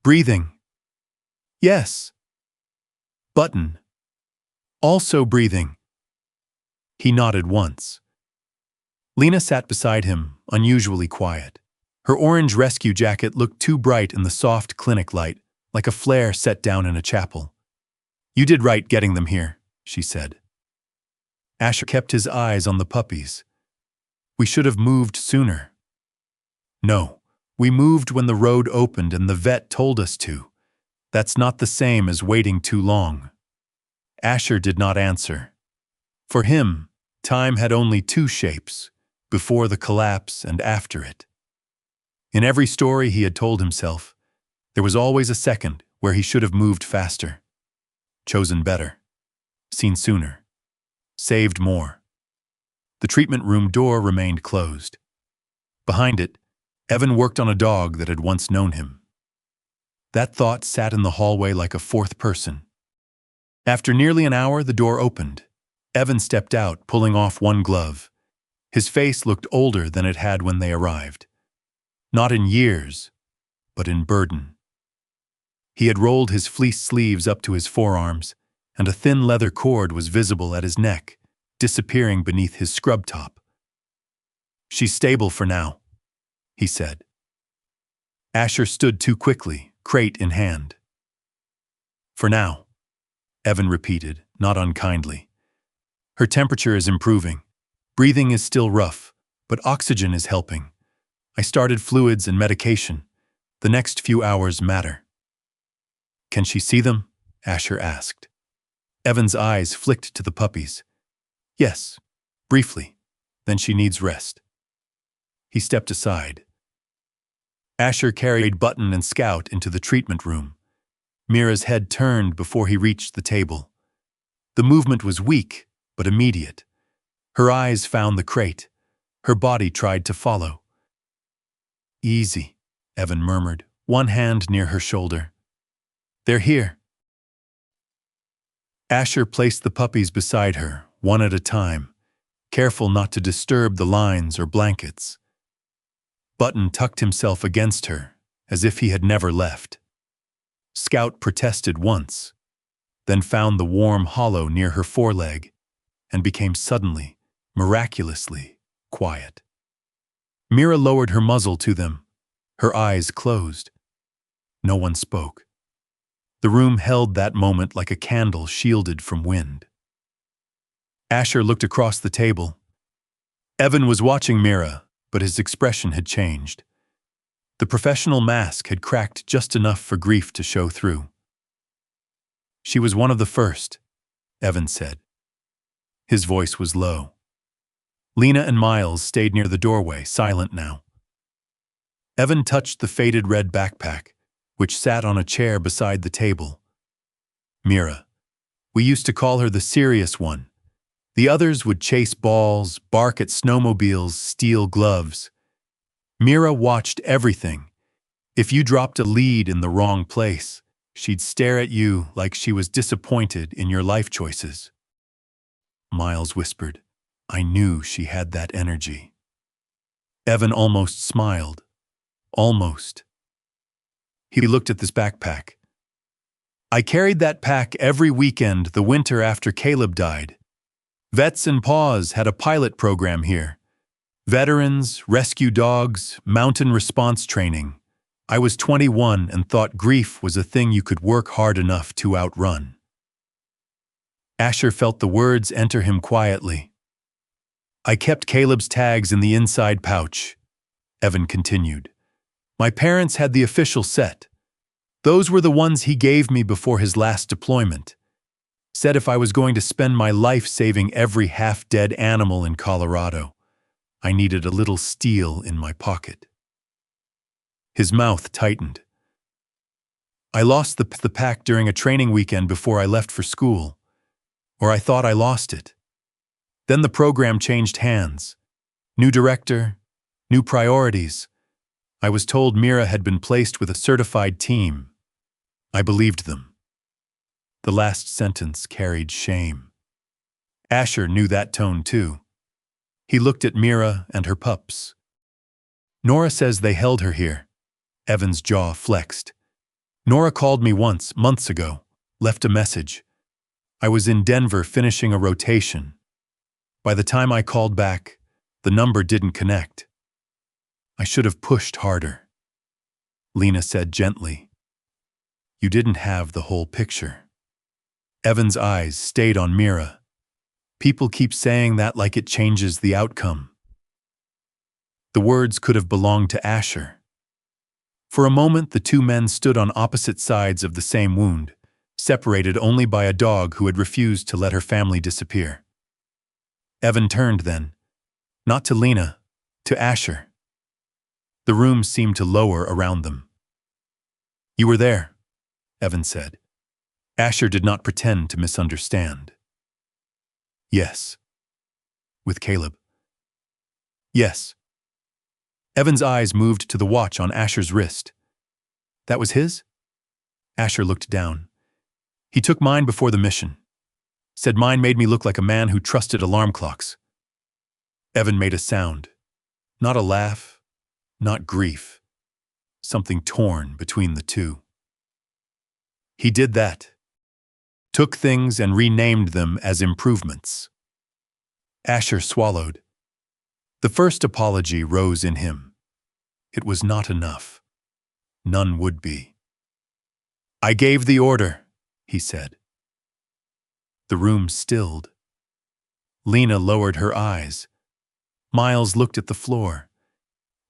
Breathing. Yes. Button. Also breathing. He nodded once. Lena sat beside him, unusually quiet. Her orange rescue jacket looked too bright in the soft clinic light, like a flare set down in a chapel. "You did right getting them here," she said. Asher kept his eyes on the puppies. "We should have moved sooner." "No, we moved when the road opened and the vet told us to. That's not the same as waiting too long." Asher did not answer. For him, time had only two shapes, before the collapse and after it. In every story he had told himself, there was always a second where he should have moved faster, chosen better, seen sooner, saved more. The treatment room door remained closed. Behind it, Evan worked on a dog that had once known him. That thought sat in the hallway like a fourth person. After nearly an hour, the door opened. Evan stepped out, pulling off one glove. His face looked older than it had when they arrived. Not in years, but in burden. He had rolled his fleece sleeves up to his forearms, and a thin leather cord was visible at his neck, disappearing beneath his scrub top. "She's stable for now," he said. Asher stood too quickly, crate in hand. "For now," Evan repeated, not unkindly. "Her temperature is improving. Breathing is still rough, but oxygen is helping. I started fluids and medication. The next few hours matter." "Can she see them?" Asher asked. Evan's eyes flicked to the puppies. "Yes, briefly. Then she needs rest." He stepped aside. Asher carried Button and Scout into the treatment room. Mira's head turned before he reached the table. The movement was weak, but immediate. Her eyes found the crate. Her body tried to follow. "Easy," Evan murmured, one hand near her shoulder. "They're here." Asher placed the puppies beside her, one at a time, careful not to disturb the lines or blankets. Button tucked himself against her, as if he had never left. Scout protested once, then found the warm hollow near her foreleg, and became suddenly, miraculously, quiet. Mira lowered her muzzle to them, her eyes closed. No one spoke. The room held that moment like a candle shielded from wind. Asher looked across the table. Evan was watching Mira, but his expression had changed. The professional mask had cracked just enough for grief to show through. "She was one of the first," Evan said. His voice was low. Lena and Miles stayed near the doorway, silent now. Evan touched the faded red backpack, which sat on a chair beside the table. "Mira. We used to call her the serious one. The others would chase balls, bark at snowmobiles, steal gloves. Mira watched everything. If you dropped a lead in the wrong place, she'd stare at you like she was disappointed in your life choices." Miles whispered, "I knew she had that energy." Evan almost smiled. Almost. He looked at this backpack. "I carried that pack every weekend the winter after Caleb died. Vets and Paws had a pilot program here. Veterans, rescue dogs, mountain response training. I was 21 and thought grief was a thing you could work hard enough to outrun." Asher felt the words enter him quietly. "I kept Caleb's tags in the inside pouch," Evan continued. "My parents had the official set. Those were the ones he gave me before his last deployment. Said if I was going to spend my life saving every half-dead animal in Colorado, I needed a little steel in my pocket." His mouth tightened. "I lost the pack during a training weekend before I left for school. Or I thought I lost it. Then the program changed hands. New director, new priorities. I was told Mira had been placed with a certified team. I believed them." The last sentence carried shame. Asher knew that tone too. He looked at Mira and her pups. Nora says they held her here. Evan's jaw flexed. Nora called me once, months ago, left a message. I was in Denver finishing a rotation. By the time I called back, the number didn't connect. I should have pushed harder. Lena said gently. You didn't have the whole picture. Evan's eyes stayed on Mira. People keep saying that like it changes the outcome. The words could have belonged to Asher. For a moment, the two men stood on opposite sides of the same wound, separated only by a dog who had refused to let her family disappear. Evan turned then, not to Lena, to Asher. The room seemed to lower around them. You were there, Evan said. Asher did not pretend to misunderstand. Yes. With Caleb. Yes. Evan's eyes moved to the watch on Asher's wrist. That was his? Asher looked down. He took mine before the mission. Said mine made me look like a man who trusted alarm clocks. Evan made a sound. Not a laugh, not grief. Something torn between the two. He did that. Took things and renamed them as improvements. Asher swallowed. The first apology rose in him. It was not enough. None would be. I gave the order, he said. The room stilled. Lena lowered her eyes. Miles looked at the floor.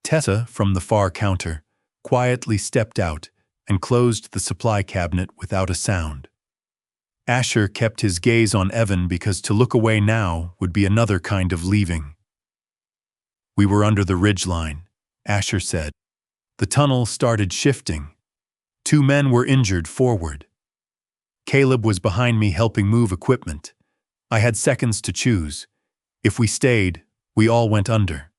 Tessa, from the far counter, quietly stepped out and closed the supply cabinet without a sound. Asher kept his gaze on Evan because to look away now would be another kind of leaving. We were under the ridgeline, Asher said. The tunnel started shifting. 2 men were injured forward. Caleb was behind me helping move equipment. I had seconds to choose. If we stayed, we all went under.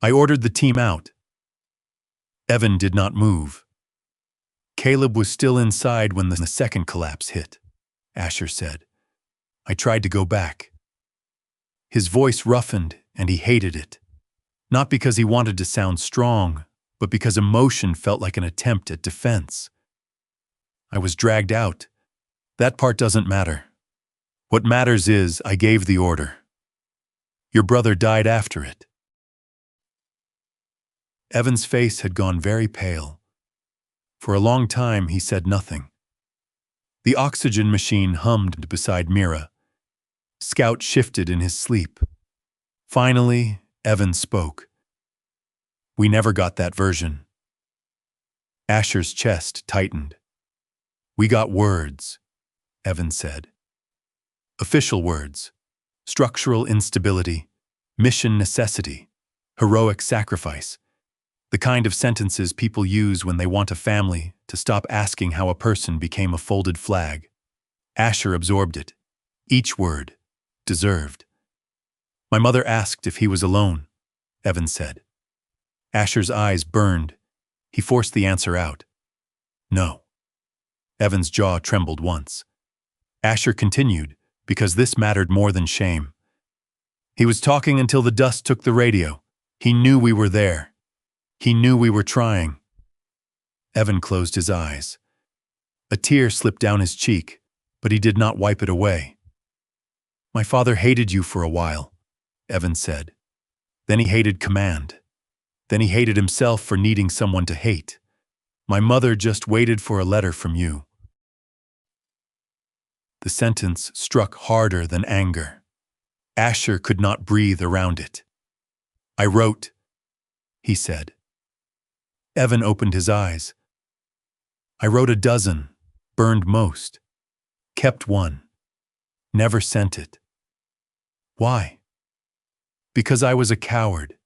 I ordered the team out. Evan did not move. Caleb was still inside when the second collapse hit, Asher said. I tried to go back. His voice roughened, and he hated it. Not because he wanted to sound strong, but because emotion felt like an attempt at defense. I was dragged out. That part doesn't matter. What matters is I gave the order. Your brother died after it. Evan's face had gone very pale. For a long time he said nothing. The oxygen machine hummed beside Mira. Scout shifted in his sleep. Finally, Evan spoke. We never got that version. Asher's chest tightened. We got words, Evan said. Official words. Structural instability, mission necessity, heroic sacrifice. The kind of sentences people use when they want a family to stop asking how a person became a folded flag. Asher absorbed it. Each word. Deserved. My mother asked if he was alone, Evan said. Asher's eyes burned. He forced the answer out. No. Evan's jaw trembled once. Asher continued, because this mattered more than shame. He was talking until the dust took the radio. He knew we were there. He knew we were trying. Evan closed his eyes. A tear slipped down his cheek, but he did not wipe it away. My father hated you for a while, Evan said. Then he hated command. Then he hated himself for needing someone to hate. My mother just waited for a letter from you. The sentence struck harder than anger. Asher could not breathe around it. I wrote, he said. Evan opened his eyes. I wrote 12, burned most, kept 1, never sent it. Why? Because I was a coward.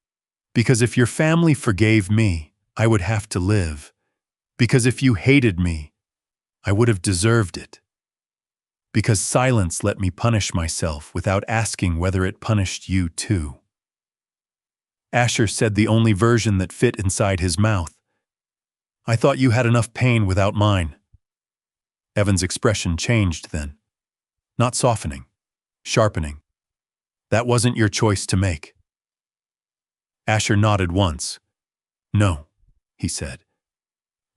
Because if your family forgave me, I would have to live. Because if you hated me, I would have deserved it. Because silence let me punish myself without asking whether it punished you too. Asher said the only version that fit inside his mouth. I thought you had enough pain without mine. Evan's expression changed then. Not softening, sharpening. That wasn't your choice to make. Asher nodded once. No, he said.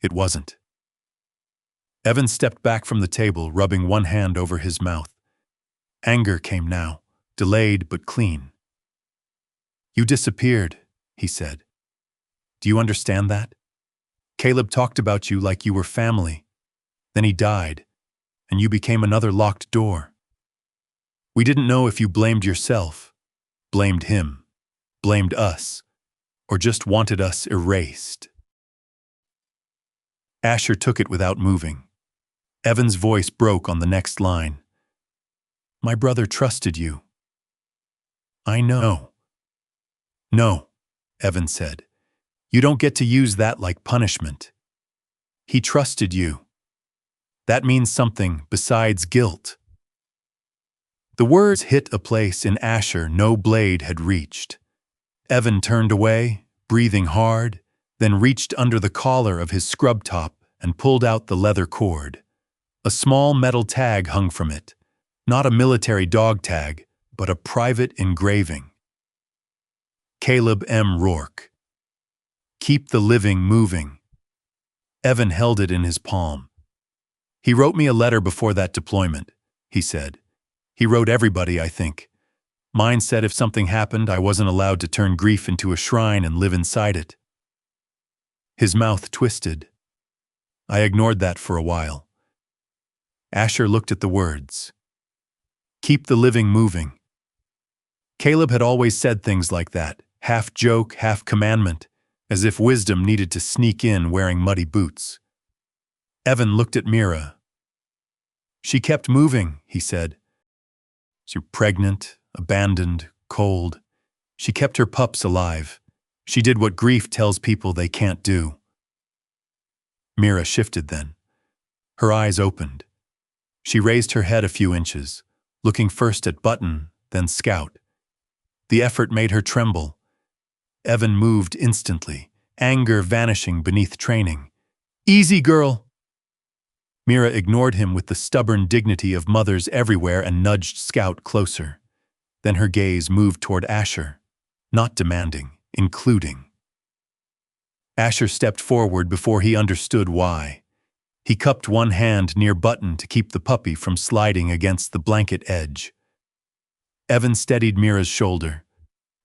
It wasn't. Evan stepped back from the table, rubbing one hand over his mouth. Anger came now, delayed but clean. You disappeared, he said. Do you understand that? Caleb talked about you like you were family. Then he died, and you became another locked door. We didn't know if you blamed yourself, blamed him, blamed us, or just wanted us erased. Asher took it without moving. Evan's voice broke on the next line. My brother trusted you. I know. No, Evan said. You don't get to use that like punishment. He trusted you. That means something besides guilt. The words hit a place in Asher no blade had reached. Evan turned away, breathing hard, then reached under the collar of his scrub top and pulled out the leather cord. A small metal tag hung from it, not a military dog tag, but a private engraving. Caleb M. Rourke. Keep the living moving. Evan held it in his palm. He wrote me a letter before that deployment, he said. He wrote everybody, I think. Mine said if something happened, I wasn't allowed to turn grief into a shrine and live inside it. His mouth twisted. I ignored that for a while. Asher looked at the words. Keep the living moving. Caleb had always said things like that, half joke, half commandment, as if wisdom needed to sneak in wearing muddy boots. Evan looked at Mira. She kept moving, he said. She was pregnant, abandoned, cold. She kept her pups alive. She did what grief tells people they can't do. Mira shifted then. Her eyes opened. She raised her head a few inches, looking first at Button, then Scout. The effort made her tremble. Evan moved instantly, anger vanishing beneath training. Easy, girl! Mira ignored him with the stubborn dignity of mothers everywhere and nudged Scout closer. Then her gaze moved toward Asher, not demanding, including. Asher stepped forward before he understood why. He cupped one hand near Button to keep the puppy from sliding against the blanket edge. Evan steadied Mira's shoulder.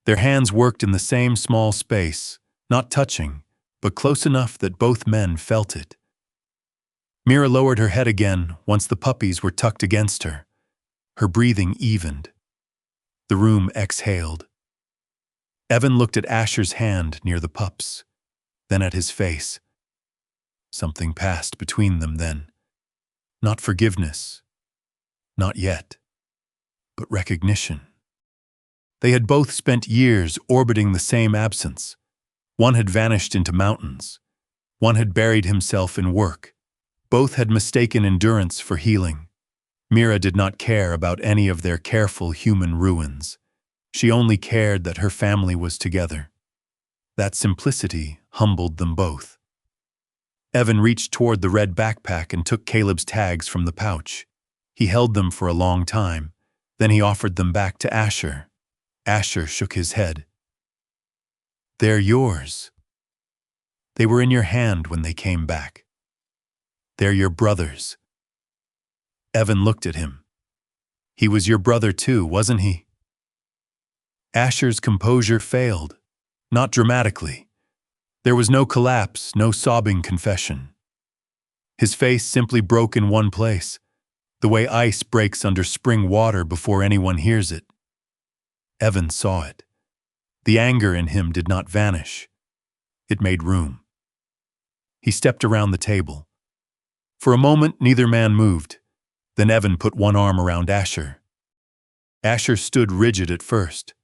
Their hands worked in the same small space, not touching, but close enough that both men felt it. Mira lowered her head again once the puppies were tucked against her. Her breathing evened. The room exhaled. Evan looked at Asher's hand near the pups, then at his face. Something passed between them then. Not forgiveness. Not yet. But recognition. They had both spent years orbiting the same absence. One had vanished into mountains. One had buried himself in work. Both had mistaken endurance for healing. Mira did not care about any of their careful human ruins. She only cared that her family was together. That simplicity humbled them both. Evan reached toward the red backpack and took Caleb's tags from the pouch. He held them for a long time. Then he offered them back to Asher. Asher shook his head. They're yours. They were in your hand when they came back. They're your brother's. Evan looked at him. He was your brother too, wasn't he? Asher's composure failed, not dramatically. There was no collapse, no sobbing confession. His face simply broke in one place, the way ice breaks under spring water before anyone hears it. Evan saw it. The anger in him did not vanish. It made room. He stepped around the table. For a moment, neither man moved. Then Evan put one arm around Asher. Asher stood rigid at first,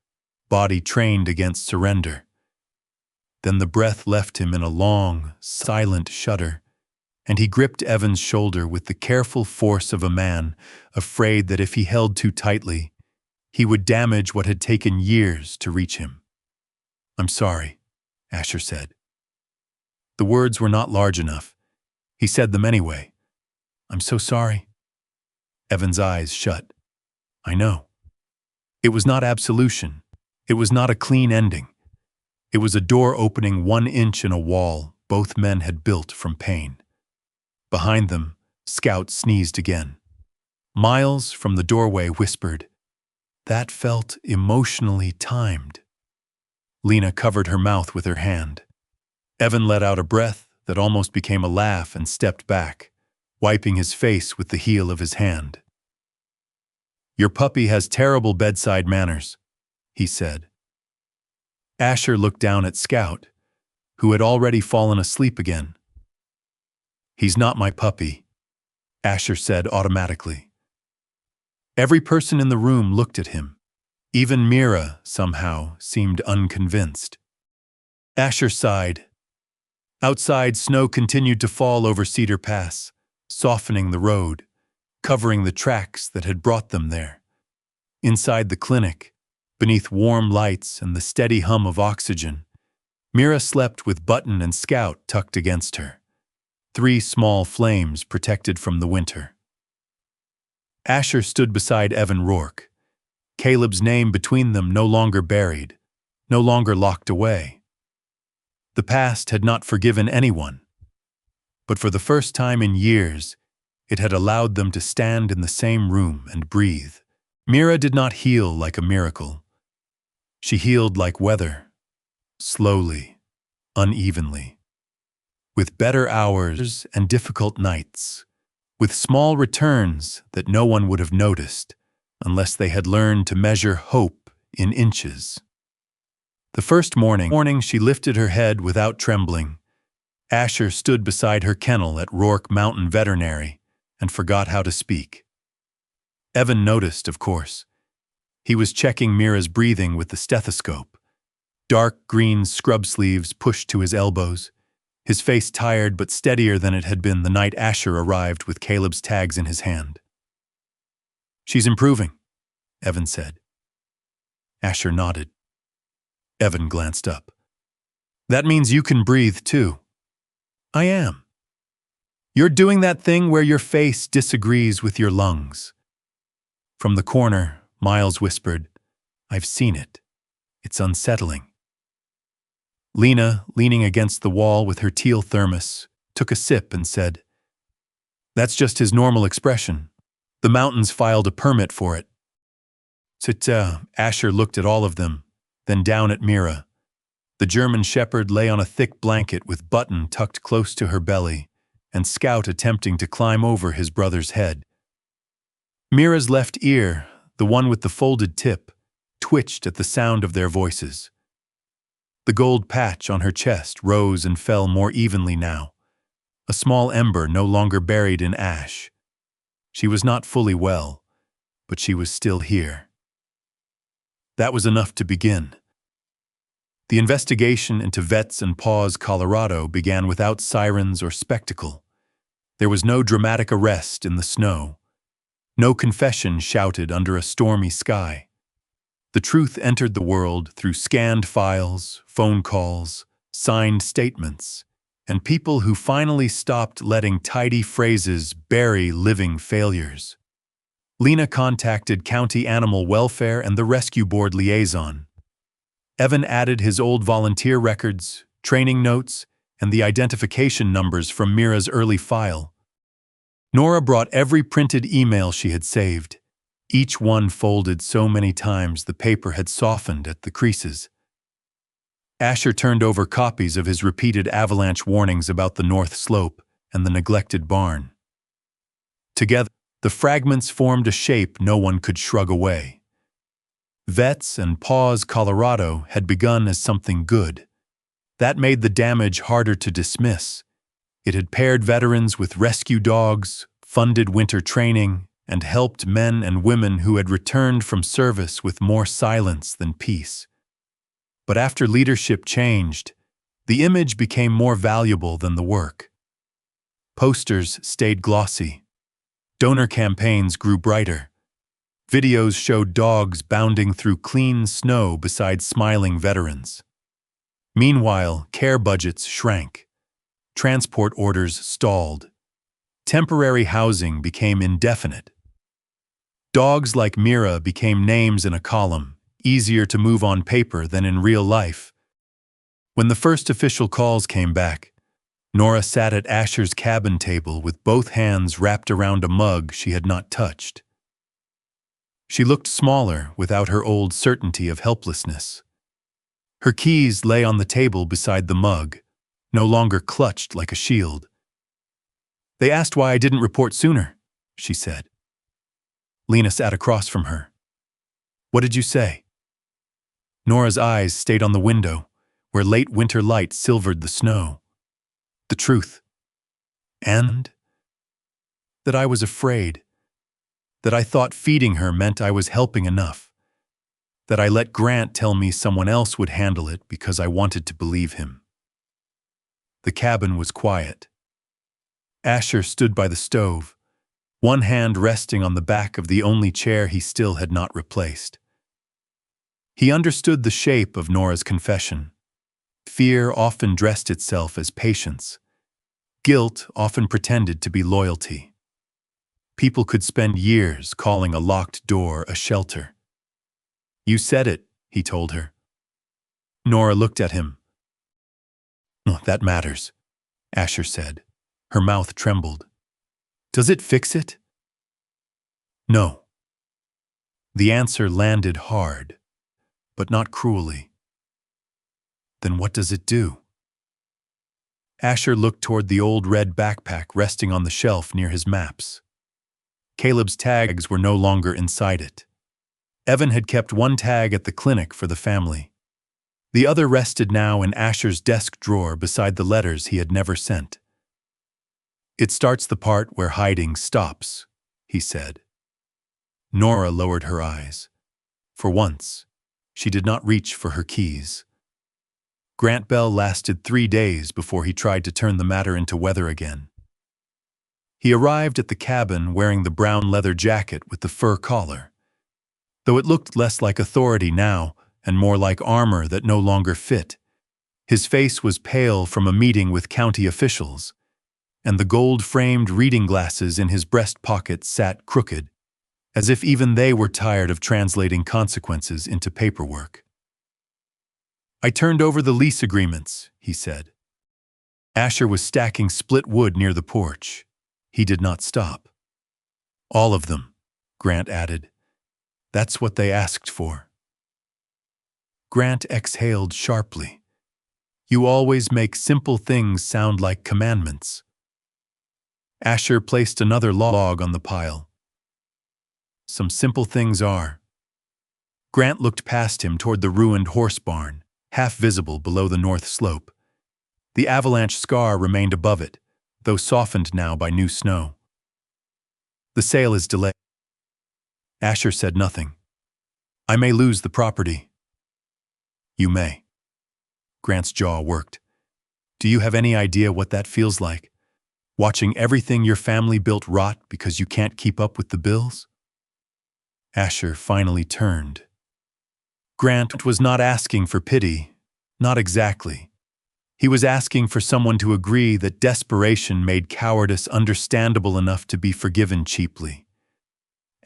body trained against surrender. Then the breath left him in a long, silent shudder, and he gripped Evan's shoulder with the careful force of a man, afraid that if he held too tightly, he would damage what had taken years to reach him. I'm sorry, Asher said. The words were not large enough. He said them anyway. I'm so sorry. Evan's eyes shut. I know. It was not absolution. It was not a clean ending. It was a door opening 1 inch in a wall both men had built from pain. Behind them, Scout sneezed again. Miles from the doorway whispered, "That felt emotionally timed." Lena covered her mouth with her hand. Evan let out a breath that almost became a laugh and stepped back, wiping his face with the heel of his hand. "Your puppy has terrible bedside manners," he said. Asher looked down at Scout, who had already fallen asleep again. "He's not my puppy," Asher said automatically. Every person in the room looked at him. Even Mira, somehow, seemed unconvinced. Asher sighed. Outside, snow continued to fall over Cedar Pass, softening the road, covering the tracks that had brought them there. Inside the clinic, beneath warm lights and the steady hum of oxygen, Mira slept with Button and Scout tucked against her. 3 small flames protected from the winter. Asher stood beside Evan Rourke, Caleb's name between them no longer buried, no longer locked away. The past had not forgiven anyone, but for the first time in years, it had allowed them to stand in the same room and breathe. Mira did not heal like a miracle. She healed like weather, slowly, unevenly, with better hours and difficult nights, with small returns that no one would have noticed unless they had learned to measure hope in inches. The first morning she lifted her head without trembling. Asher stood beside her kennel at Rourke Mountain Veterinary and forgot how to speak. Evan noticed, of course. He was checking Mira's breathing with the stethoscope. Dark green scrub sleeves pushed to his elbows, his face tired but steadier than it had been the night Asher arrived with Caleb's tags in his hand. "She's improving," Evan said. Asher nodded. Evan glanced up. "That means you can breathe too." "I am." "You're doing that thing where your face disagrees with your lungs." From the corner, Miles whispered, "I've seen it. It's unsettling." Lena, leaning against the wall with her teal thermos, took a sip and said, "That's just his normal expression. The mountains filed a permit for it." Asher looked at all of them, then down at Mira. The German shepherd lay on a thick blanket with Button tucked close to her belly, and Scout attempting to climb over his brother's head. Mira's left ear, the one with the folded tip, twitched at the sound of their voices. The gold patch on her chest rose and fell more evenly now, a small ember no longer buried in ash. She was not fully well, but she was still here. That was enough to begin. The investigation into Vets and Paws, Colorado began without sirens or spectacle. There was no dramatic arrest in the snow, no confession shouted under a stormy sky. The truth entered the world through scanned files, phone calls, signed statements, and people who finally stopped letting tidy phrases bury living failures. Lena contacted County Animal Welfare and the Rescue Board liaison. Evan added his old volunteer records, training notes, and the identification numbers from Mira's early file. Nora brought every printed email she had saved, each one folded so many times the paper had softened at the creases. Asher turned over copies of his repeated avalanche warnings about the North Slope and the neglected barn. Together, the fragments formed a shape no one could shrug away. Vets and Paws, Colorado had begun as something good. That made the damage harder to dismiss. It had paired veterans with rescue dogs, funded winter training, and helped men and women who had returned from service with more silence than peace. But after leadership changed, the image became more valuable than the work. Posters stayed glossy. Donor campaigns grew brighter. Videos showed dogs bounding through clean snow beside smiling veterans. Meanwhile, care budgets shrank. Transport orders stalled. Temporary housing became indefinite. Dogs like Mira became names in a column, easier to move on paper than in real life. When the first official calls came back, Nora sat at Asher's cabin table with both hands wrapped around a mug she had not touched. She looked smaller without her old certainty of helplessness. Her keys lay on the table beside the mug, no longer clutched like a shield. "They asked why I didn't report sooner," she said. Lena sat across from her. "What did you say?" Nora's eyes stayed on the window, where late winter light silvered the snow. "The truth. And that I was afraid. That I thought feeding her meant I was helping enough. That I let Grant tell me someone else would handle it because I wanted to believe him." The cabin was quiet. Asher stood by the stove, one hand resting on the back of the only chair he still had not replaced. He understood the shape of Nora's confession. Fear often dressed itself as patience. Guilt often pretended to be loyalty. People could spend years calling a locked door a shelter. "You said it," he told her. Nora looked at him. "Oh, that matters," Asher said. Her mouth trembled. "Does it fix it?" "No." The answer landed hard, but not cruelly. "Then what does it do?" Asher looked toward the old red backpack resting on the shelf near his maps. Caleb's tags were no longer inside it. Evan had kept one tag at the clinic for the family. The other rested now in Asher's desk drawer beside the letters he had never sent. "It starts the part where hiding stops," he said. Nora lowered her eyes. For once, she did not reach for her keys. Grant Bell lasted 3 days before he tried to turn the matter into weather again. He arrived at the cabin wearing the brown leather jacket with the fur collar. Though it looked less like authority now and more like armor that no longer fit, his face was pale from a meeting with county officials, and the gold-framed reading glasses in his breast pocket sat crooked, as if even they were tired of translating consequences into paperwork. "I turned over the lease agreements," he said. Asher was stacking split wood near the porch. He did not stop. "All of them," Grant added. "That's what they asked for." Grant exhaled sharply. "You always make simple things sound like commandments." Asher placed another log on the pile. "Some simple things are." Grant looked past him toward the ruined horse barn, half visible below the north slope. The avalanche scar remained above it, though softened now by new snow. "The sale is delayed." Asher said nothing. "I may lose the property." "You may." Grant's jaw worked. "Do you have any idea what that feels like? Watching everything your family built rot because you can't keep up with the bills?" Asher finally turned. Grant was not asking for pity, not exactly. He was asking for someone to agree that desperation made cowardice understandable enough to be forgiven cheaply.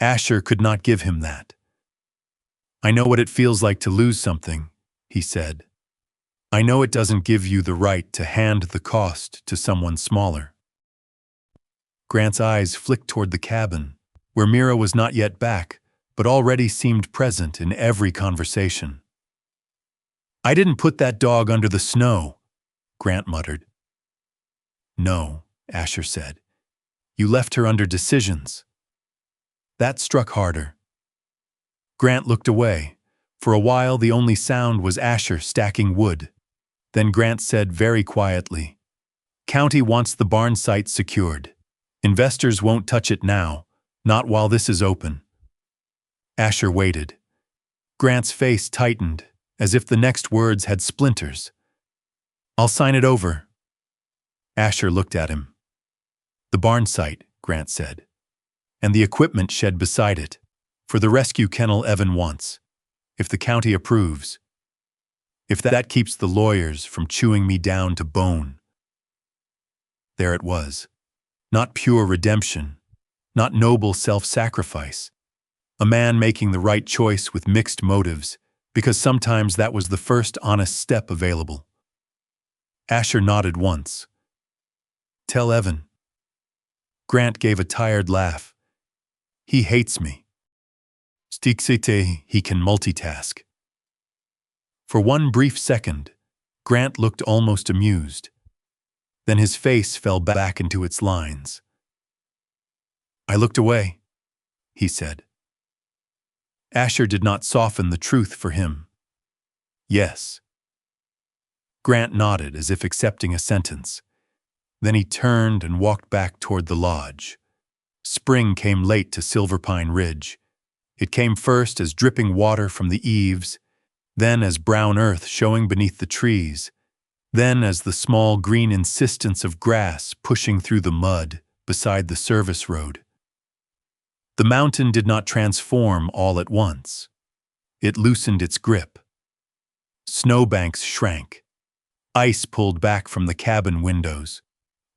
Asher could not give him that. "I know what it feels like to lose something," he said. "I know it doesn't give you the right to hand the cost to someone smaller." Grant's eyes flicked toward the cabin, where Mira was not yet back, but already seemed present in every conversation. "I didn't put that dog under the snow," Grant muttered. "No," Asher said. "You left her under decisions." That struck harder. Grant looked away. For a while, the only sound was Asher stacking wood. Then Grant said very quietly, "County wants the barn site secured. Investors won't touch it now, not while this is open." Asher waited. Grant's face tightened, as if the next words had splinters. "I'll sign it over." Asher looked at him. "The barn site," Grant said, "and the equipment shed beside it, for the rescue kennel Evan wants, if the county approves. If that keeps the lawyers from chewing me down to bone." There it was. Not pure redemption, not noble self-sacrifice. A man making the right choice with mixed motives, because sometimes that was the first honest step available. Asher nodded once. "Tell Evan." Grant gave a tired laugh. "He hates me." Stiksite, he can multitask. For one brief second, Grant looked almost amused. Then his face fell back into its lines. "I looked away," he said. Asher did not soften the truth for him. "Yes." Grant nodded as if accepting a sentence. Then he turned and walked back toward the lodge. Spring came late to Silverpine Ridge. It came first as dripping water from the eaves, then as brown earth showing beneath the trees, then as the small green insistence of grass pushing through the mud beside the service road. The mountain did not transform all at once. It loosened its grip. Snowbanks shrank. Ice pulled back from the cabin windows.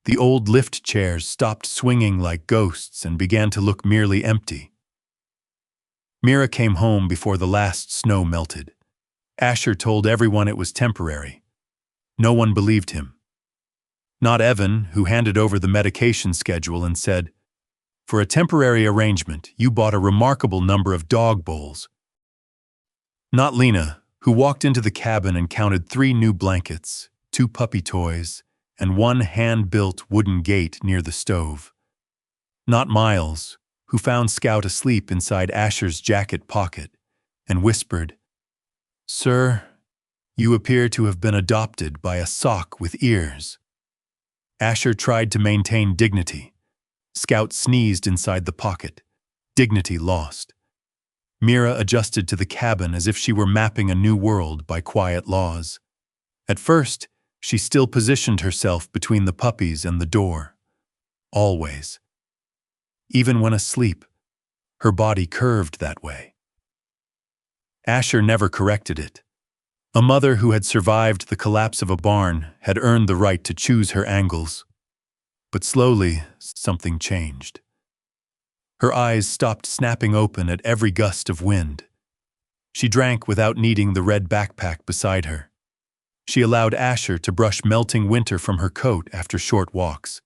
The old lift chairs stopped swinging like ghosts and began to look merely empty. Mira came home before the last snow melted. Asher told everyone it was temporary. No one believed him. Not Evan, who handed over the medication schedule and said, "For a temporary arrangement, you bought a remarkable number of dog bowls." Not Lena, who walked into the cabin and counted 3 new blankets, 2 puppy toys, and 1 hand-built wooden gate near the stove. Not Miles, who found Scout asleep inside Asher's jacket pocket and whispered, "Sir, you appear to have been adopted by a sock with ears." Asher tried to maintain dignity. Scout sneezed inside the pocket. Dignity lost. Mira adjusted to the cabin as if she were mapping a new world by quiet laws. At first, she still positioned herself between the puppies and the door. Always. Even when asleep, her body curved that way. Asher never corrected it. A mother who had survived the collapse of a barn had earned the right to choose her angles. But slowly, something changed. Her eyes stopped snapping open at every gust of wind. She drank without needing the red backpack beside her. She allowed Asher to brush melting winter from her coat after short walks.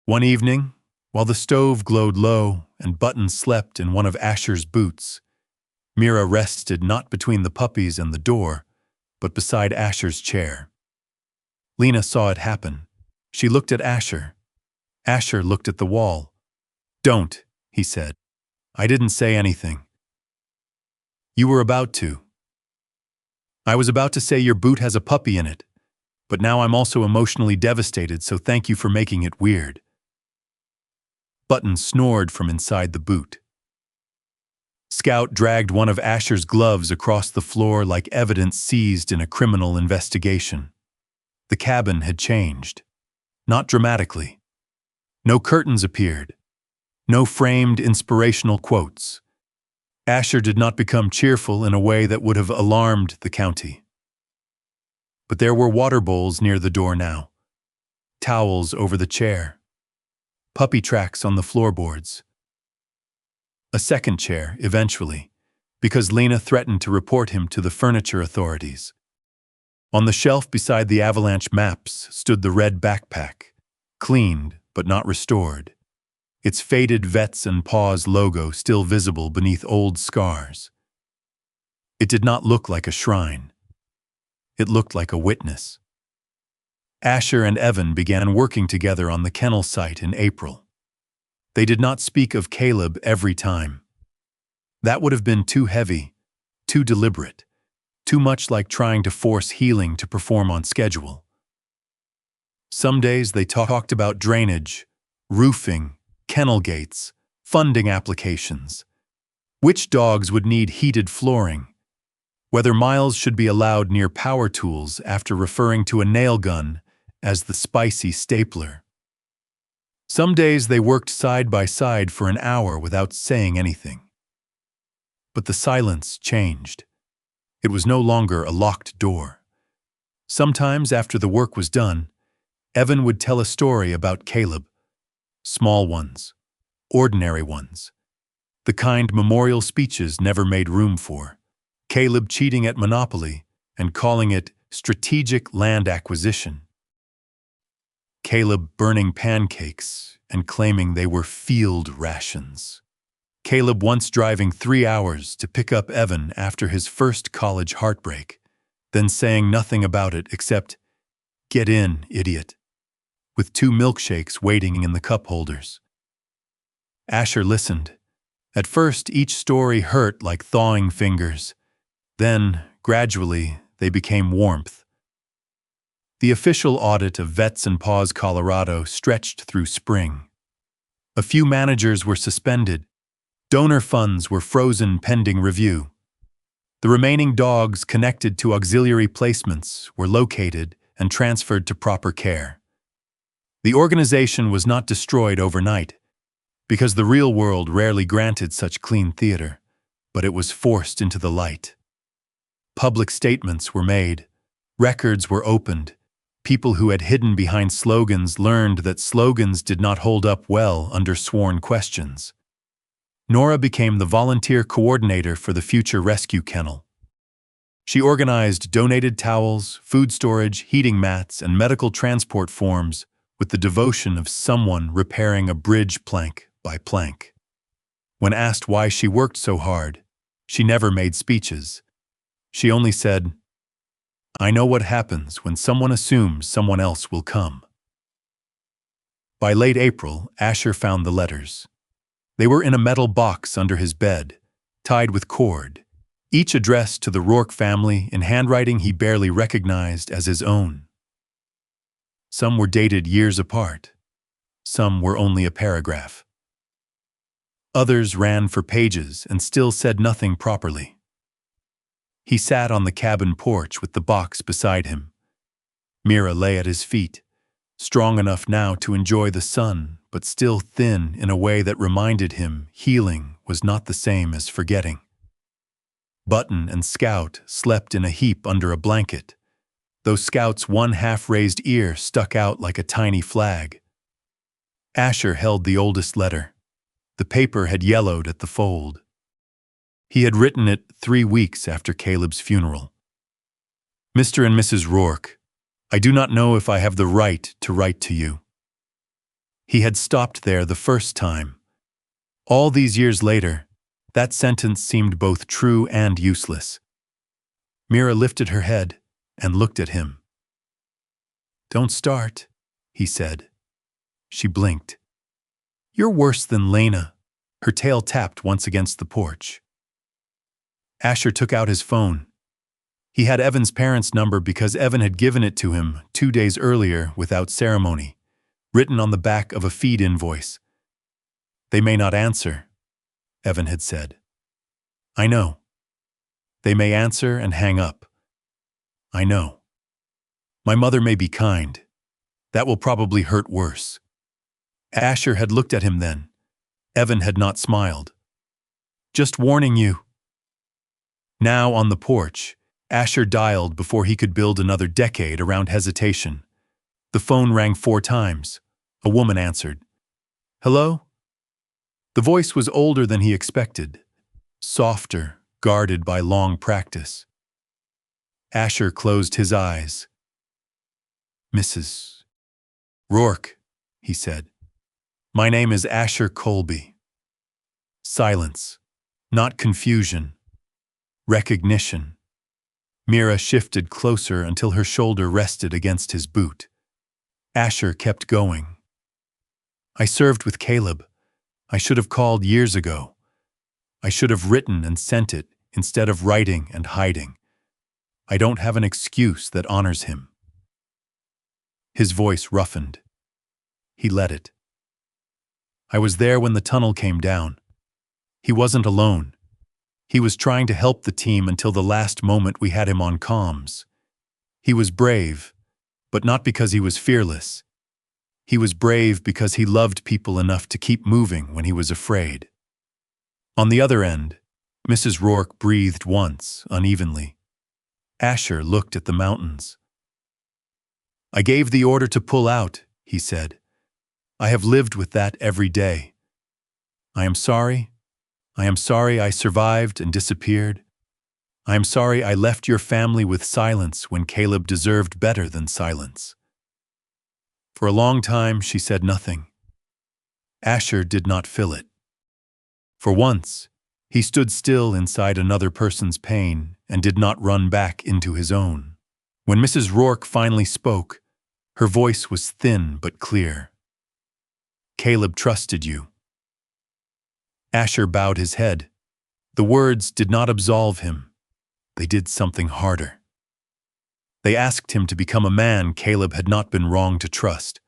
One evening, while the stove glowed low and Button slept in one of Asher's boots, Mira rested not between the puppies and the door, but beside Asher's chair. Lena saw it happen. She looked at Asher. Asher looked at the wall. "Don't," he said. "I didn't say anything." "You were about to." "I was about to say your boot has a puppy in it, but now I'm also emotionally devastated, so thank you for making it weird." Button snored from inside the boot. Scout dragged one of Asher's gloves across the floor like evidence seized in a criminal investigation. The cabin had changed. Not dramatically. No curtains appeared. No framed inspirational quotes. Asher did not become cheerful in a way that would have alarmed the county. But there were water bowls near the door now. Towels over the chair. Puppy tracks on the floorboards. A second chair, eventually, because Lena threatened to report him to the furniture authorities. On the shelf beside the Avalanche maps stood the red backpack, cleaned but not restored, its faded Vets and Paws logo still visible beneath old scars. It did not look like a shrine. It looked like a witness. Asher and Evan began working together on the kennel site in April. They did not speak of Caleb every time. That would have been too heavy, too deliberate, too much like trying to force healing to perform on schedule. Some days they talked about drainage, roofing, kennel gates, funding applications, which dogs would need heated flooring, whether Miles should be allowed near power tools after referring to a nail gun as the spicy stapler. Some days they worked side by side for an hour without saying anything. But the silence changed. It was no longer a locked door. Sometimes after the work was done, Evan would tell a story about Caleb. Small ones, ordinary ones, The kind memorial speeches never made room for. Caleb cheating at Monopoly and calling it strategic land acquisition. Caleb burning pancakes and claiming they were field rations. Caleb once driving 3 hours to pick up Evan after his first college heartbreak, then saying nothing about it except, "Get in, idiot," with 2 milkshakes waiting in the cup holders. Asher listened. At first, each story hurt like thawing fingers. Then, gradually, they became warmth. The official audit of Vets and Paws Colorado stretched through spring. A few managers were suspended. Donor funds were frozen pending review. The remaining dogs connected to auxiliary placements were located and transferred to proper care. The organization was not destroyed overnight, because the real world rarely granted such clean theater, but it was forced into the light. Public statements were made, records were opened, people who had hidden behind slogans learned that slogans did not hold up well under sworn questions. Nora became the volunteer coordinator for the future rescue kennel. She organized donated towels, food storage, heating mats, and medical transport forms with the devotion of someone repairing a bridge plank by plank. When asked why she worked so hard, she never made speeches. She only said, "I know what happens when someone assumes someone else will come." By late April, Asher found the letters. They were in a metal box under his bed, tied with cord, each addressed to the Rourke family in handwriting he barely recognized as his own. Some were dated years apart. Some were only a paragraph. Others ran for pages and still said nothing properly. He sat on the cabin porch with the box beside him. Mira lay at his feet, strong enough now to enjoy the sun, but still thin in a way that reminded him healing was not the same as forgetting. Button and Scout slept in a heap under a blanket, though Scout's one half-raised ear stuck out like a tiny flag. Asher held the oldest letter. The paper had yellowed at the fold. He had written it 3 weeks after Caleb's funeral. "Mr. and Mrs. Rourke, I do not know if I have the right to write to you." He had stopped there the first time. All these years later, that sentence seemed both true and useless. Mira lifted her head and looked at him. "Don't start," he said. She blinked. "You're worse than Lena." Her tail tapped once against the porch. Asher took out his phone. He had Evan's parents' number because Evan had given it to him 2 days earlier without ceremony, written on the back of a feed invoice. "They may not answer," Evan had said. "I know. They may answer and hang up. I know. My mother may be kind. That will probably hurt worse." Asher had looked at him then. Evan had not smiled. "Just warning you." Now on the porch, Asher dialed before he could build another decade around hesitation. The phone rang 4 times. A woman answered. "Hello?" The voice was older than he expected, softer, guarded by long practice. Asher closed his eyes. "Mrs. Rourke," he said. "My name is Asher Colby." Silence, not confusion. Recognition. Mira shifted closer until her shoulder rested against his boot. Asher kept going. "I served with Caleb. I should have called years ago. I should have written and sent it instead of writing and hiding. I don't have an excuse that honors him." His voice roughened. He let it. "I was there when the tunnel came down. He wasn't alone. He was trying to help the team until the last moment we had him on comms. He was brave, but not because he was fearless. He was brave because he loved people enough to keep moving when he was afraid." On the other end, Mrs. Rourke breathed once, unevenly. Asher looked at the mountains. "I gave the order to pull out," he said. "I have lived with that every day. I am sorry, I am sorry I survived and disappeared. I am sorry I left your family with silence when Caleb deserved better than silence." For a long time, she said nothing. Asher did not fill it. For once, he stood still inside another person's pain and did not run back into his own. When Mrs. Rourke finally spoke, her voice was thin but clear. "Caleb trusted you." Asher bowed his head. The words did not absolve him. They did something harder. They asked him to become a man Caleb had not been wrong to trust.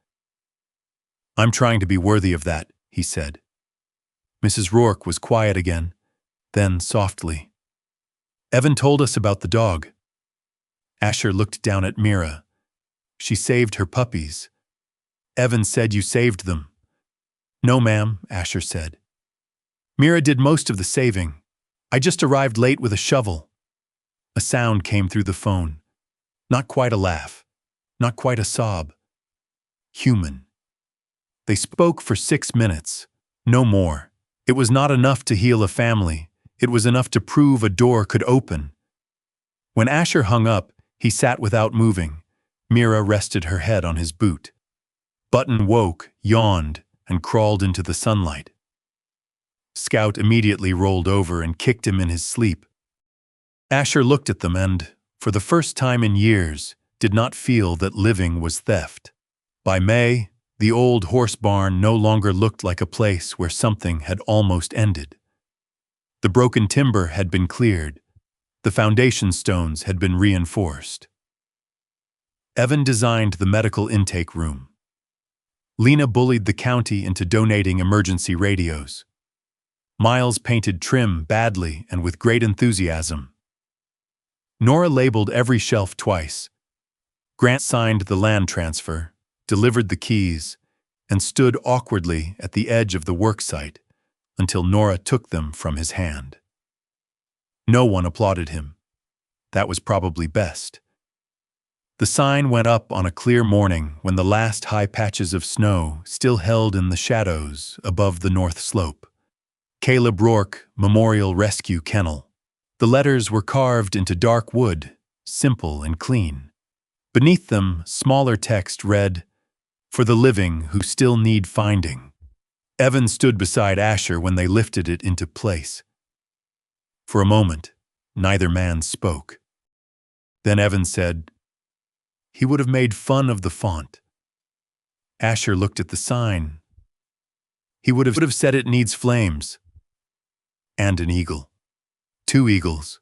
"I'm trying to be worthy of that," he said. Mrs. Rourke was quiet again, then softly. "Evan told us about the dog." Asher looked down at Mira. "She saved her puppies. Evan said you saved them." "No, ma'am," Asher said. "Mira did most of the saving. I just arrived late with a shovel." A sound came through the phone. Not quite a laugh. Not quite a sob. Human. They spoke for 6 minutes. No more. It was not enough to heal a family. It was enough to prove a door could open. When Asher hung up, he sat without moving. Mira rested her head on his boot. Button woke, yawned, and crawled into the sunlight. Scout immediately rolled over and kicked him in his sleep. Asher looked at them and, for the first time in years, did not feel that living was theft. By May, the old horse barn no longer looked like a place where something had almost ended. The broken timber had been cleared. The foundation stones had been reinforced. Evan designed the medical intake room. Lena bullied the county into donating emergency radios. Miles painted trim badly and with great enthusiasm. Nora labeled every shelf twice. Grant signed the land transfer, delivered the keys, and stood awkwardly at the edge of the worksite until Nora took them from his hand. No one applauded him. That was probably best. The sign went up on a clear morning when the last high patches of snow still held in the shadows above the north slope. Caleb Rourke Memorial Rescue Kennel. The letters were carved into dark wood, simple and clean. Beneath them, smaller text read, "For the living who still need finding." Evan stood beside Asher when they lifted it into place. For a moment, neither man spoke. Then Evan said, "He would have made fun of the font." Asher looked at the sign. "He would have said it needs flames." And an eagle. 2 eagles.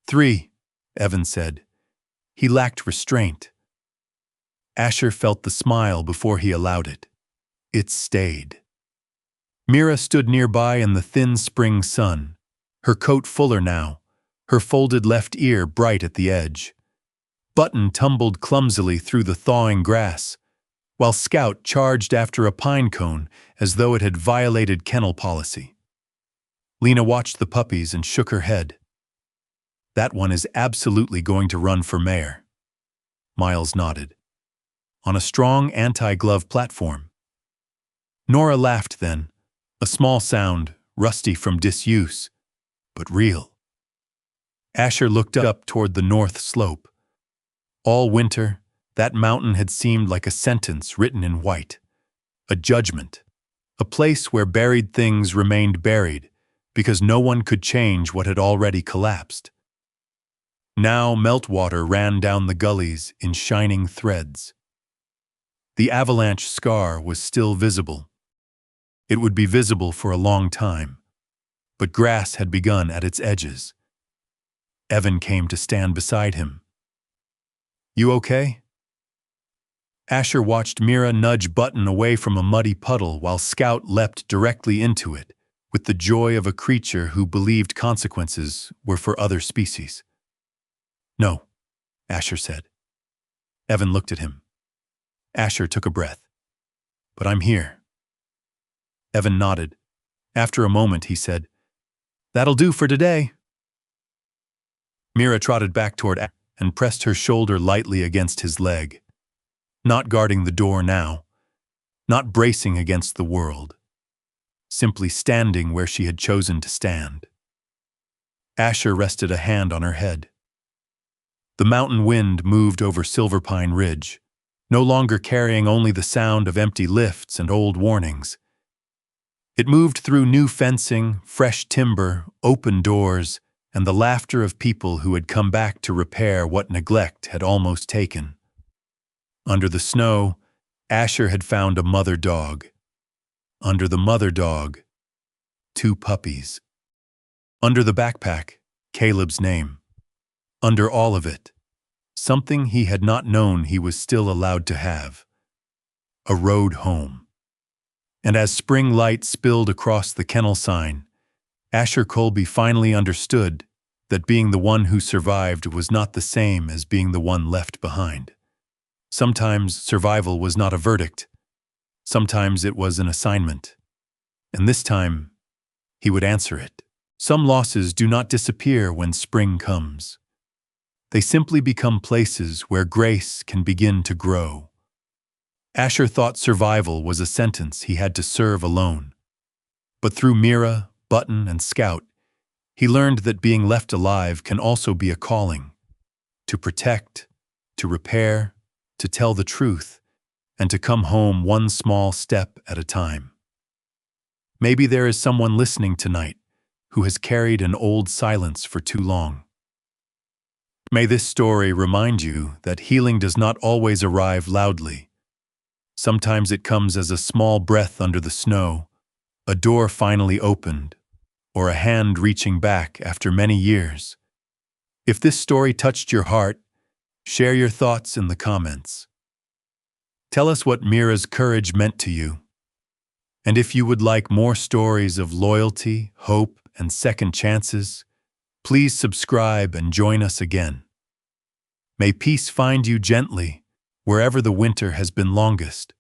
3, Evan said. He lacked restraint. Asher felt the smile before he allowed it. It stayed. Mira stood nearby in the thin spring sun, her coat fuller now, her folded left ear bright at the edge. Button tumbled clumsily through the thawing grass, while Scout charged after a pine cone as though it had violated kennel policy. Lena watched the puppies and shook her head. "That one is absolutely going to run for mayor." Miles nodded. "On a strong anti-glove platform." Nora laughed then, a small sound, rusty from disuse, but real. Asher looked up toward the north slope. All winter, that mountain had seemed like a sentence written in white, a judgment, a place where buried things remained buried because no one could change what had already collapsed. Now meltwater ran down the gullies in shining threads. The avalanche scar was still visible. It would be visible for a long time, but grass had begun at its edges. Evan came to stand beside him. "You okay?" Asher watched Mira nudge Button away from a muddy puddle while Scout leapt directly into it, with the joy of a creature who believed consequences were for other species. "No," Asher said. Evan looked at him. Asher took a breath. "But I'm here." Evan nodded. After a moment, he said, "That'll do for today." Mira trotted back toward Asher and pressed her shoulder lightly against his leg. Not guarding the door now, not bracing against the world. simply standing where she had chosen to stand. Asher rested a hand on her head. The mountain wind moved over Silverpine Ridge, no longer carrying only the sound of empty lifts and old warnings. It moved through new fencing, fresh timber, open doors, and the laughter of people who had come back to repair what neglect had almost taken. Under the snow, Asher had found a mother dog. Under the mother dog, 2 puppies. Under the backpack, Caleb's name. Under all of it, something he had not known he was still allowed to have. A road home. And as spring light spilled across the kennel sign, Asher Colby finally understood that being the one who survived was not the same as being the one left behind. Sometimes survival was not a verdict. Sometimes it was an assignment. And this time, he would answer it. Some losses do not disappear when spring comes. They simply become places where grace can begin to grow. Asher thought survival was a sentence he had to serve alone. But through Mira, Button, and Scout, he learned that being left alive can also be a calling. To protect, to repair, to tell the truth, and to come home one small step at a time. Maybe there is someone listening tonight who has carried an old silence for too long. May this story remind you that healing does not always arrive loudly. Sometimes it comes as a small breath under the snow, a door finally opened, or a hand reaching back after many years. If this story touched your heart, share your thoughts in the comments. Tell us what Mira's courage meant to you. And if you would like more stories of loyalty, hope, and second chances, please subscribe and join us again. May peace find you gently wherever the winter has been longest.